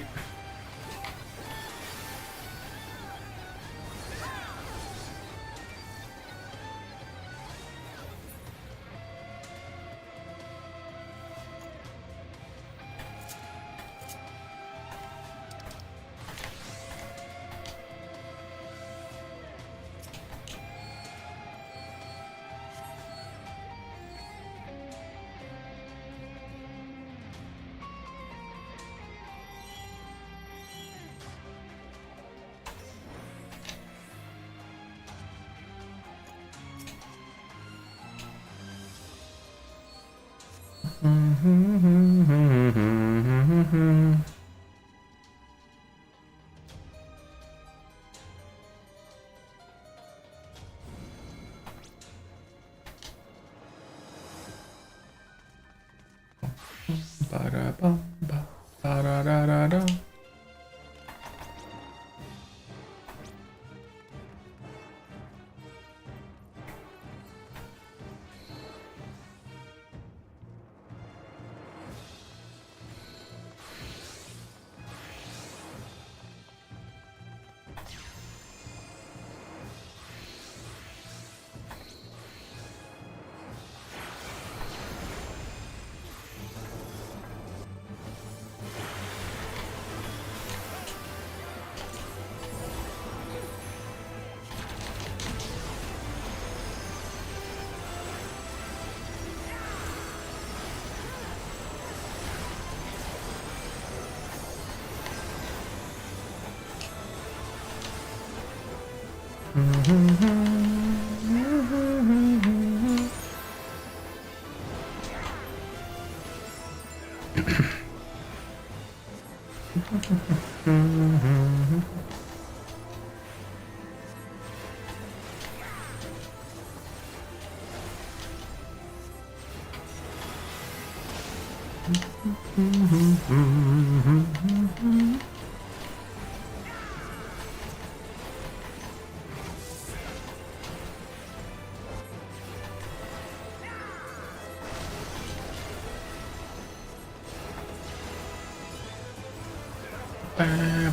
Ba-da-bum-ba, ba-da-da-da-da.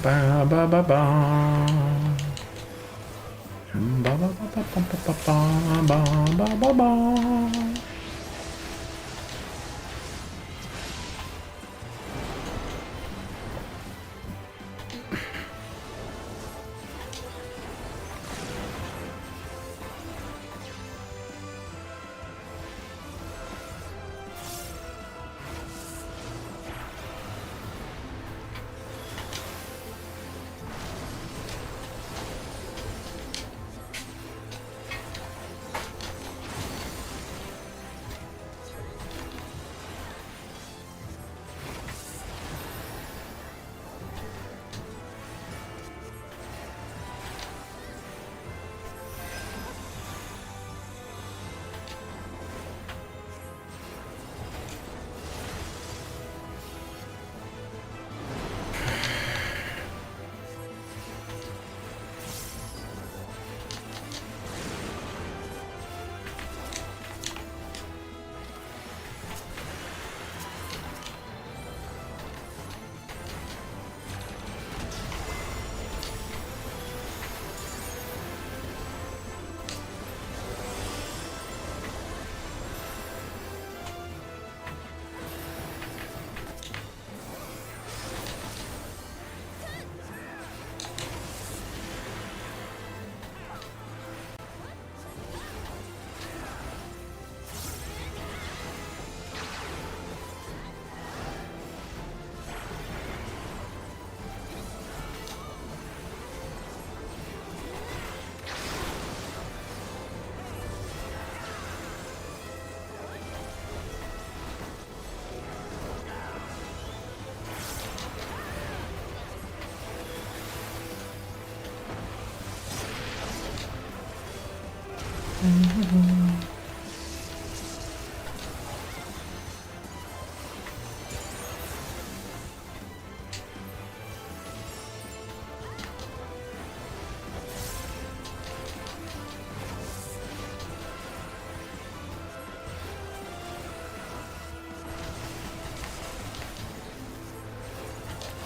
Ba ba ba ba ba. Ba ba ba ba ba ba ba ba ba ba ba.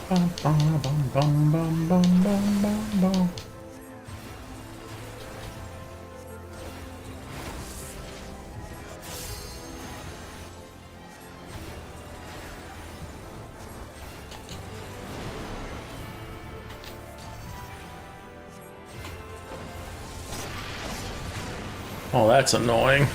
Bum, bum, bum, bum, bum, bum, bum, bum, bum. Oh, that's annoying.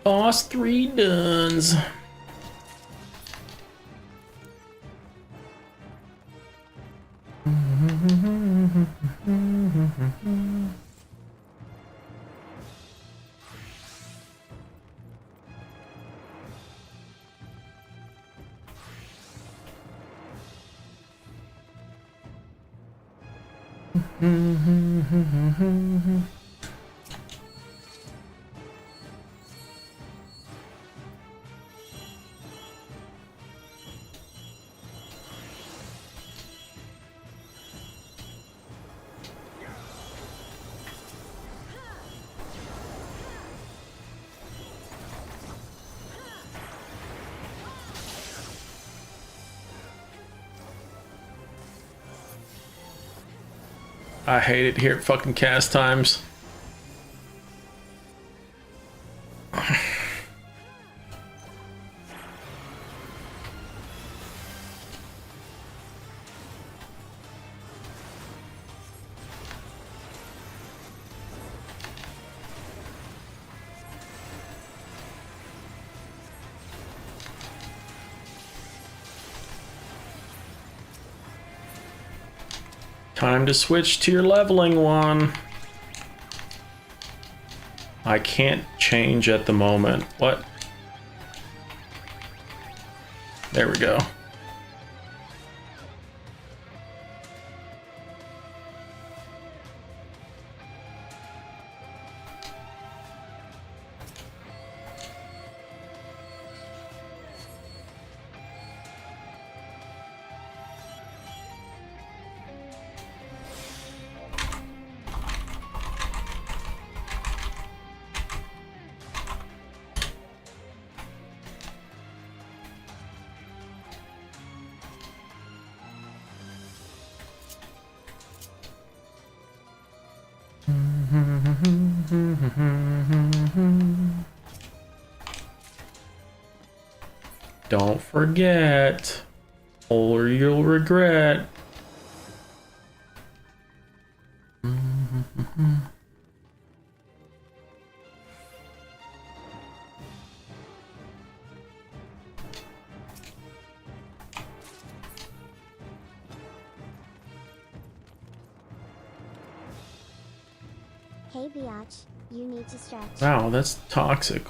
Boss 3 duns. I hate it here at fucking cast times. Time to switch to your leveling one. I can't change at the moment. What? There we go. Don't forget, or you'll regret. Hey biatch, you need to stretch. Wow, that's toxic.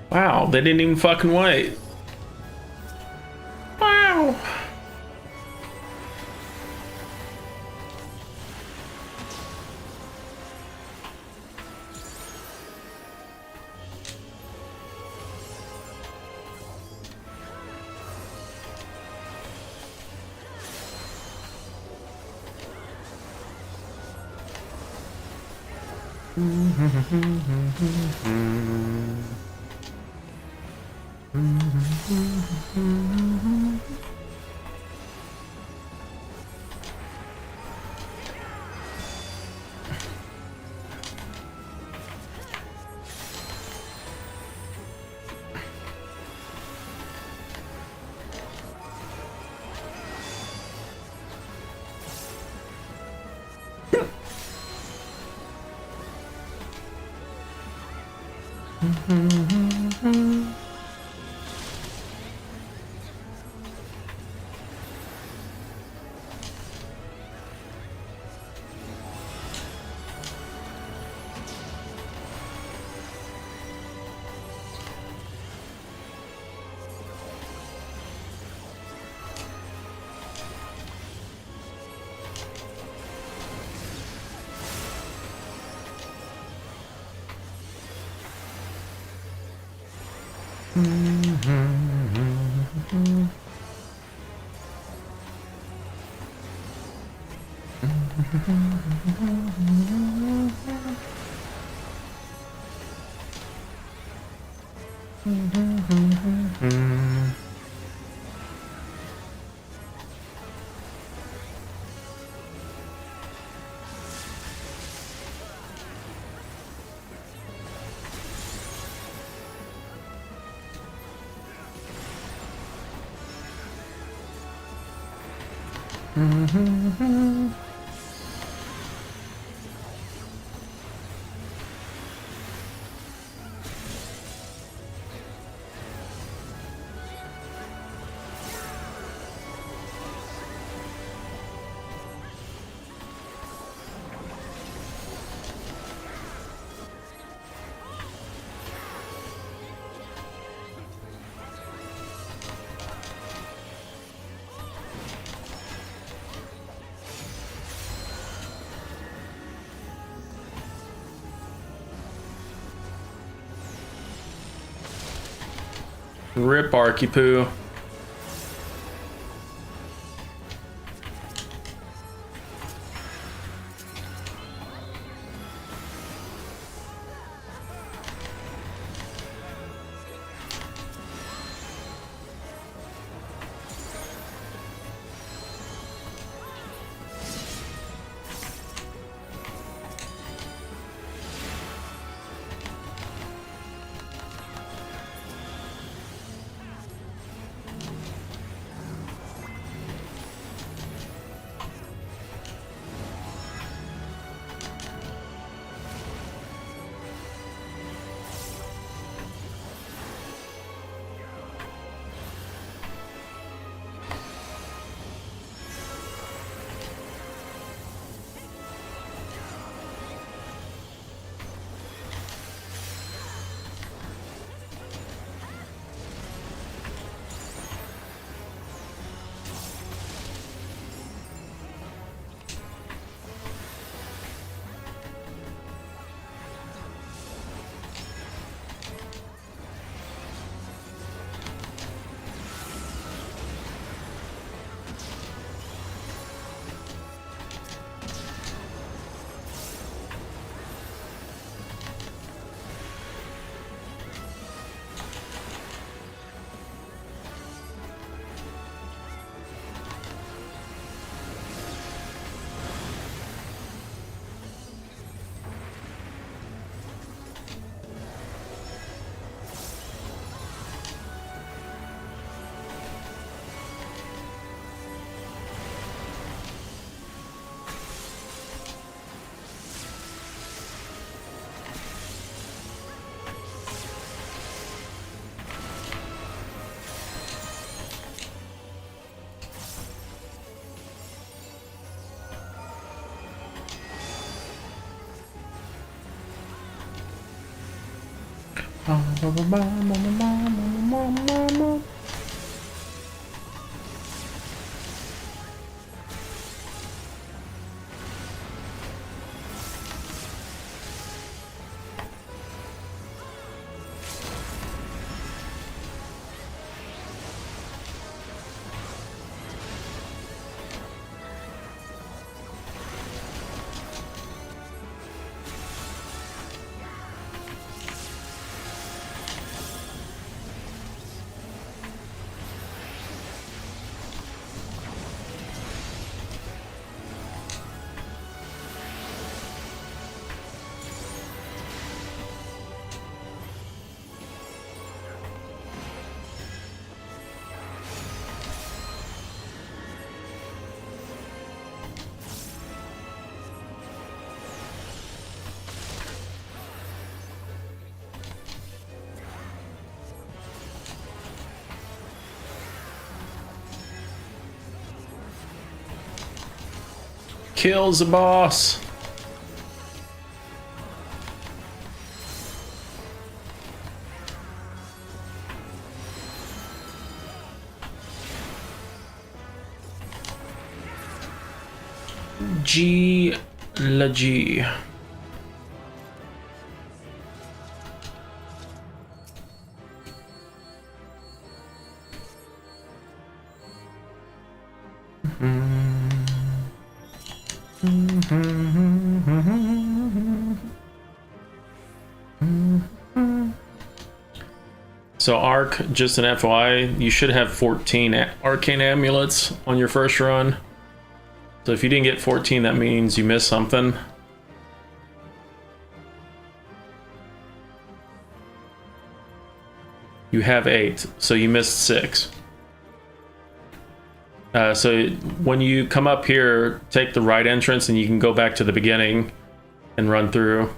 Wow, they didn't even fucking wait. Wow. Rip Archipoo. Kills the boss. G la G. So Arc, just an FYI, you should have 14 arcane amulets on your first run. So if you didn't get 14, that means you missed something. You have 8, so you missed 6. So when you come up here, take the right entrance and you can go back to the beginning and run through.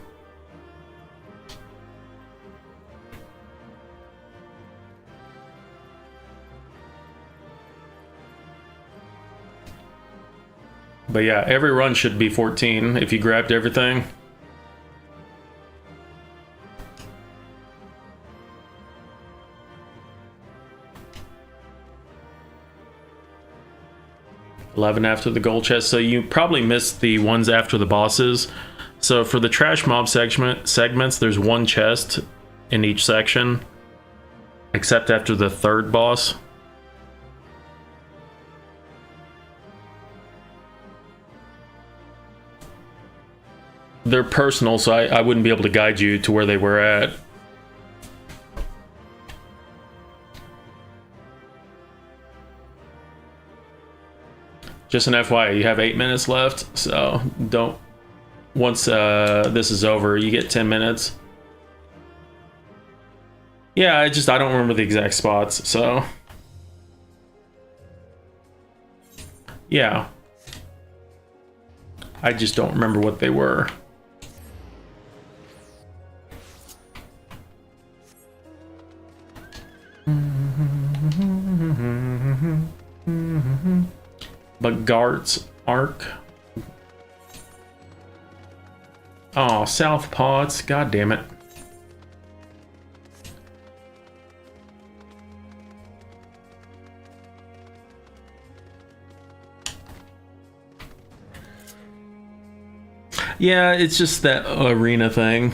But yeah, every run should be 14 if you grabbed everything. $11 after the gold chest, so you probably missed the ones after the bosses. So for the trash mob segments, there's one chest in each section, except after the third boss. They're personal, so I wouldn't be able to guide you to where they were at. Just an FYI, you have 8 minutes left, so don't... Once this is over, you get 10 minutes. Yeah, I don't remember the exact spots, so... Yeah. I just don't remember what they were. But Gart's Arc. Oh, South Pods. God damn it. Yeah, it's just that arena thing.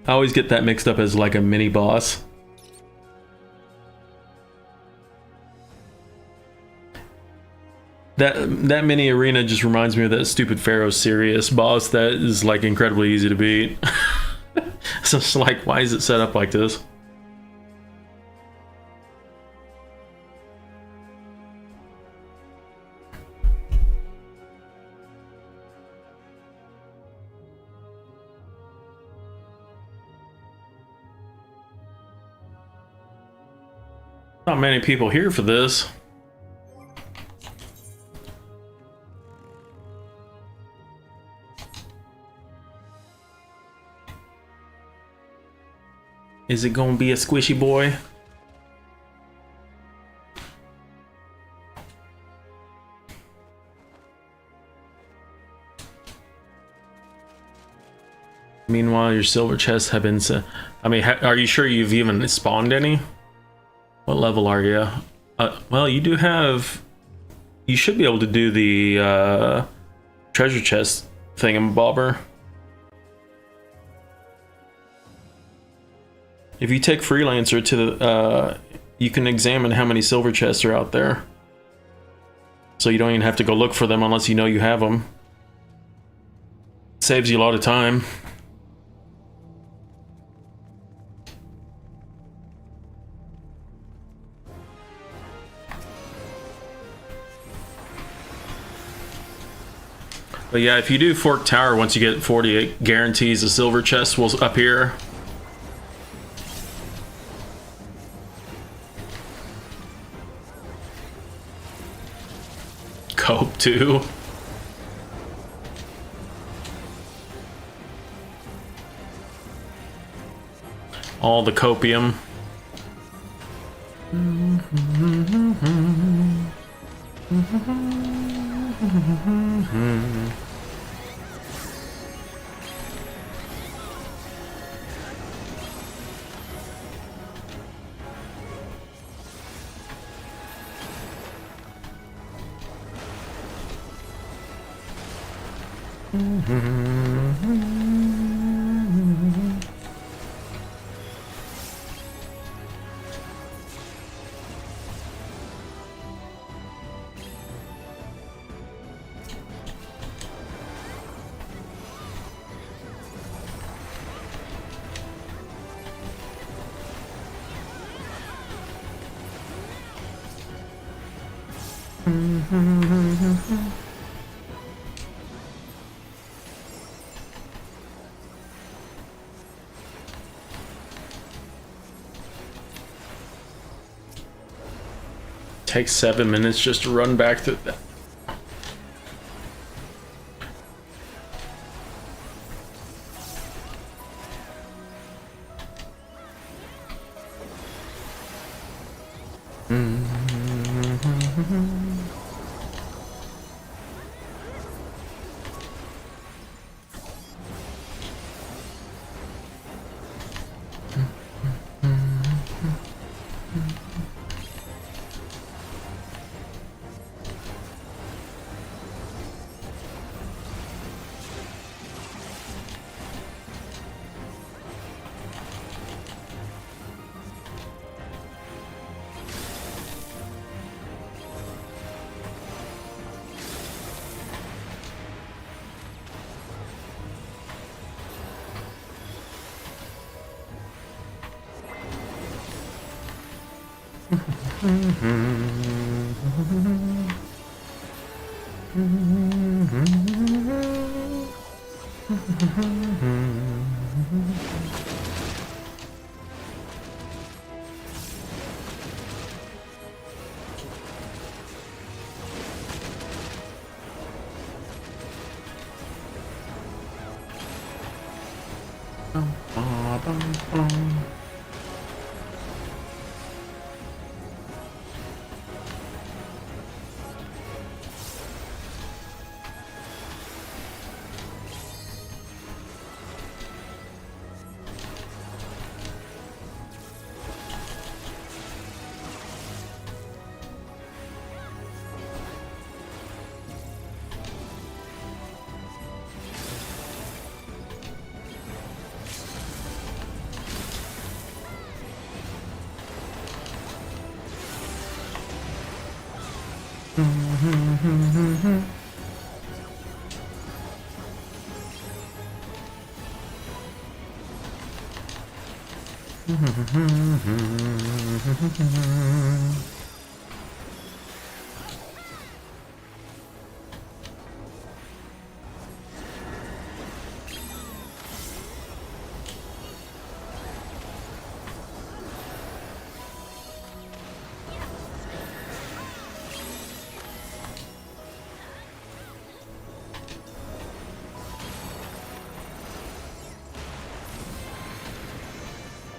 I always get that mixed up as like a mini boss. That mini arena just reminds me of that stupid Pharaoh Sirius boss that is like incredibly easy to beat. So it's like, why is it set up like this? Not many people here for this. Is it gonna be a squishy boy? Meanwhile, your silver chests have been... I mean, are you sure you've even spawned any? What level are you? Well, you do have... You should be able to do the treasure chest thingamabobber. If you take Freelancer to the... you can examine how many silver chests are out there. So you don't even have to go look for them unless you know you have them. Saves you a lot of time. But yeah, if you do Fork Tower, once you get 40, it guarantees a silver chest will appear. Cope too. All the copium. Takes 7 minutes just to run back through that.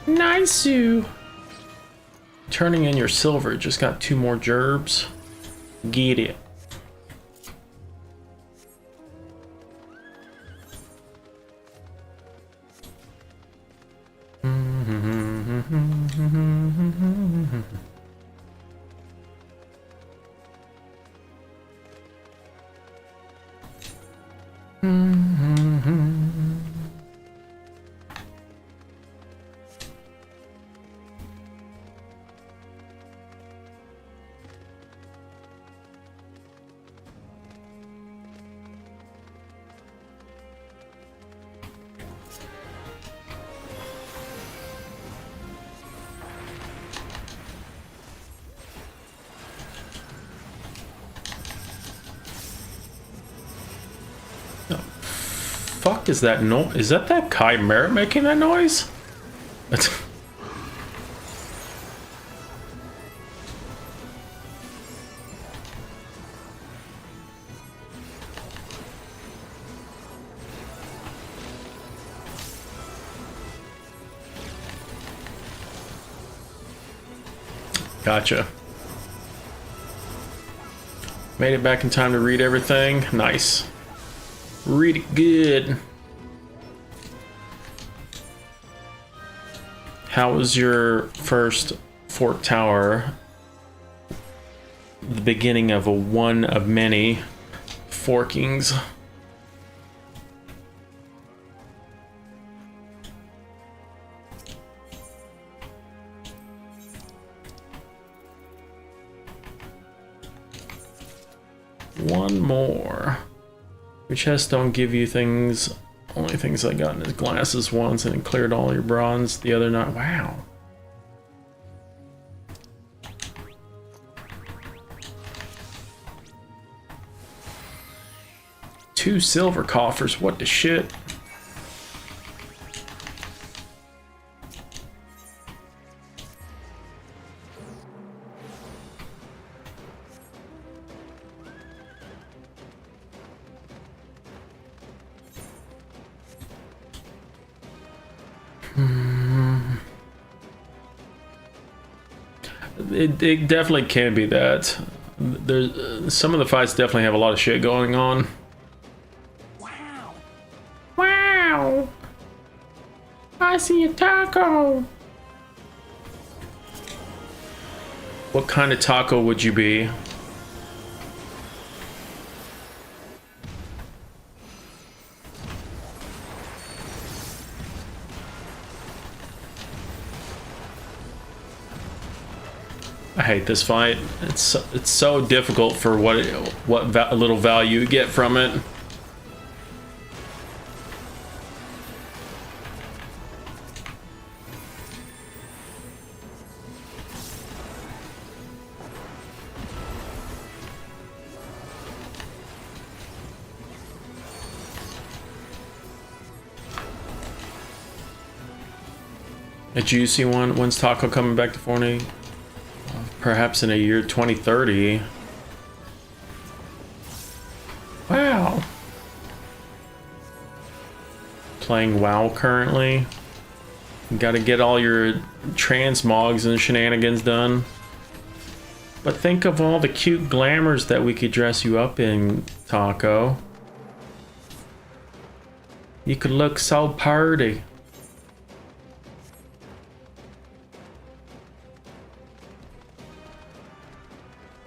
Nice. Turning in your silver, just got 2 more gerbs. Get it. Fuck is that noise? Is that chimera making that noise? Gotcha. Made it back in time to read everything. Nice. Read it good. How was your first Fort Tower? The beginning of one of many forkings. One more. Your chests don't give you things. Only things I got in is glasses once, and it cleared all your bronze the other night. Wow. 2 silver coffers. What the shit? It definitely can be that. There's some of the fights definitely have a lot of shit going on. Wow. Wow! I see a taco. What kind of taco would you be? I hate this fight. It's so difficult for what little value you get from it. A juicy one. When's Taco coming back to Fortnite? Perhaps in a year 2030. Wow. Playing WoW currently. Got to get all your transmogs and shenanigans done. But think of all the cute glamours that we could dress you up in, Taco. You could look so pretty.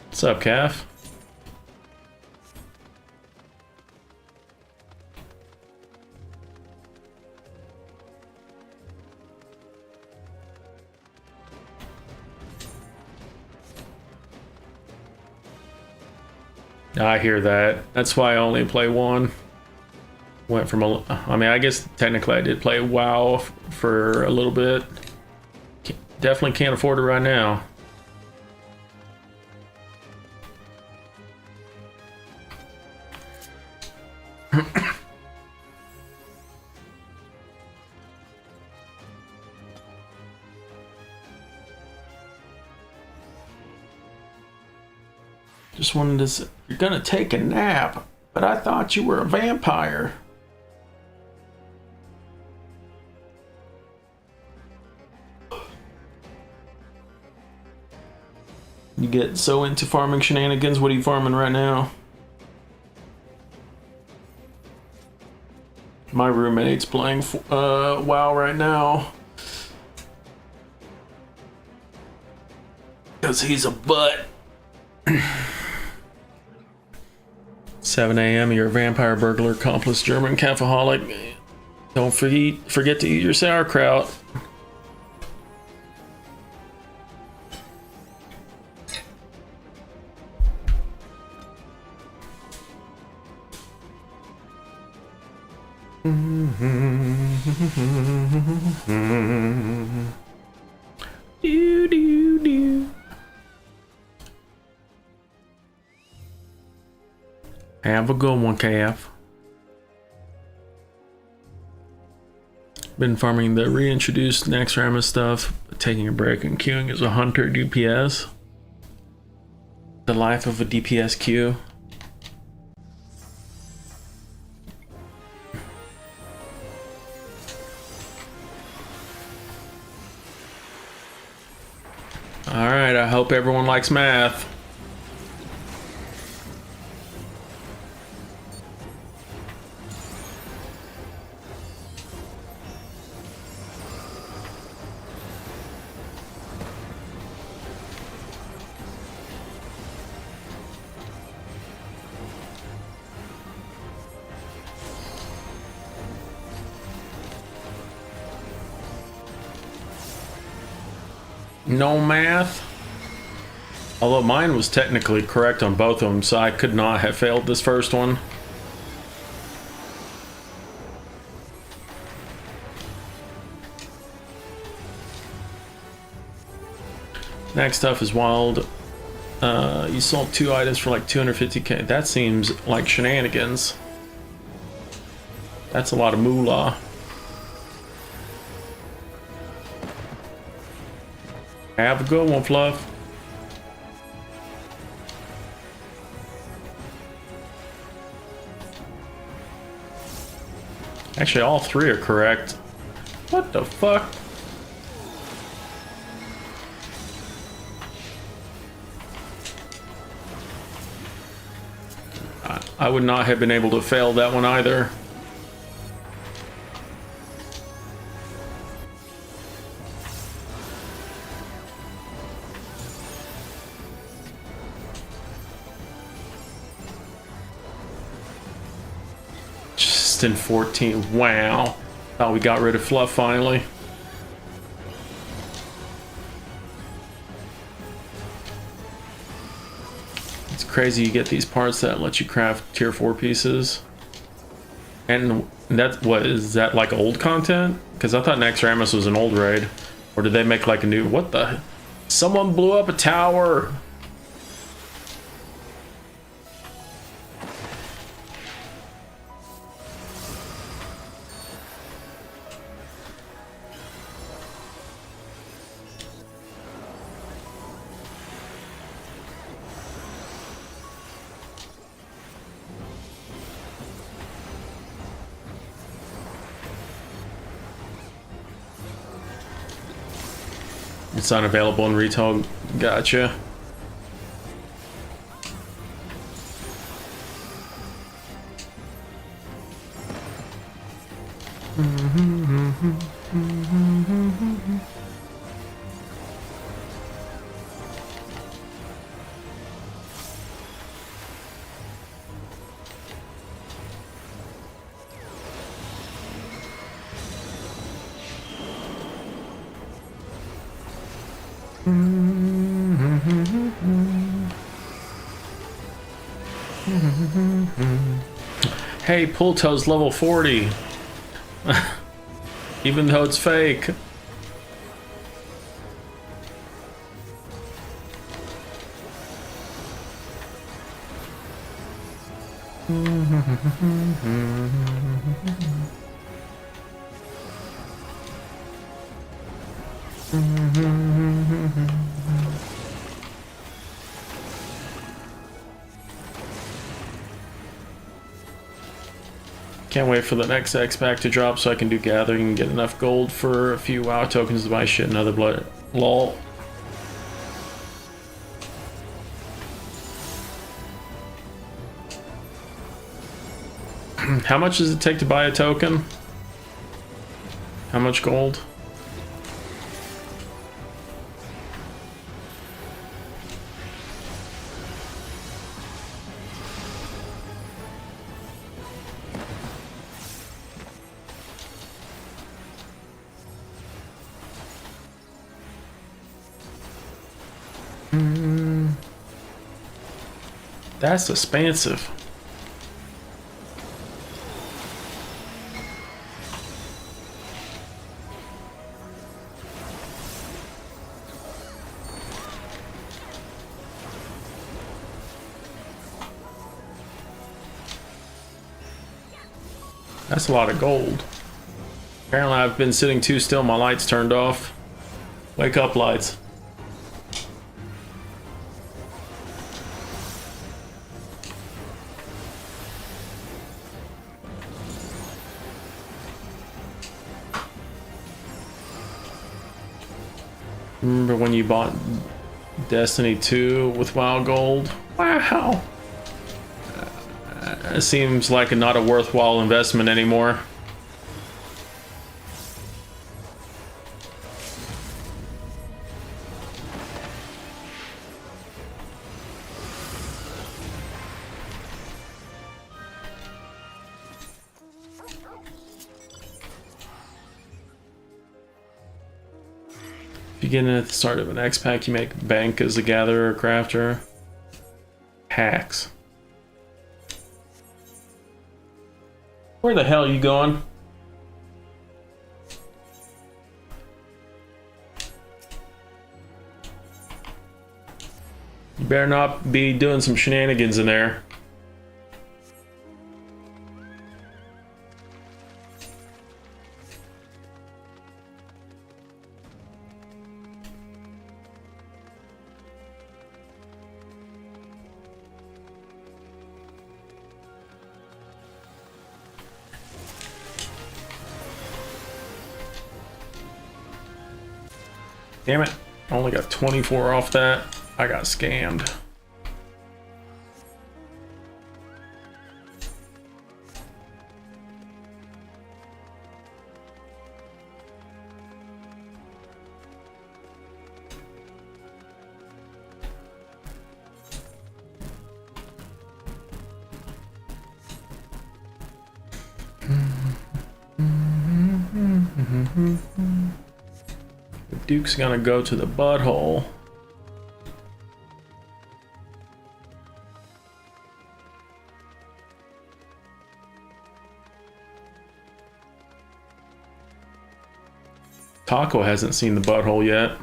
What's up, Calf? I hear that. That's why I only play one. Went from I mean, I guess technically I did play WoW for a little bit. Definitely can't afford it right now. Just wanted to say, you're gonna take a nap, but I thought you were a vampire. You get so into farming shenanigans. What are you farming right now? My roommate's playing WoW right now. Because he's a butt. 7 a.m. You're a vampire, burglar, accomplice, German, cafeholic. Don't forget to eat your sauerkraut. Do do do. Have a good one, Calf. Been farming the reintroduced Naxxramas stuff, taking a break and queuing as a hunter DPS. The life of a DPS queue. Alright, I hope everyone likes math. No math. Although mine was technically correct on both of them, so I could not have failed this first one. Next stuff is wild. You sold 2 items for like 250k. That seems like shenanigans. That's a lot of moolah. Have a good one, Fluff. Actually, all three are correct. What the fuck? I would not have been able to fail that one either. Just in 14. Wow. Thought we got rid of Fluff finally. It's crazy you get these parts that let you craft tier 4 pieces. And that, what is that, like old content? Because I thought Naxxramas was an old raid. Or did they make like a new, what the? Someone blew up a tower. It's unavailable in retail. Gotcha. Hey, Pulto's level 40. Even though it's fake. Can't wait for the next X pack to drop so I can do gathering and get enough gold for a few WoW tokens to buy shit and other blood. Lol. How much does it take to buy a token? How much gold? That's expensive. That's a lot of gold. Apparently I've been sitting too still, my lights turned off. Wake up, lights. Remember when you bought Destiny 2 with WoW Gold? Wow! It seems like not a worthwhile investment anymore. If you get in at the start of an X pack, you make bank as a gatherer or crafter. Hacks. Where the hell are you going? You better not be doing some shenanigans in there. Damn it. I only got 24 off that. I got scammed. Duke's gonna go to the butthole. Taco hasn't seen the butthole yet.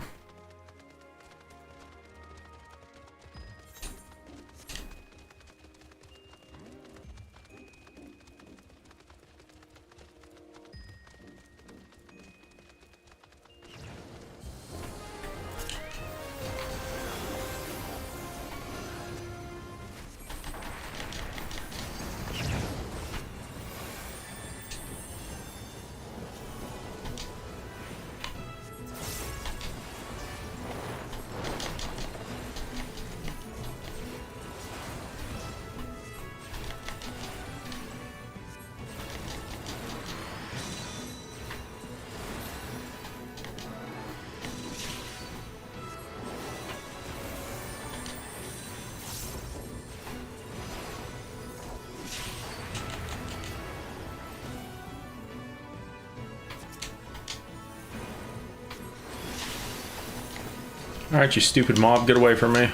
Alright, you stupid mob, get away from me.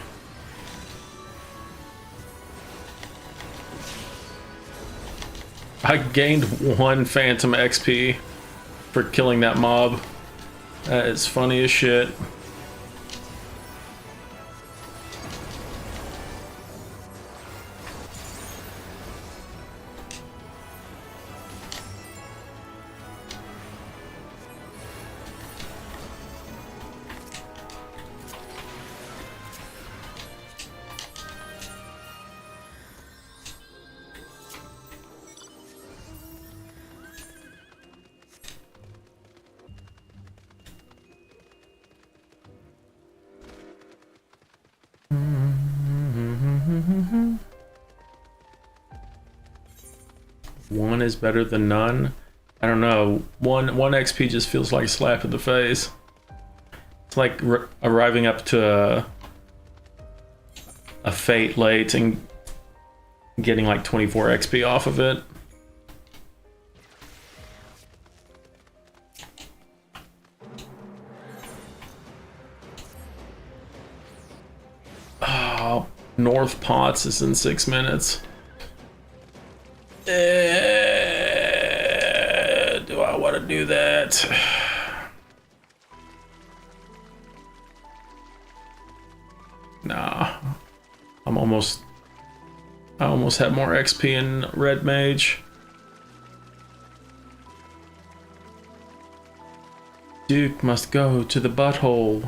I gained 1 phantom XP for killing that mob. That is funny as shit. One is better than none. I don't know. One XP just feels like a slap in the face. It's like arriving up to a fate late and getting like 24 XP off of it. Oh, North Potts is in 6 minutes. Do I want to do that? Nah. I almost have more XP in Red Mage. Duke must go to the butthole.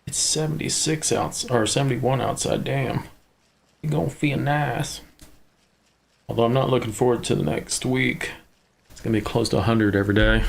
It's 76 outside, or 71 outside. Damn, you're gonna feel nice. Although I'm not looking forward to the next week. It's gonna be close to 100 every day.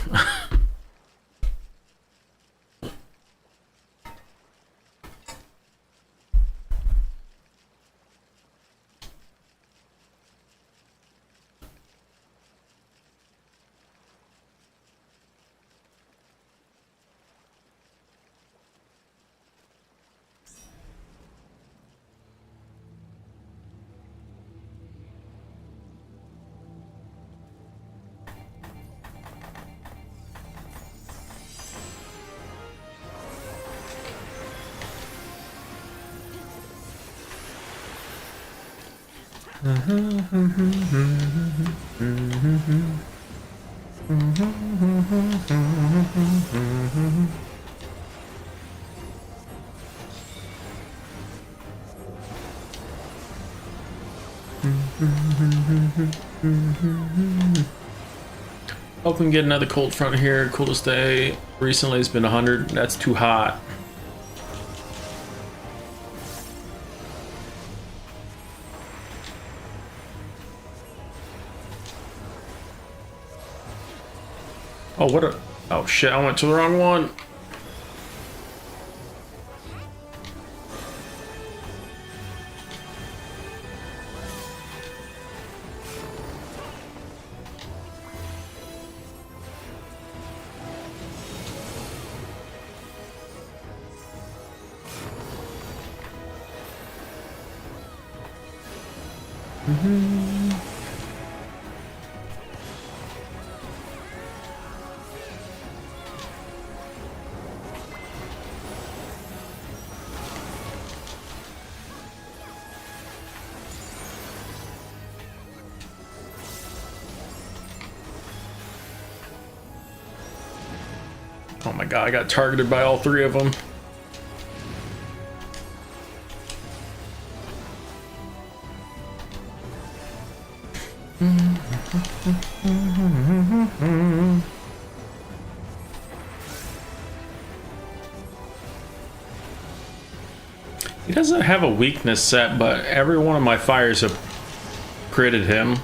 Hope we can get another cold front here. Coolest day recently has been 100. That's too hot. Oh, what a... Oh, shit, I went to the wrong one. Oh my god, I got targeted by all three of them. He doesn't have a weakness set, but every one of my fires have critted him.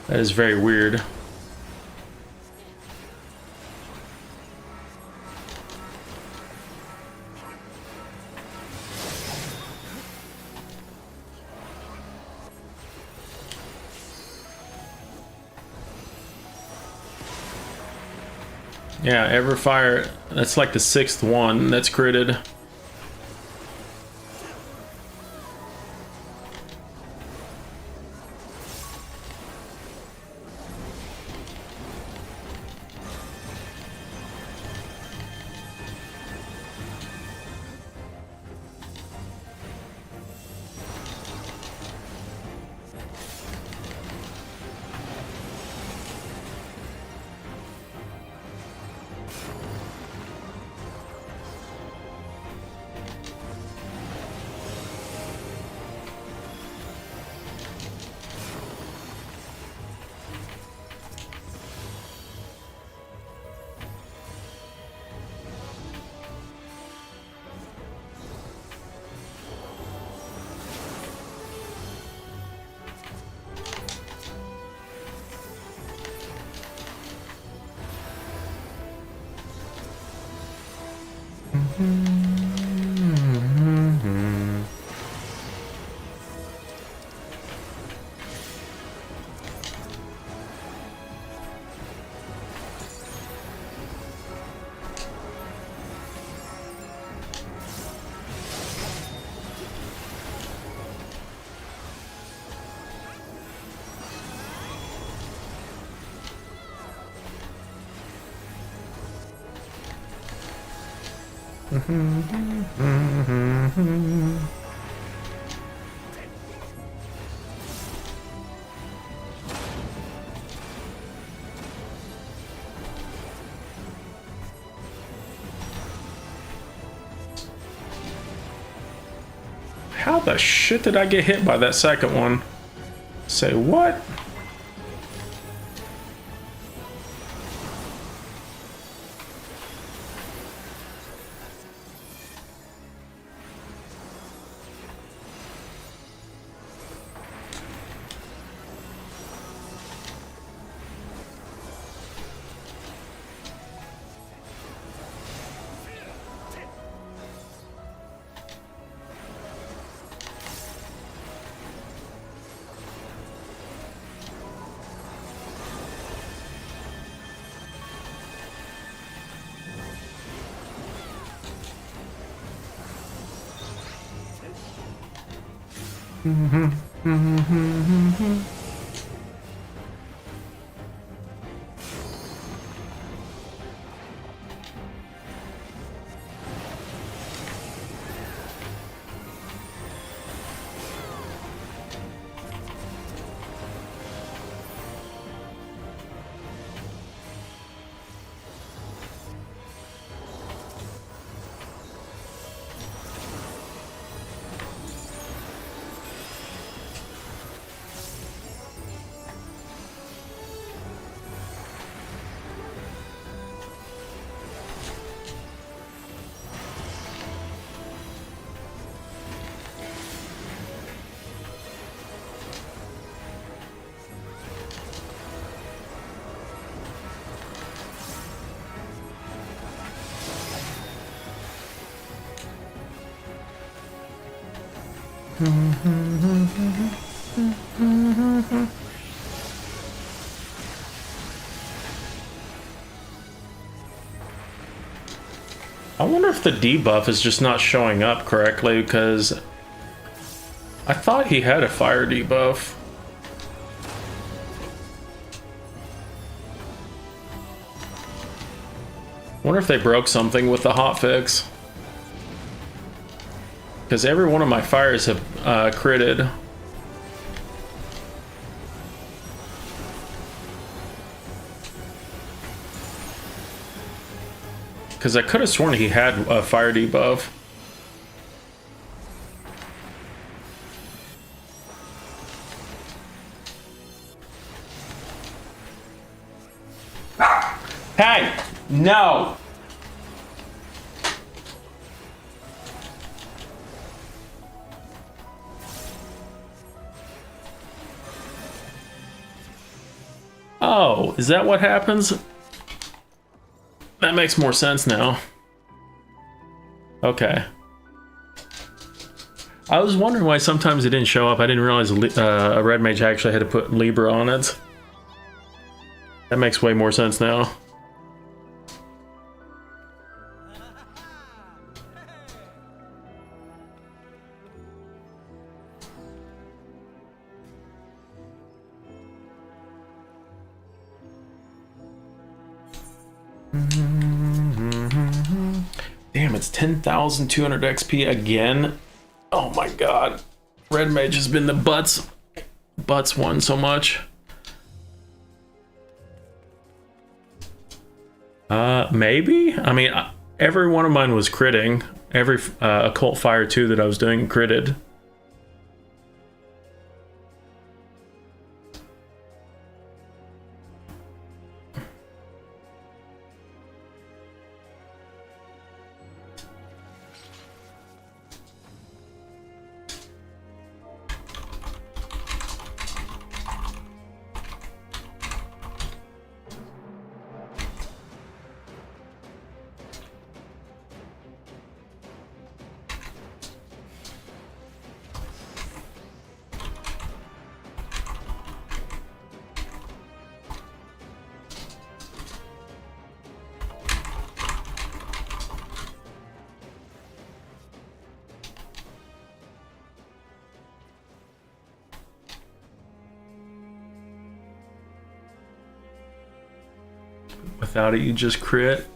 That is very weird. Yeah, every fire, that's like the 6th one that's critted. How the shit did I get hit by that second one? Say what? I wonder if the debuff is just not showing up correctly, because I thought he had a fire debuff. Wonder if they broke something with the hotfix. Because every one of my fires have critted. Because I could have sworn he had a fire debuff. Hey! No! Oh, is that what happens? That makes more sense now. Okay. I was wondering why sometimes it didn't show up. I didn't realize a red mage actually had to put Libra on it. That makes way more sense now. Damn, it's 10,200 XP again. Oh my god. Red Mage has been the butts one so much. Maybe? I mean, every one of mine was critting. Every Occult Fire 2 that I was doing critted. Without it, you just crit.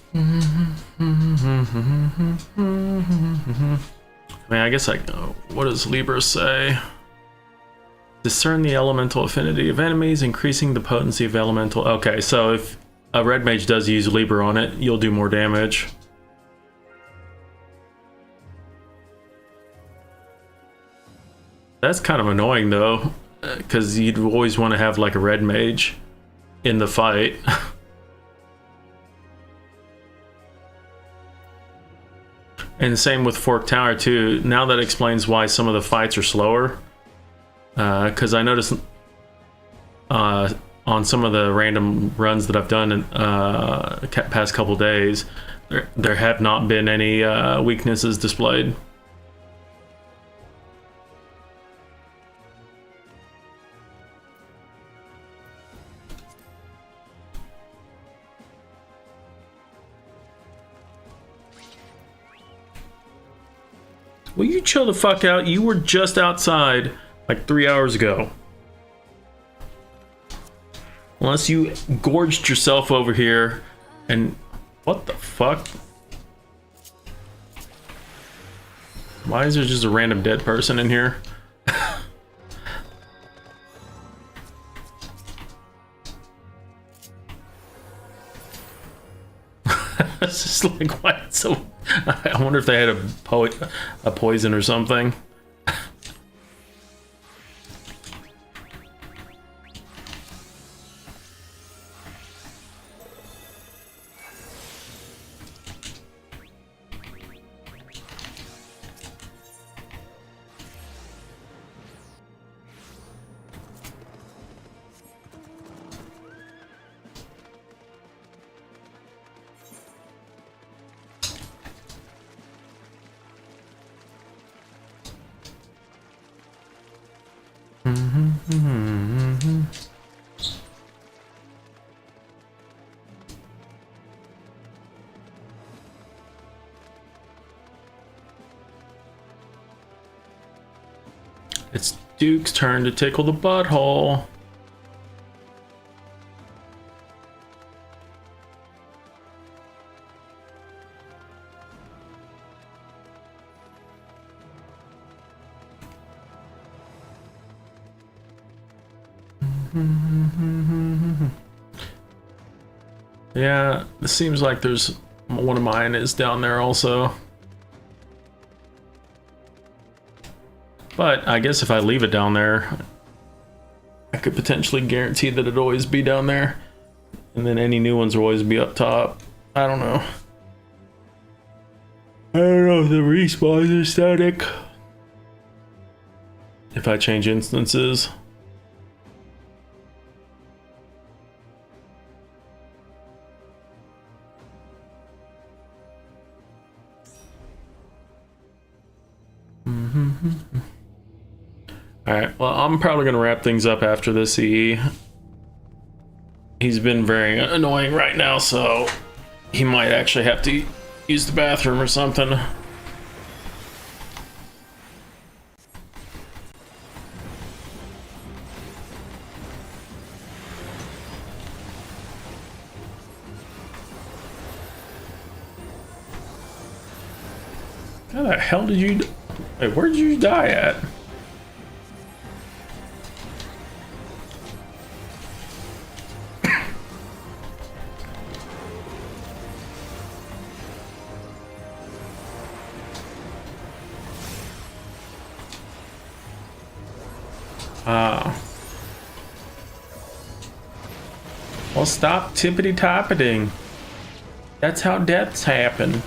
I mean, I guess what does Libra say? Discern the elemental affinity of enemies, increasing the potency of elemental. Okay, so if a red mage does use Libra on it, you'll do more damage. That's kind of annoying though, because you'd always want to have like a red mage in the fight. And same with Fork Tower too. Now that explains why some of the fights are slower. Because I noticed on some of the random runs that I've done in past couple days, there have not been any weaknesses displayed. Will you chill the fuck out? You were just outside like 3 hours ago. Unless you gorged yourself over here And what the fuck? Why is there just a random dead person in here? It's just like, why? So I wonder if they had a poison or something. It's Duke's turn to tickle the butthole. Yeah, it seems like there's one of mine is down there also. But I guess if I leave it down there, I could potentially guarantee that it'd always be down there. And then any new ones will always be up top. I don't know. I don't know if the respawns are static. If I change instances. Alright, well, I'm probably going to wrap things up after this EE. He's been very annoying right now, so he might actually have to use the bathroom or something. How the hell did you... Wait, where did you die at? Well, stop tippity-toppeting. That's how deaths happen.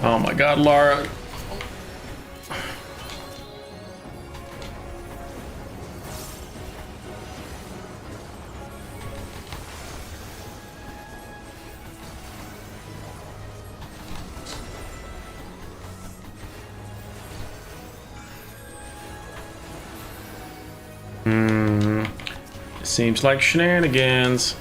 Oh my god, Lara. Seems like shenanigans.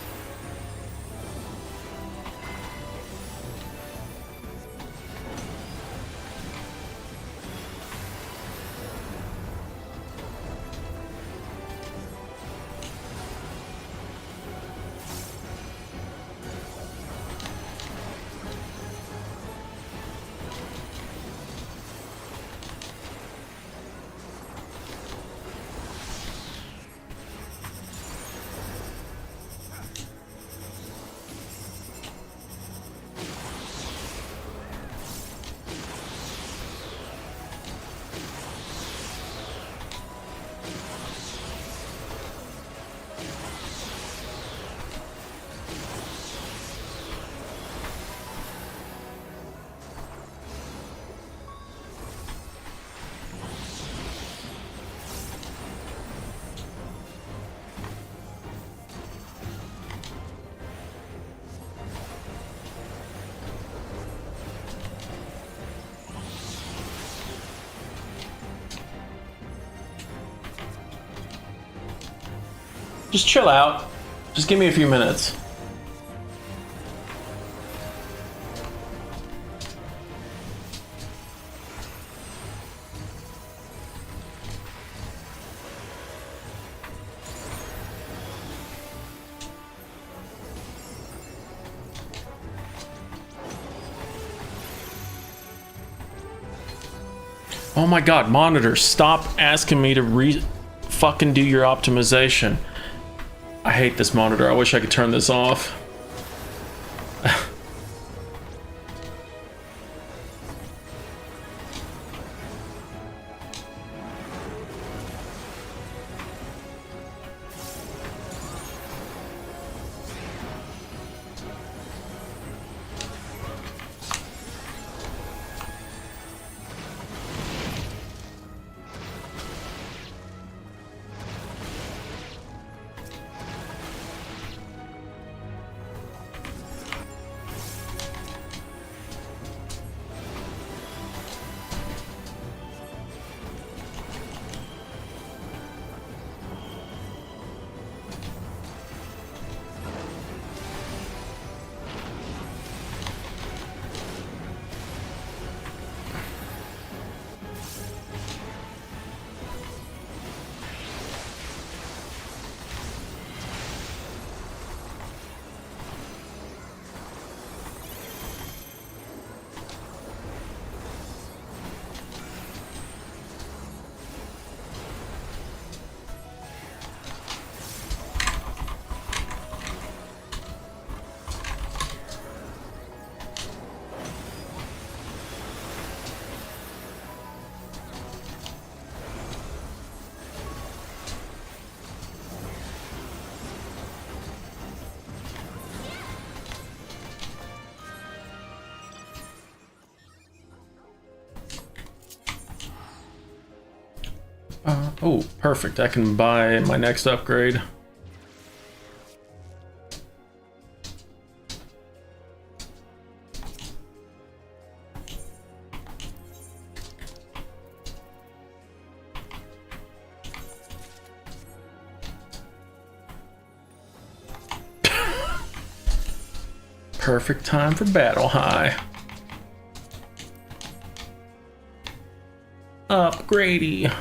Just chill out. Just give me a few minutes. Oh my god, monitor, stop asking me to fucking do your optimization. I hate this monitor. I wish I could turn this off. Oh, perfect. I can buy my next upgrade. Perfect time for battle high. Upgrady.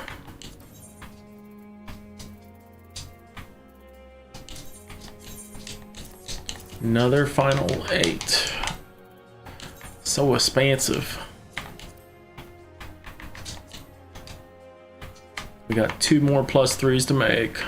Another final 8. So expansive. We got 2 more +3s to make.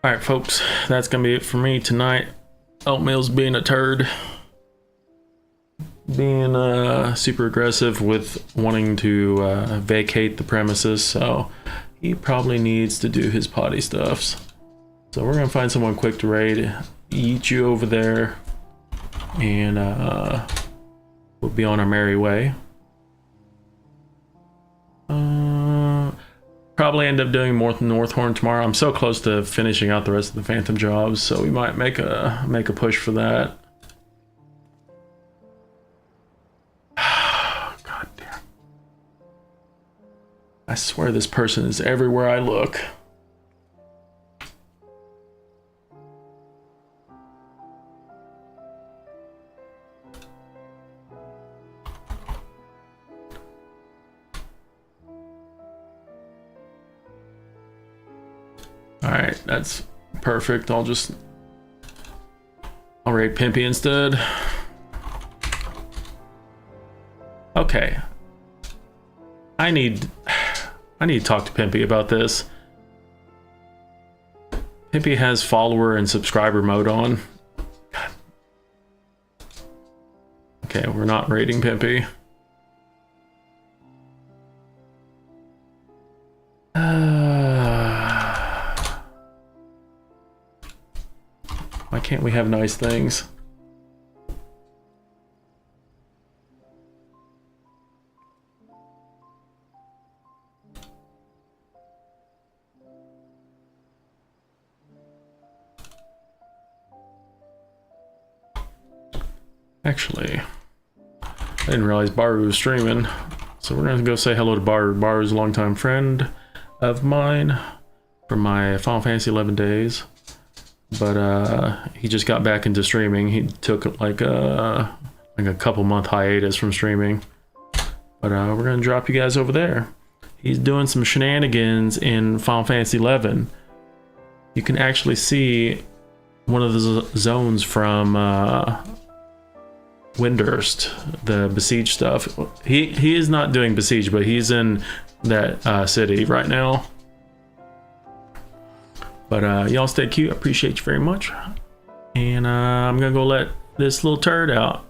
Alright folks, that's gonna be it for me tonight. Oatmeal's being a turd. Being super aggressive with wanting to vacate the premises, so he probably needs to do his potty stuffs. So we're gonna find someone quick to raid, eat you over there, and we'll be on our merry way. Probably end up doing more Northhorn tomorrow. I'm so close to finishing out the rest of the Phantom jobs, so we might make a push for that. God damn. I swear this person is everywhere I look. Alright, that's perfect. I'll raid Pimpy instead. Okay. I need to talk to Pimpy about this. Pimpy has follower and subscriber mode on. God. Okay, we're not raiding Pimpy. Why can't we have nice things? Actually, I didn't realize Baru was streaming, so we're gonna go say hello to Baru. Baru's a longtime friend of mine from my Final Fantasy 11 days, but he just got back into streaming. He took like a couple month hiatus from streaming, but we're gonna drop you guys over there. He's doing some shenanigans in Final Fantasy 11. You can actually see one of the zones from Windurst, the Besiege stuff. He is not doing Besiege, but he's in that city right now. But y'all stay cute. I appreciate you very much. And I'm gonna go let this little turd out.